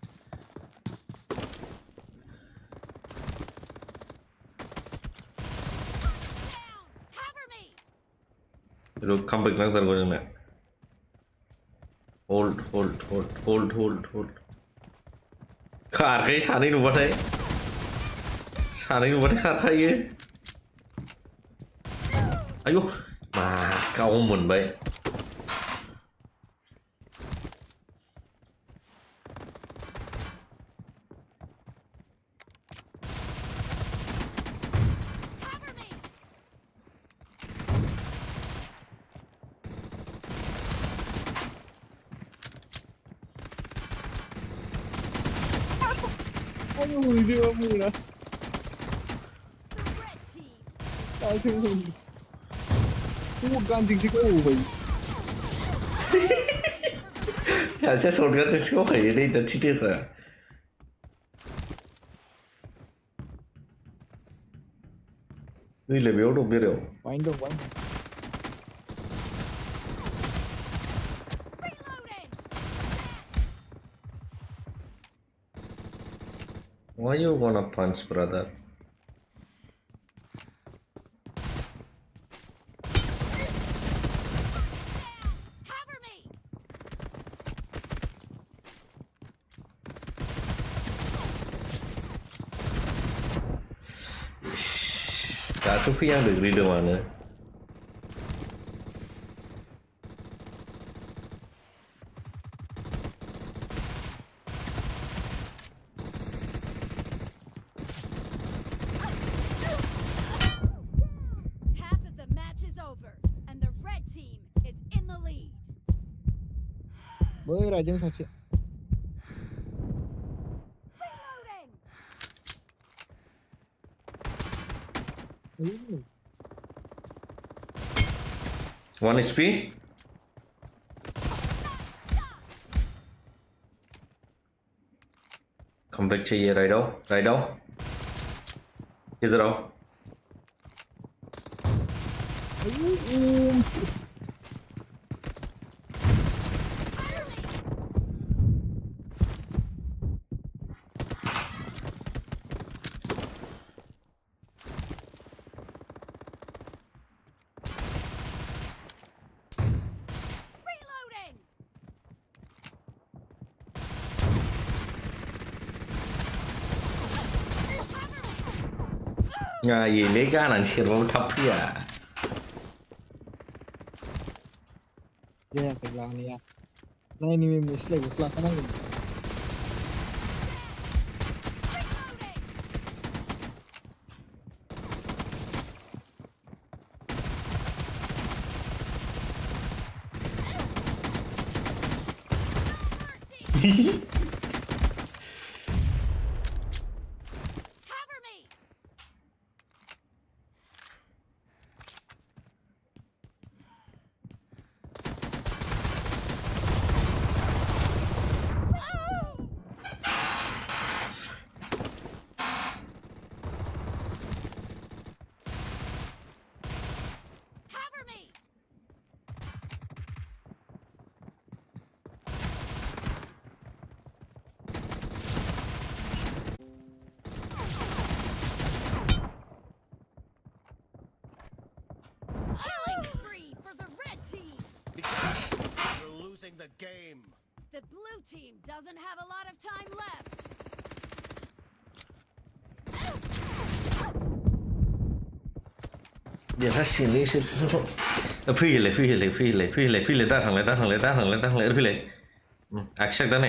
Down. Cover me. Look, come back lang tayo na. Hold. खार कहीं छाने नु बटे खार खाइए ayo mà câu mình vậy Cover me. Ôi đưa mù nè. The red team. Tao thương hùng. Có một gan tình có ủ vậy. ya sẽ sốt cái thì có phải đi tới chi tiết rồi đi lấy biểu đồ biết đâu Quánh đâu quánh. Reloading. why you wanna punch brother Cover me. cả số khi ăn được đi đâu mà nữa Half of the match is over, and the red team is in the lead. Bơi ra chân thật chị. Reloading. 1 HP không biết chơi gì rồi đâu cái gì đâu Reloading. à gì lấy cái này xịt vào thấp à Ya cái là này. Này ini mistake kelas sana. Cover me. Killing spree for the red team. You're losing the game. The blue team doesn't have a lot of time left. เดี๋ยวถ้าสิ่งนี้คือพี่เลยพี่เลยพี่เลยพี่เลยพี่เลยด้านทางเลยด้านทางเลยด้านทางเลยด้านทางเลยพี่เลยอักเสบด้านไหน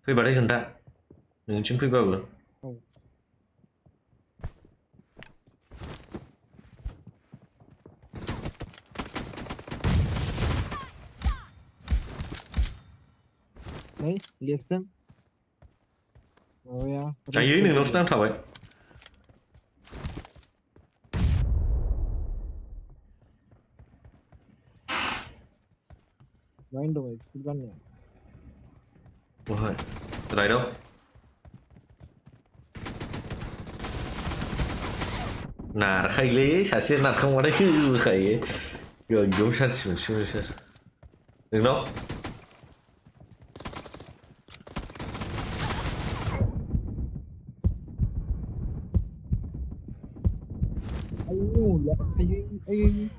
พี่บาร์ได้ขึ้นได้หนึ่งชิ้นพี่บาร์เลย Đấy, liệt sân. Rồi à. Chạy dưới đừng nó đang thở vậy. Rồi rồi, cứ văn nhỉ. Ôi, từ đây đâu? Nà khay lý, xả xiên nạt không có đấy chứ khẩy. Gần giống sân xỉn xưa xưa. Đừng đâu. Ay.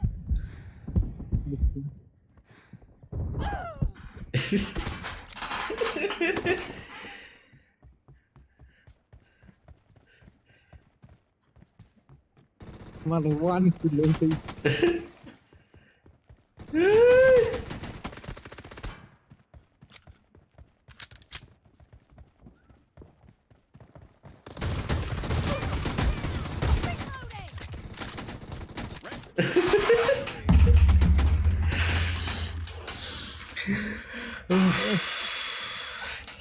Malawan Cilengsi.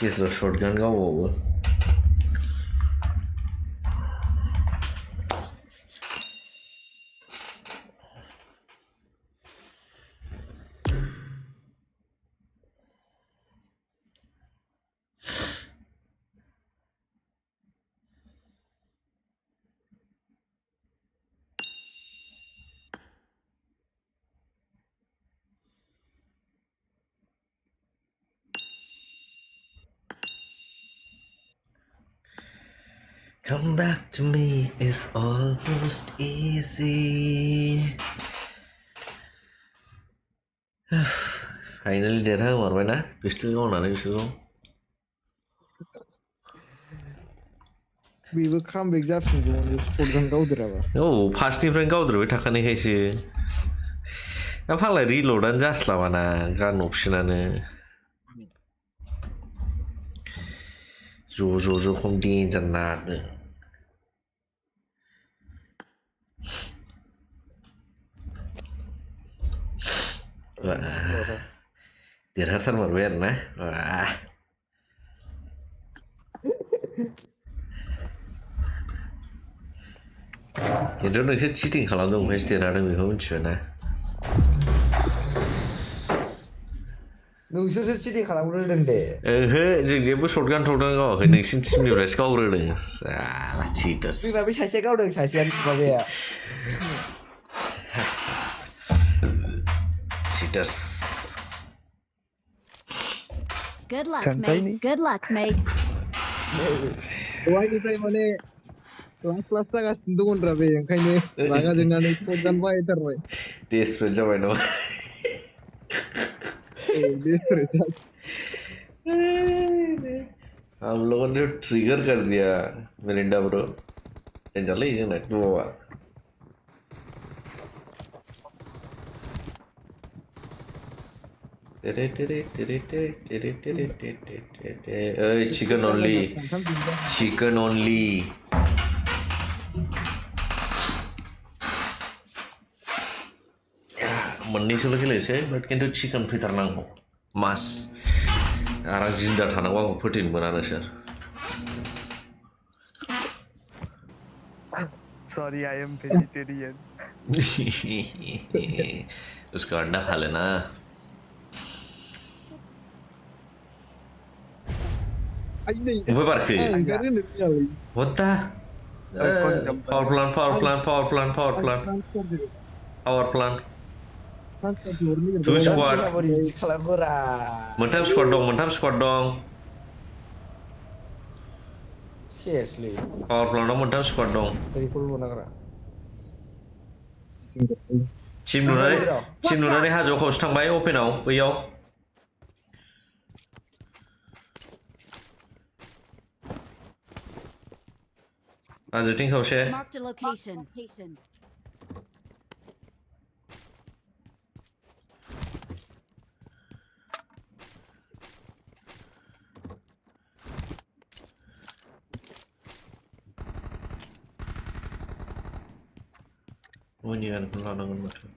Yes, the shotgun go over. Come back to me is almost easy. Finally dead huh? What na? Pistol go na pistol go. We will come back to the Swlwng go there. Oh, fast different go there. We take any case. I'm probably reload and just la na gun option ane. Jo không đi chân nạt nữa. Dirhasan berbeda nah. Wah. Jadi orang itu cheating kalau dong pasti ada yang lebih macam नोंसोरसो चिटिं खालामग्रोदों दे जों जेबो शटगान गावाखै नोंसिनि टिमनिफ्रायसो गावग्रोदों साला चिटार्स जोंना बे सासेया गावदों सासेया माबाया चिटार्स Good luck, mate. Good luck, mate. Dwngनिफ्राय माने class जागासिनो दंब्रा बे ओंखायनो रागा जोंनानै शटगान बाहायथारबाय डेसपेरेट जाबाय नामा हम लोगों ने ट्रिगर कर दिया मिरिंडा ब्रो डेंजर ले ये ना दुआ chicken only मोननै सोल' गेलेसै बाट खिन्थु चिकेन फैथारनांगौ मास आरो जिन्दा थानांगौ आंखौ फोथैनो मोना नोंसोर Sorry, I am vegetarian. उसका अंडा खा लेना ऊपर पर के होता power plant Two squad. Montap squad dong. Seriously. Power plant dong, montap squad dong. Dari full mana kara? टिम नुनानै हाजोआव खावसे थांबाय अपेनाव बैयाव हाजोथिं खावसे Marked a location. मोनियानखौ लानांगोन माथो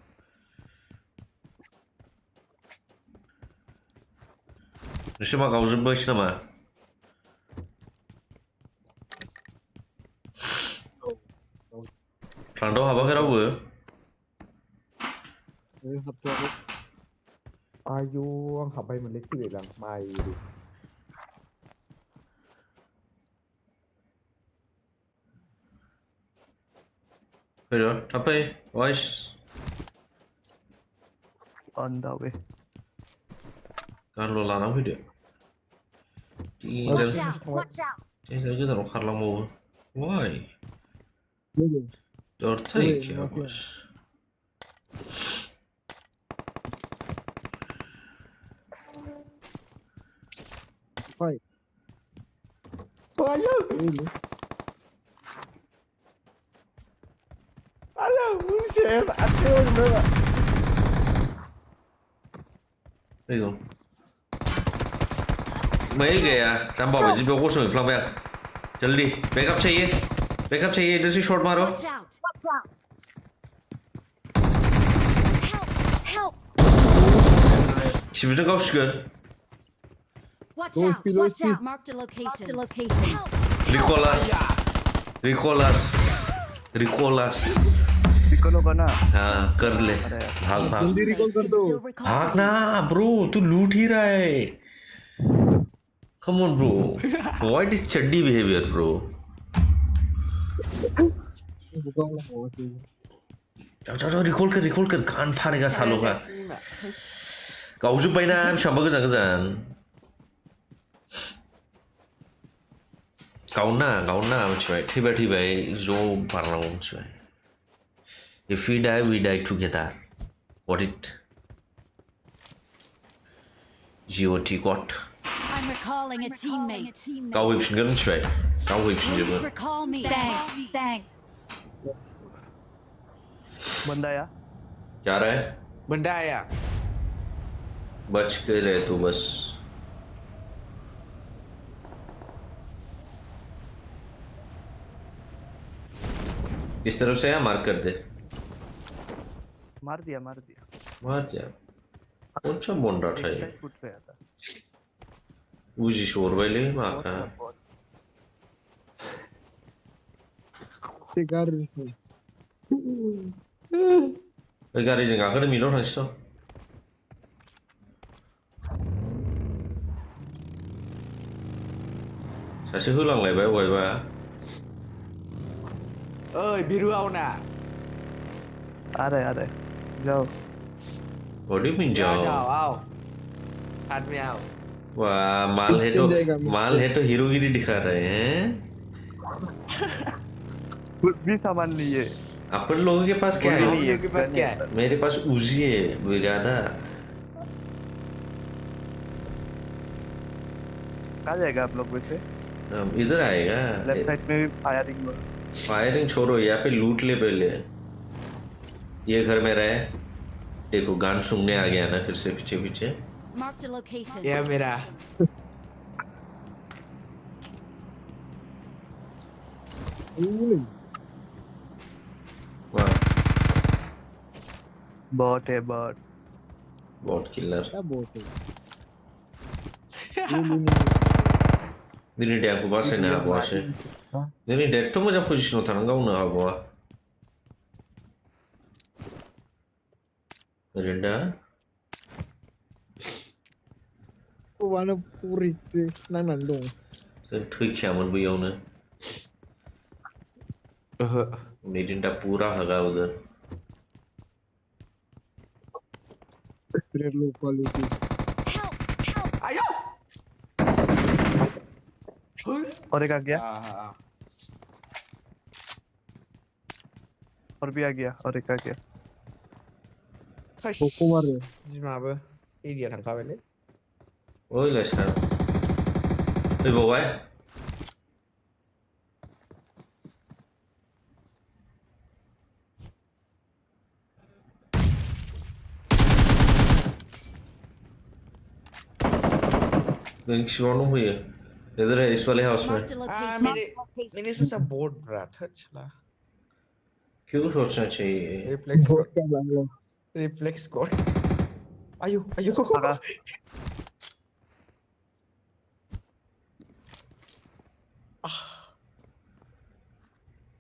नोंसोर मा गावजोब्बायसो नामा प्लान्टआव हाबाखै रावबो आयु आं हाबबाय मोनलै थैबायलां माइ फैर' थाब फै बयस On the way. गानल' लानानै फैदो Watch out! Watch out! गोजानाव खारलांबावो वाइ दरथाय बस फैगौ मैं गया जाम्बा बायदि बेयाव गसंहैफ्लांबाय आं जल्दी बैकअप चाहिए इधर से शॉट मारो Watch out! Watch out! Help! सिबिजों गावसिगोन Watch out! Watch out! Marked a location. Help! रिकॉलर्स Piccolo का ना हाँ कर ले भाग Teammates can still recall भाग you. ना ब्रो तू लूट ही रहा है come on bro what is chaddi behavior bro जाओ रिकॉल कर कान फाड़ेगा सालों का गावजोब्बायना बेसेबांबा गोजान गावना मिथिबाय थैबाय ज' बारनांगौ मिथिबाय if we die together got it GOT got I'm recalling a teammate. गावहैफिनगोन मिथिबाय गावहैफिनजोबो Please recall me. Thanks. बंदा या क्या रहा है बंदा आया बच के रहे तू बस इस तरफ से या मार्क कर दे मार दिया मार जा कौन सा बोन रहा है फुट से आता उजी शोरबायलै माखा बे गारिजों गाखोनो मिटआव थांसै सासे होलांलायबाय बहायबा ओइ बिरुआव ना आ रहे जाओ What do you mean जाओ जाओ आओ साथ में आओ वाह माल है तो हीरोगिरी दिखा रहे हैं कुछ भी सामान लिए अपन लोगों के पास क्या आप है लोगों के पास क्या है मेरे पास उजी है वो ज्यादा कहाँ जाएगा आप लोग वैसे इधर आएगा लेफ्ट साइड में भी फायरिंग छोड़ो यहाँ पे लूट ले पहले ये घर में रहे देखो गान सुनने आ गया ना फिर से पीछे Marked a location. ये मेरा वाह बॉट है बॉट किलर दिनै डेटखौ बासायनो हाबावासै दिनै डेटथ' मोजां पजिसनाव थानानै गावनो हाबावा ओरैनो दा जों थैखायामोन बैयावनो बिदिनो दा पूरा होगा उधर आयो और एक आ गया और भी आ गया और एक आ गया Kokomaru. बिमाबो एरिया थांखाबायलै ओइलाय सार फैबावबाय बेंक सिङाव दंफैयो इधर है इस वाले हाउस में Marked a हाँ location. मैंने सोचा बोर्ड रहा था चला क्यों सोचना चाहिए reflex Bot ka lang lang. Reflex code आयो आयो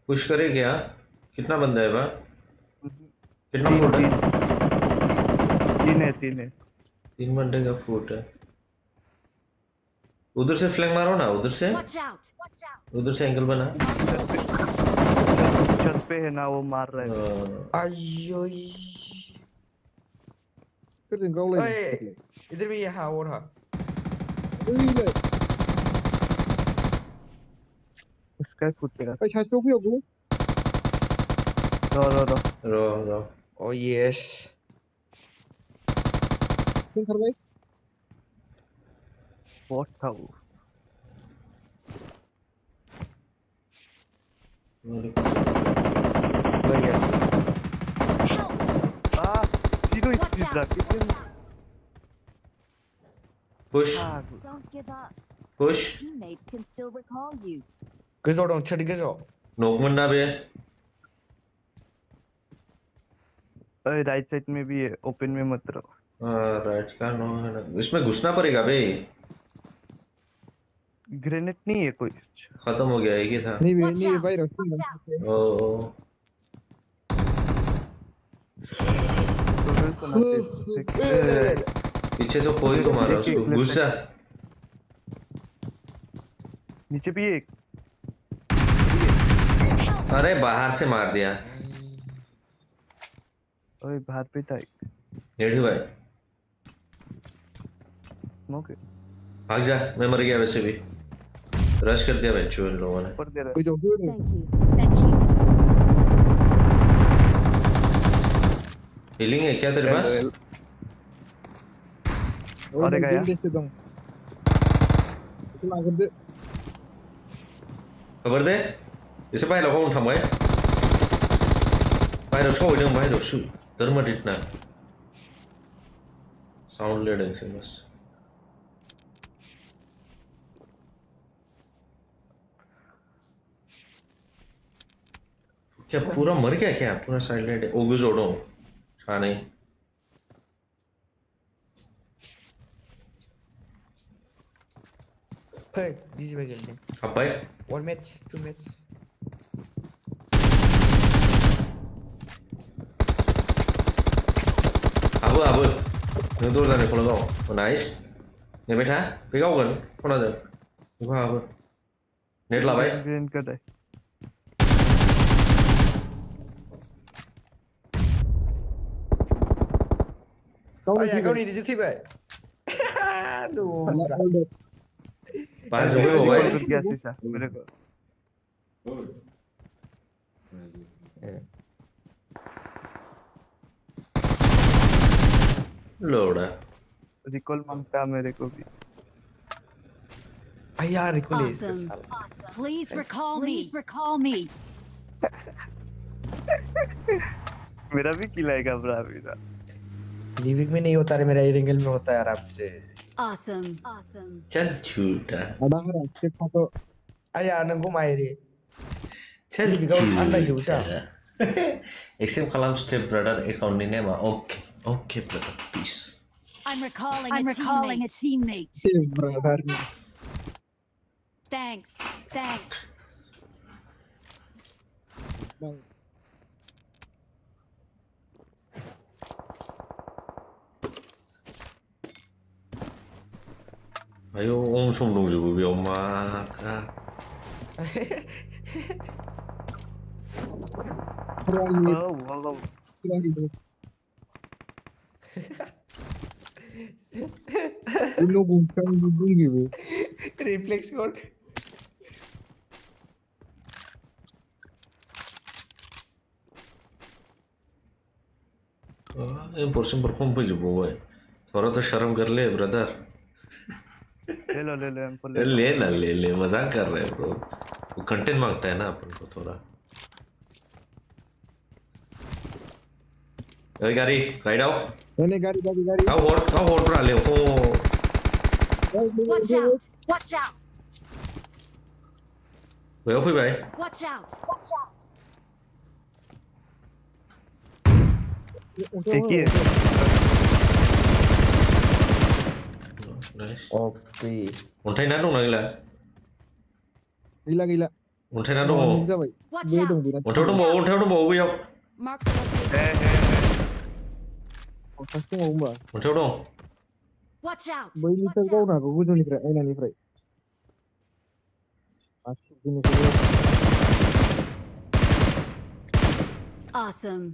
पुश करे क्या कितना बंदा है बा कितना फुट है 3 है 3 बंदे का फुट है उधर से फ्लैंक मारो ना उधर से Watch out. उधर से एंगल बना छत पे है ना वो मार रहा है आयो Kering kau lagi. ओए इधर भी यहाँ और हाँ उसका फुटेगा Eh, satu pun aku. रो रो ओ यस Keng kerja. बहुत था वो बढ़िया सीधो इस Watch out. कितने push Don't give up. Push Teammates can still recall you. गोजौ दं सोर गोजौ नोक मुन्ना बे राइट साइड में भी है ओपन में मत रहो राइट का नो है ना इसमें घुसना पड़ेगा बे ग्रेनेड नहीं है कोई खत्म हो गया एक ही था Watch Ni out. virus. ओ पीछे से कोई तो मारा उसको घुस जा नीचे भी एक अरे बाहर से मार दिया ओए बाहर पे था एक नेडी भाई ओके भाग जा मैं मर गया वैसे भी रश कर दिया बच्चों इन लोगों ने ऊपर दे रहा Kau jauh ni. Thank you. Healing है क्या तेरे पास Oh, Ada kaya? Dia sedang. Itu lah gede. खबर दे इसे बाहर लगाओ उठा मैं बाहर उसको इधर बाहर उसको धर्म डिटना साउंड ले डेंग से बस क्या पूरा मर गया क्या पूरा साइलेंट है ओगुज ओडो हाँ नहीं हे बिजी में खेलते हैं अब भाई 1 मैच 2 मैच अब नों दौड़ जाने को लगाओ नाइस ने बैठा पे गावगोन खना जों बेखौ हाबो नेट लाबाय ग्रेन का है Kau आया lagi. kau ni dia tiba aduh बाहर जो है भाई रुक गया शीशा मेरे को लोड़ा रिकॉल मांगता मेरे को भी आया recall Awesome. Please recall me. मेरा भी किल आएगा ब्रा मेरा लिविंग में नहीं होता रे मेरा एरिंगल में होता है आराम से Awesome. चल झूठा Ada orang. Cek foto. आया नंगौ मायरे चल Ini kau anda झूठा एक्सेप्ट खालाम स्टेप ब्रदर अकाउंटनि नेमा okay okay brother please I'm recalling a teammate. Save brother. Thanks. Bang. 아유 엄청 농주부 엄마가 Kurang वाह kurang itu. Ini bukan hidung gitu. Reflex code import खम फैजोबबावबाय थोड़ा तो शर्म कर ले ब्रदर ले ना ले मजाक कर रहे हैं ब्रो वो कंटेंट मांगता है ना अपन को थोड़ा अरे गाड़ी राइड आओ नहीं गाड़ी आओ हॉट रहा ले हो Watch out! Watch out! वे ओपी भाई Watch out! देखिए नाइस ओपी अन्थाइ ना दंना गैला गैला अन्थाइ ना दङ जाबाय Watch out! अन्थाइयाव दंबावो बैयाव Mark the location. सासे दङ होमबा अन्थाइयाव दं Watch out! बैनिफ्राय गावनो हागौ गोजौनिफ्राय आयनानिफ्राय Awesome.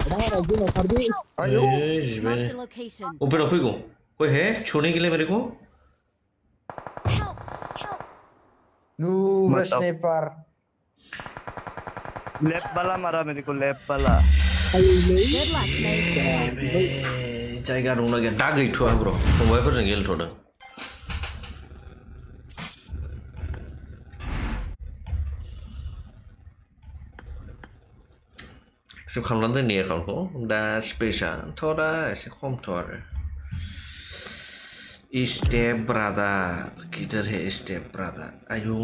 Adahara guna fardi Mark the location. Open up फैगौ कोई है छूने के लिए मेरे को Help! नूर स्नाइपर लेफ्ट वाला मारा मेरे को लेफ्ट वाला Good luck, mate. जायगा दंना गैया दा गैथ'आ ब्र फंबायफोरजों गेलेथ'दों एक्सेप्ट खालामनानै दोननि एकाउन्टखौ दा स्पेसा थोड़ा एसे खमथ' आरो स्टेप ब्रादार किधर है स्टेप ब्रादार आयु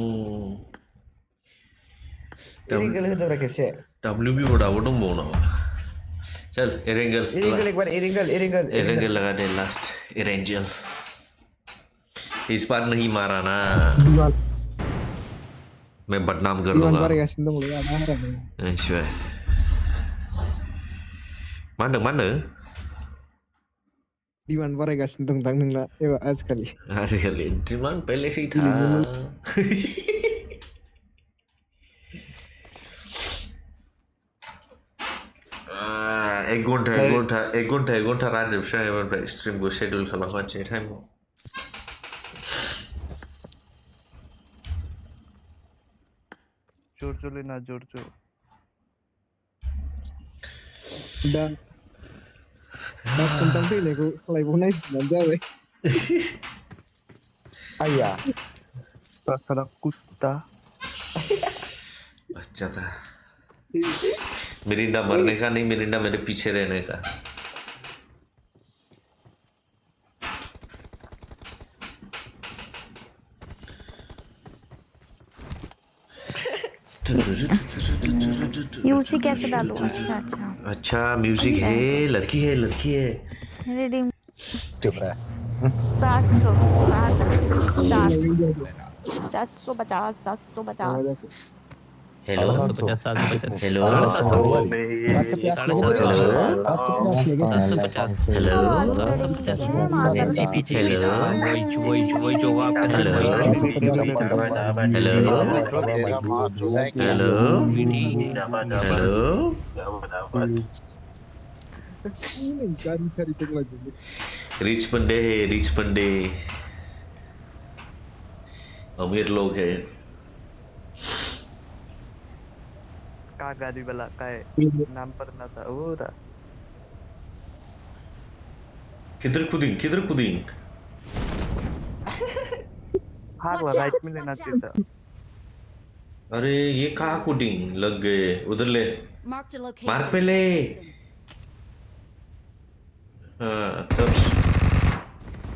इरेंगल होदोब्रा खेबसे WB दाबो दंबावो नामा चल इरेंगल एक बार इरेंगल लगा दे लास्ट इरेंजल इस बार नहीं मारा ना मैं बदनाम कर दूंगा अच्छा mana Diman बारायगासिनो दं दां नोंना एबा आजिखालि डिमान्ड पहले से ही था एक घंटा रानजोबसै ओमफ्राय स्ट्रिमखौ शेड्युल खालामगासिनो टाइमाव जोर दा tentang fैनायखौ खालायबाव नायफिननानै जाबाय आया सारा कुत्ता अच्छा था मिरिंडा मरने का नहीं मिरिंडा मेरे पीछे रहने का म्यूजिक कैसे डालूं अच्छा म्यूजिक है लड़की है रीडिंग चुप रहा 750 हेलो हेलो रिच बंदे अमीर लोग है गाड़ी वाला का नाम पर ना था वो किधर कूदी राइट में लेना चाहिए था अरे ये कहाँ कूदिंग लग गए उधर ले मार्क पे ले हाँ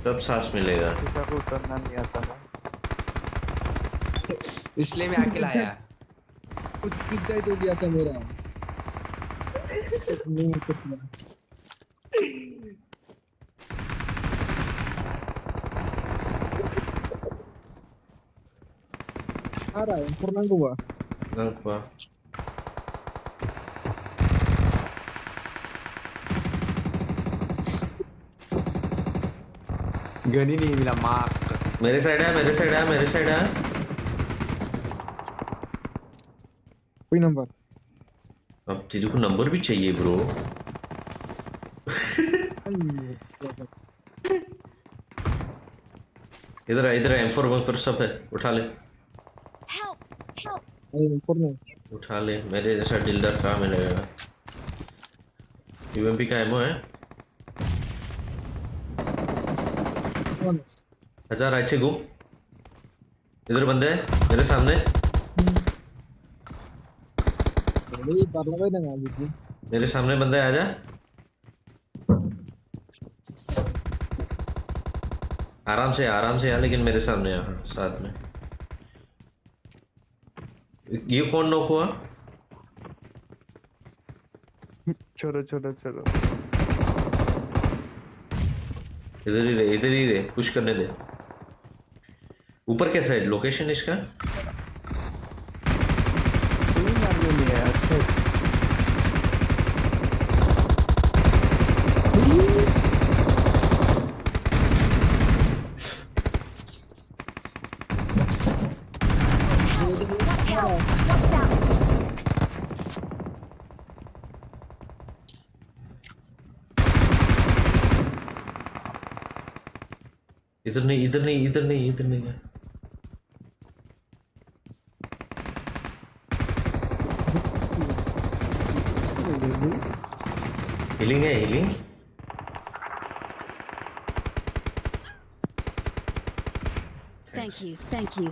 तब सांस मिलेगा उतरना नहीं आता ना इसलिए मैं आके लाया कुछ कितना तो गया था मेरा आ रहा है नांगौ बा गनी नहीं मिला मार्क मेरे साइड है कोई नंबर अब तेरे को नंबर भी चाहिए ब्रो इधर है M4 पर सब है, उठा ले। Help! Help! उठा ले, मेरे जैसा डीलर कहाँ मिलेगा? UMP का एमओ है? अच्छा राइट से घूम, इधर बंदे हैं मेरे सामने, मेरे सामने बंदा है, आजा। आराम से यार, लेकिन मेरे सामने यहाँ साथ में। ये कौन नॉक हुआ? छोड़ो। इधर ही रहे, पुश करने दे। ऊपर कैसा है लोकेशन इसका? Watch out! Watch out! इधर नहीं है। हीलिंग है, healing. Thank you.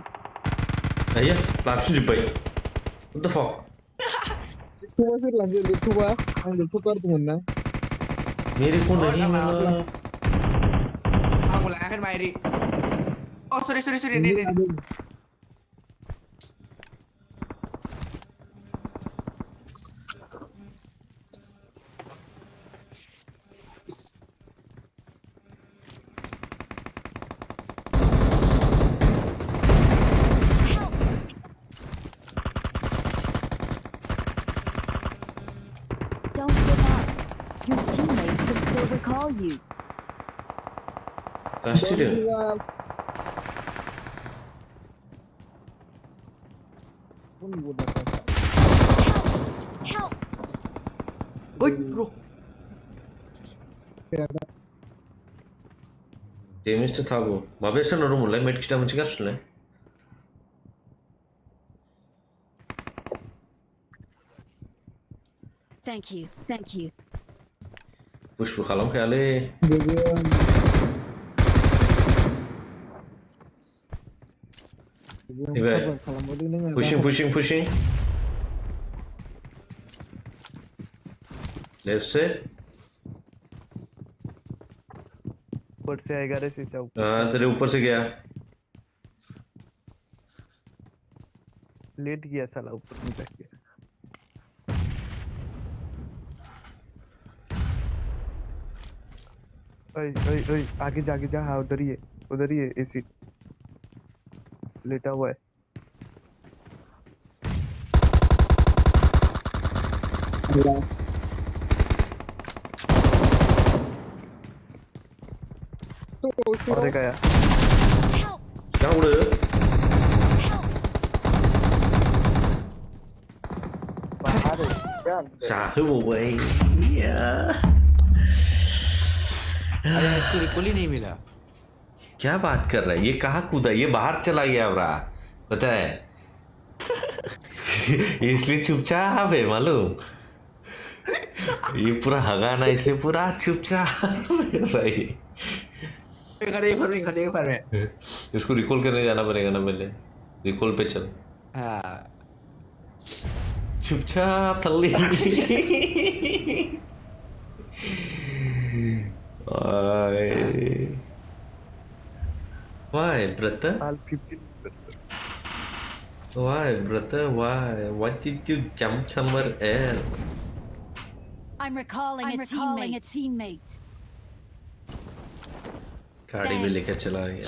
Ayo, langsung dibaik. What the fuck? Coba sih lanjut coba, ambil tukar tuh mana? Mirip pun lagi malah. Aku lah kan Mairi. Oh sorry ini. Don't give up. Your teammates can still recall you. Pasti deh. Help! Oi bro. 데미지 타고 마베스 너로 몰라 메디키 타면 지가 쓸래. Thank you. पुष्प खालम ख्याले pushing left से ऊपर से आएगा रे शीशा ऊपर। हाँ तेरे ऊपर से गया, लेट गया साला ऊपर में जाके। ओए आगे जा हाँ उधर ही है एसी लेटा हुआ है। और एक आया। क्या उड़ साहू भाई अरे इसको रिकॉल ही नहीं मिला। क्या बात कर रहा है, ये कहाँ कूदा, ये बाहर चला गया ब्रा, पता है। इसलिए चुपचाप है मालूम, ये पूरा हगाना इसलिए पूरा चुपचाप है भाई। खड़े पर में इसको रिकॉल करने जाना पड़ेगा ना, पहले रिकॉल पे चल। हाँ चुपचाप थल्ली। Why, brother? Why, brother? Why? Why did you jump somewhere else? I'm recalling a teammate. गाड़ी भी लेकर चला गया।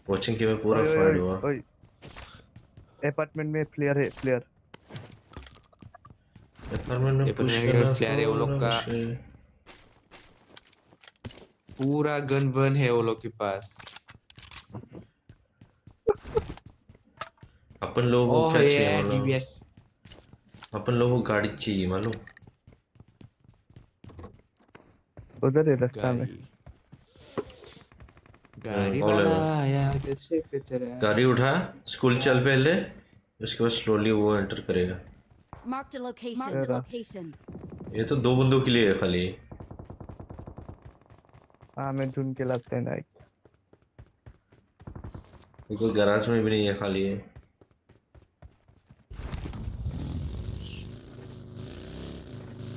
वॉचिंग के में पूरा फ्रॉड हुआ। अपार्टमेंट में प्लेयर है, प्लेयर। अपार्टमेंट में प्लेयर है वो लोग का, पूरा गन वन है वो लोग के पास। अपन लोगों को क्या चाहिए मालूम? DBS अपन लोगों को गाड़ी चाहिए मालूम? उधर है रास्ता में। गाड़ी वाला आया कैसे कचरा गाड़ी उठा स्कूल चल पहले उसके बाद स्लोली वो एंटर करेगा Marked a location. Marked a location. ये तो 2 बंदों के लिए है खाली हाँ मैं ढूंढ के लाते हैं नाइक कोई गैराज में भी नहीं है खाली है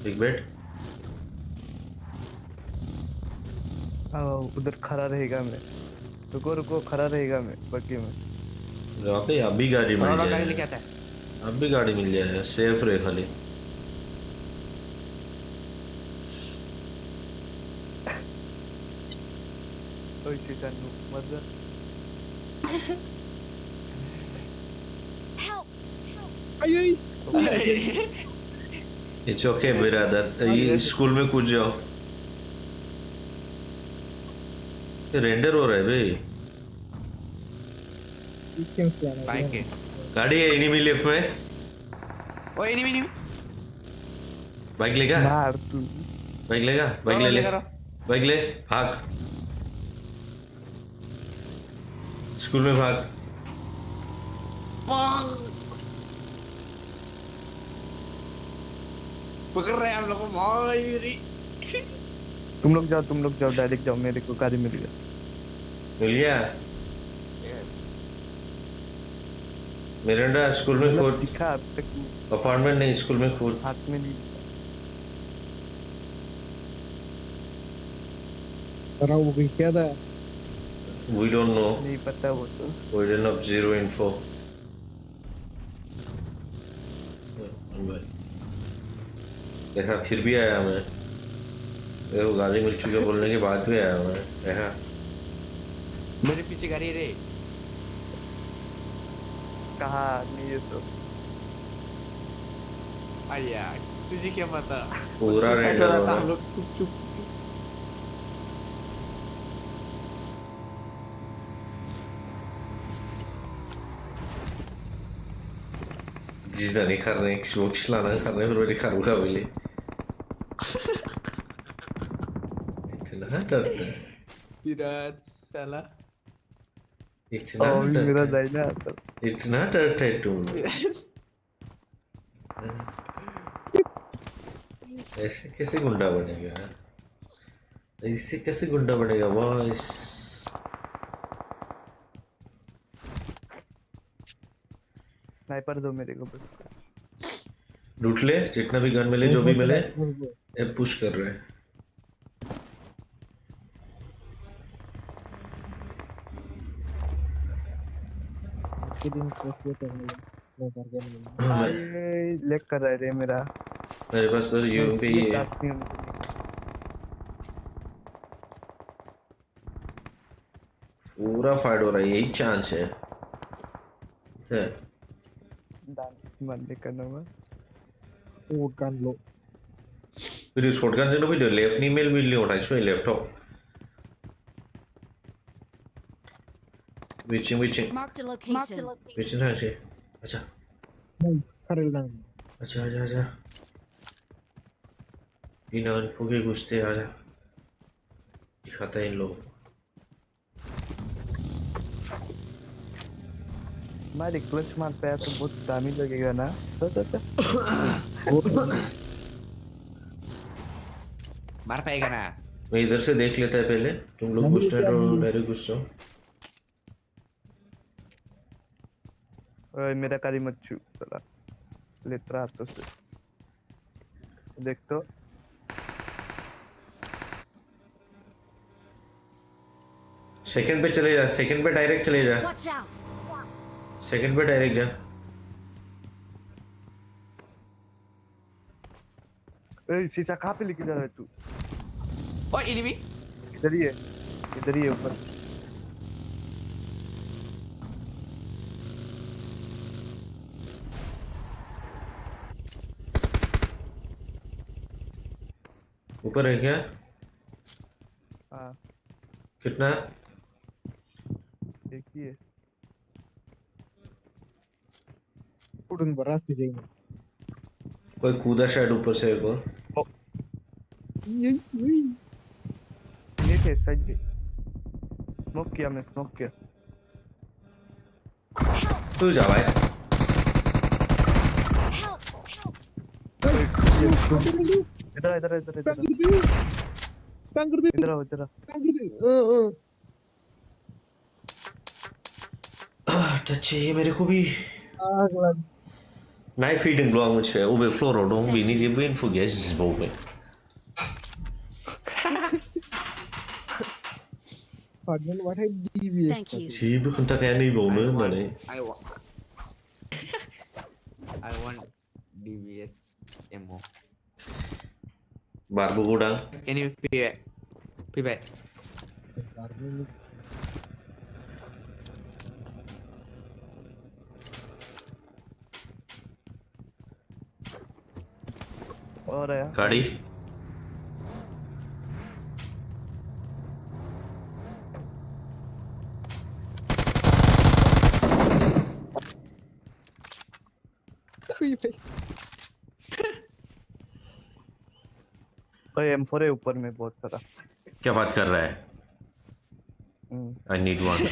बिग बेड उधर खड़ा रहेगा मैं रुको रुको खड़ा रहेगा मैं बग्गी में वहाँ पे अब भी गाड़ी मिल गाड़ी जाए लेके आता है अब भी गाड़ी मिल जाए सेफ रहे खाली ओए चिकन मत इट्स ओके ब्रदर ये स्कूल में कूद जाओ ये रेंडर हो रहा है भाई बाइक है गाड़ी है एनिमी लेफ्ट में ओए नहीं बाइक लेगा मार तू बाइक लेगा बाइक ले बाइक ले भाग स्कूल में भाग पकड़ रहे हैं हम लोग को भाई तुम लोग जाओ डायरेक्ट जाओ मेरे को गाड़ी मिल गया मिल गया मिरांडा स्कूल में कूद दिखा अब तक अपार्टमेंट नहीं स्कूल में कूद हाथ में नहीं करा वो भी क्या था we don't know नहीं पता वो तो we don't have zero info देखा फिर भी आया मैं वो गाली मिल चुकी है बोलने के बाद भी आया मैं देखा मेरे पीछे गाड़ी रे कहा नहीं ये तो आया तुझे क्या पता पूरा रेंडर हो हम रहा लोग चुप चुप जिस नहीं करने वो खिलाना करने फिर मेरी खरूखा मिली इतना डरता है विराट साला इतना मेरा डरता है जाइना इतना डरता है तुम ऐसे कैसे गुंडा बनेगा ऐसे कैसे गुंडा बनेगा बॉस स्नाइपर दो मेरे को बस लूट ले जितना भी गन मिले जो भी मिले अब पुश कर रहे हैं लेक कर रहा है मेरा मेरे पास बस यूएमपी ही है पूरा फाइट हो रहा है यही चांस है डांस मारने का नाम शॉटगन लो फिर शॉटगन से भी लेफ्ट नहीं मेल मिल नहीं उठा इसमें लैपटॉप विचिंग Marked a location. विचिंग है अच्छा खरीदना अच्छा आजा आजा बिना अनफो के घुसते आजा दिखाता है इन लोगों को हमारे क्लच मार पे तो बहुत डैमेज लगेगा ना मार पाएगा ना मैं इधर से देख लेता है पहले तुम लोग घुसते हैं तो डायरेक्ट घुस जाओ ओए मेरा कारी मत छू साला लेता हाथों से देख तो सेकंड पे चले जा सेकंड पे डायरेक्ट चले जा Watch out. सेकंड पे डायरेक्ट जा ए शीशा कहाँ पे लेके जा रहा है तू ओए एनिमी इधर ही है ऊपर ऊपर है क्या हाँ कितना एक ही है उड़न बरा से जाएंगे कोई कूदा शायद ऊपर से एक और ये थे सज स्मोक किया मैं स्मोक किया तू जा भाई इधर इधर इधर इधर इधर आओ इधर टच ये मेरे को भी Nei feeding long which ube floro dong bini je bin fuges bobe. Thank you. Si bu kunta kaya ni bobe bale. I want DBS ammo. Barbu godang. Any pivot. और है गाड़ी M4 है ऊपर में बहुत सारा क्या बात कर रहा है I need one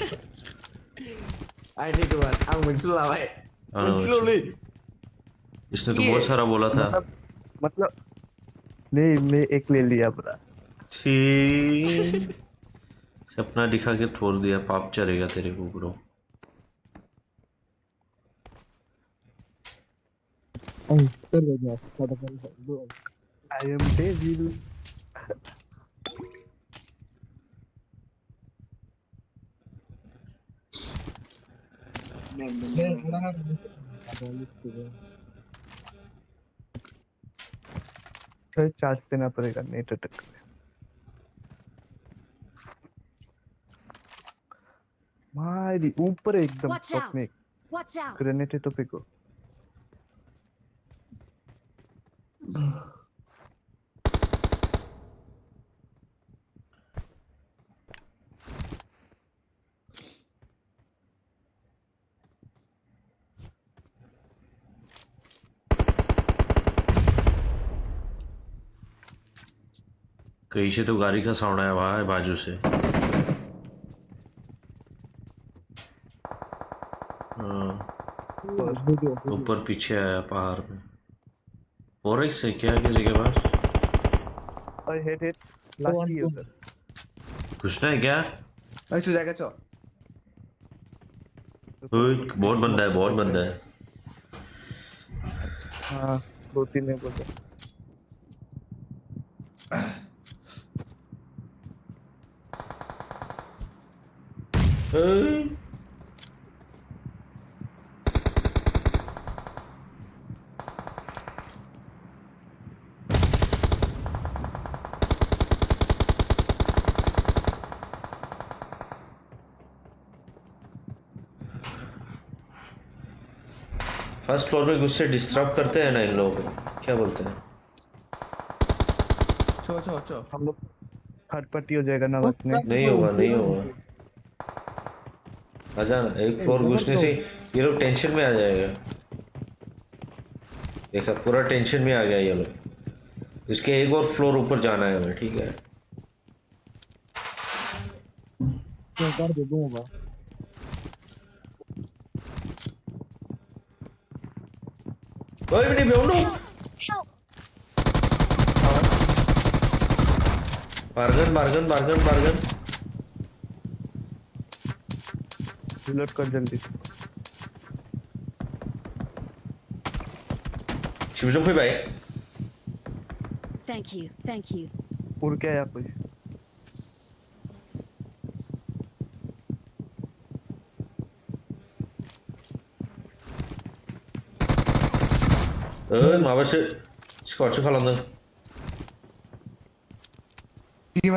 Slowly. इसने तो बहुत सारा बोला था मतलब नहीं मैं एक ले लिया पूरा सपना दिखा के छोड़ दिया पाप चलेगा तेरे को bro I am devil charge देना पड़ेगा नेट अटक मारी ऊपर एकदम Watch टॉप out. में Watch out. ग्रेनेड तो फेंको कहीं से तो गाड़ी का साउंड आया वहां है बाजू से ऊपर पीछे आया पहाड़ में 4x है क्या किसी के पास I hit it लास्ट ही उधर घुसना है क्या Let's जाएगा चो बहुत बंदा है हाँ 2-3 है बोलते फर्स्ट फ्लोर पे गुस्से डिस्टर्ब करते हैं ना इन लोगों को क्या बोलते हैं चो हम लोग थर्ड पार्टी हो जाएगा ना बस में नहीं होगा आजा ना एक फ्लोर घुसने से ये लोग टेंशन में आ जाएगा देखा पूरा टेंशन में आ गया ये लोग इसके एक और फ्लोर ऊपर जाना है हमें ठीक है कर दे दूंगा ओए मेरे बेवनो बार्गन रिलोड कर जल्दी शिवजों पे भाई Thank you. उड़ के आया कोई माबासो स्क्वाडसो खालामदों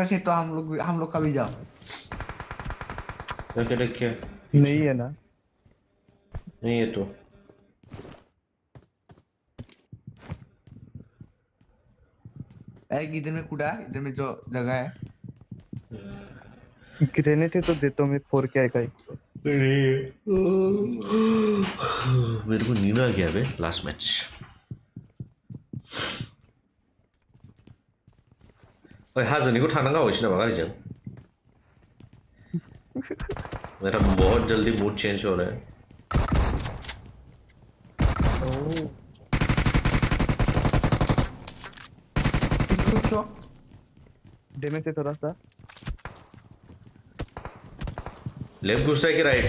से तो हम लोग का भी जाओ देखिए नहीं है ना नहीं है तो एक इधर में कूदा इधर में जो जगह है ग्रेनेड तो देता हूँ मैं 4 के आएगा मेरे को नींद आ गया बे लास्ट मैच ओए हाजोनिखौ थानांगौ इसिना गारिजों मेरा बहुत जल्दी मूड चेंज हो रहा है। डैमेज है थोड़ा सा। लेफ्ट घुस रहा है कि राइट?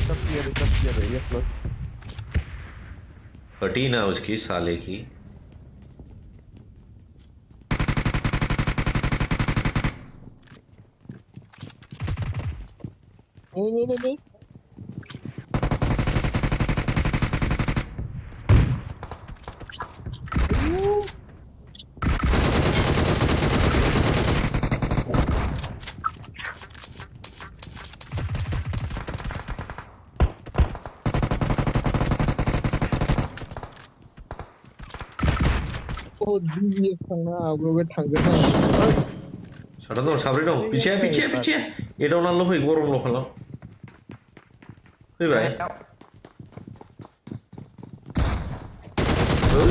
सब क्लियर है ये प्लस। फटी ना उसकी साले की। नहीं Oh, dia tengah, gue tangga. Sabri दं पीछे एदावना ल' फै गरमल' खालाम फैबाय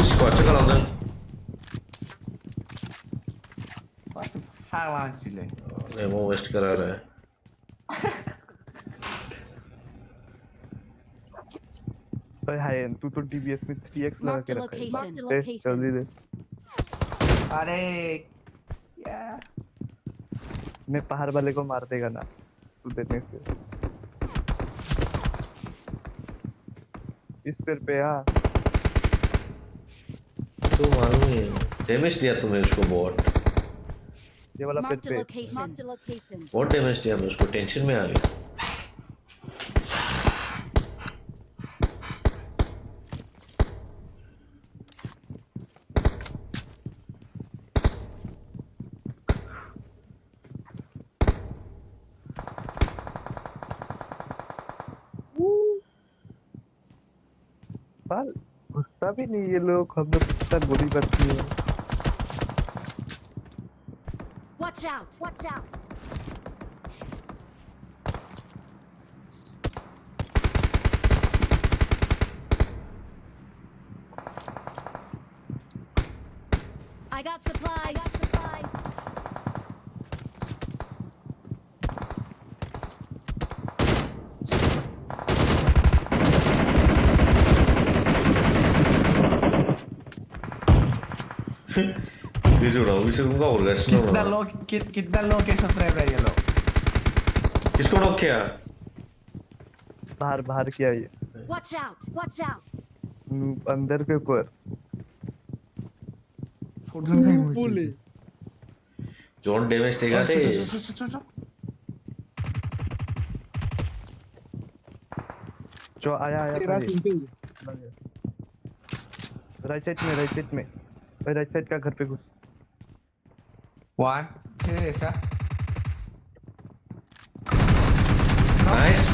स्क्वाडसो खालामदों फाग्लासोलै एमो वेस्ट करा रहा है भाई हाय तू तो डीबीएस में 3x लगा के रखा है जल्दी दे अरे यार मैं पहाड़ वाले को मार देगा ना तू देने से इस पे हाँ तो मालूम है डैमेज दिया तुम्हें उसको बहुत ये वाला पेट पे बहुत डैमेज दिया मैं उसको टेंशन में आ गया घुसता भी नहीं ये लोग हम लोग कितना गोली करती है Watch out! Watch out! I got supplies. कितना लोग के सब्सक्राइब है ये लोग किसको नॉक किया बाहर किया ये Watch out! Watch out! अंदर के ऊपर जोन डैमेज देगा थे जो आया राइट साइड में राइट साइड का घर पे घुस वन ऐसा नाइस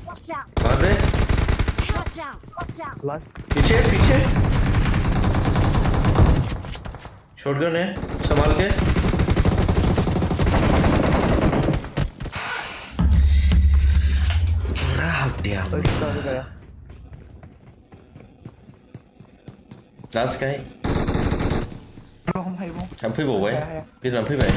Watch out! मार दे Watch out! Watch out! Last पीछे शॉटगन है संभाल के गया लास्ट का है हम फैबावबाय गोजान फैबाय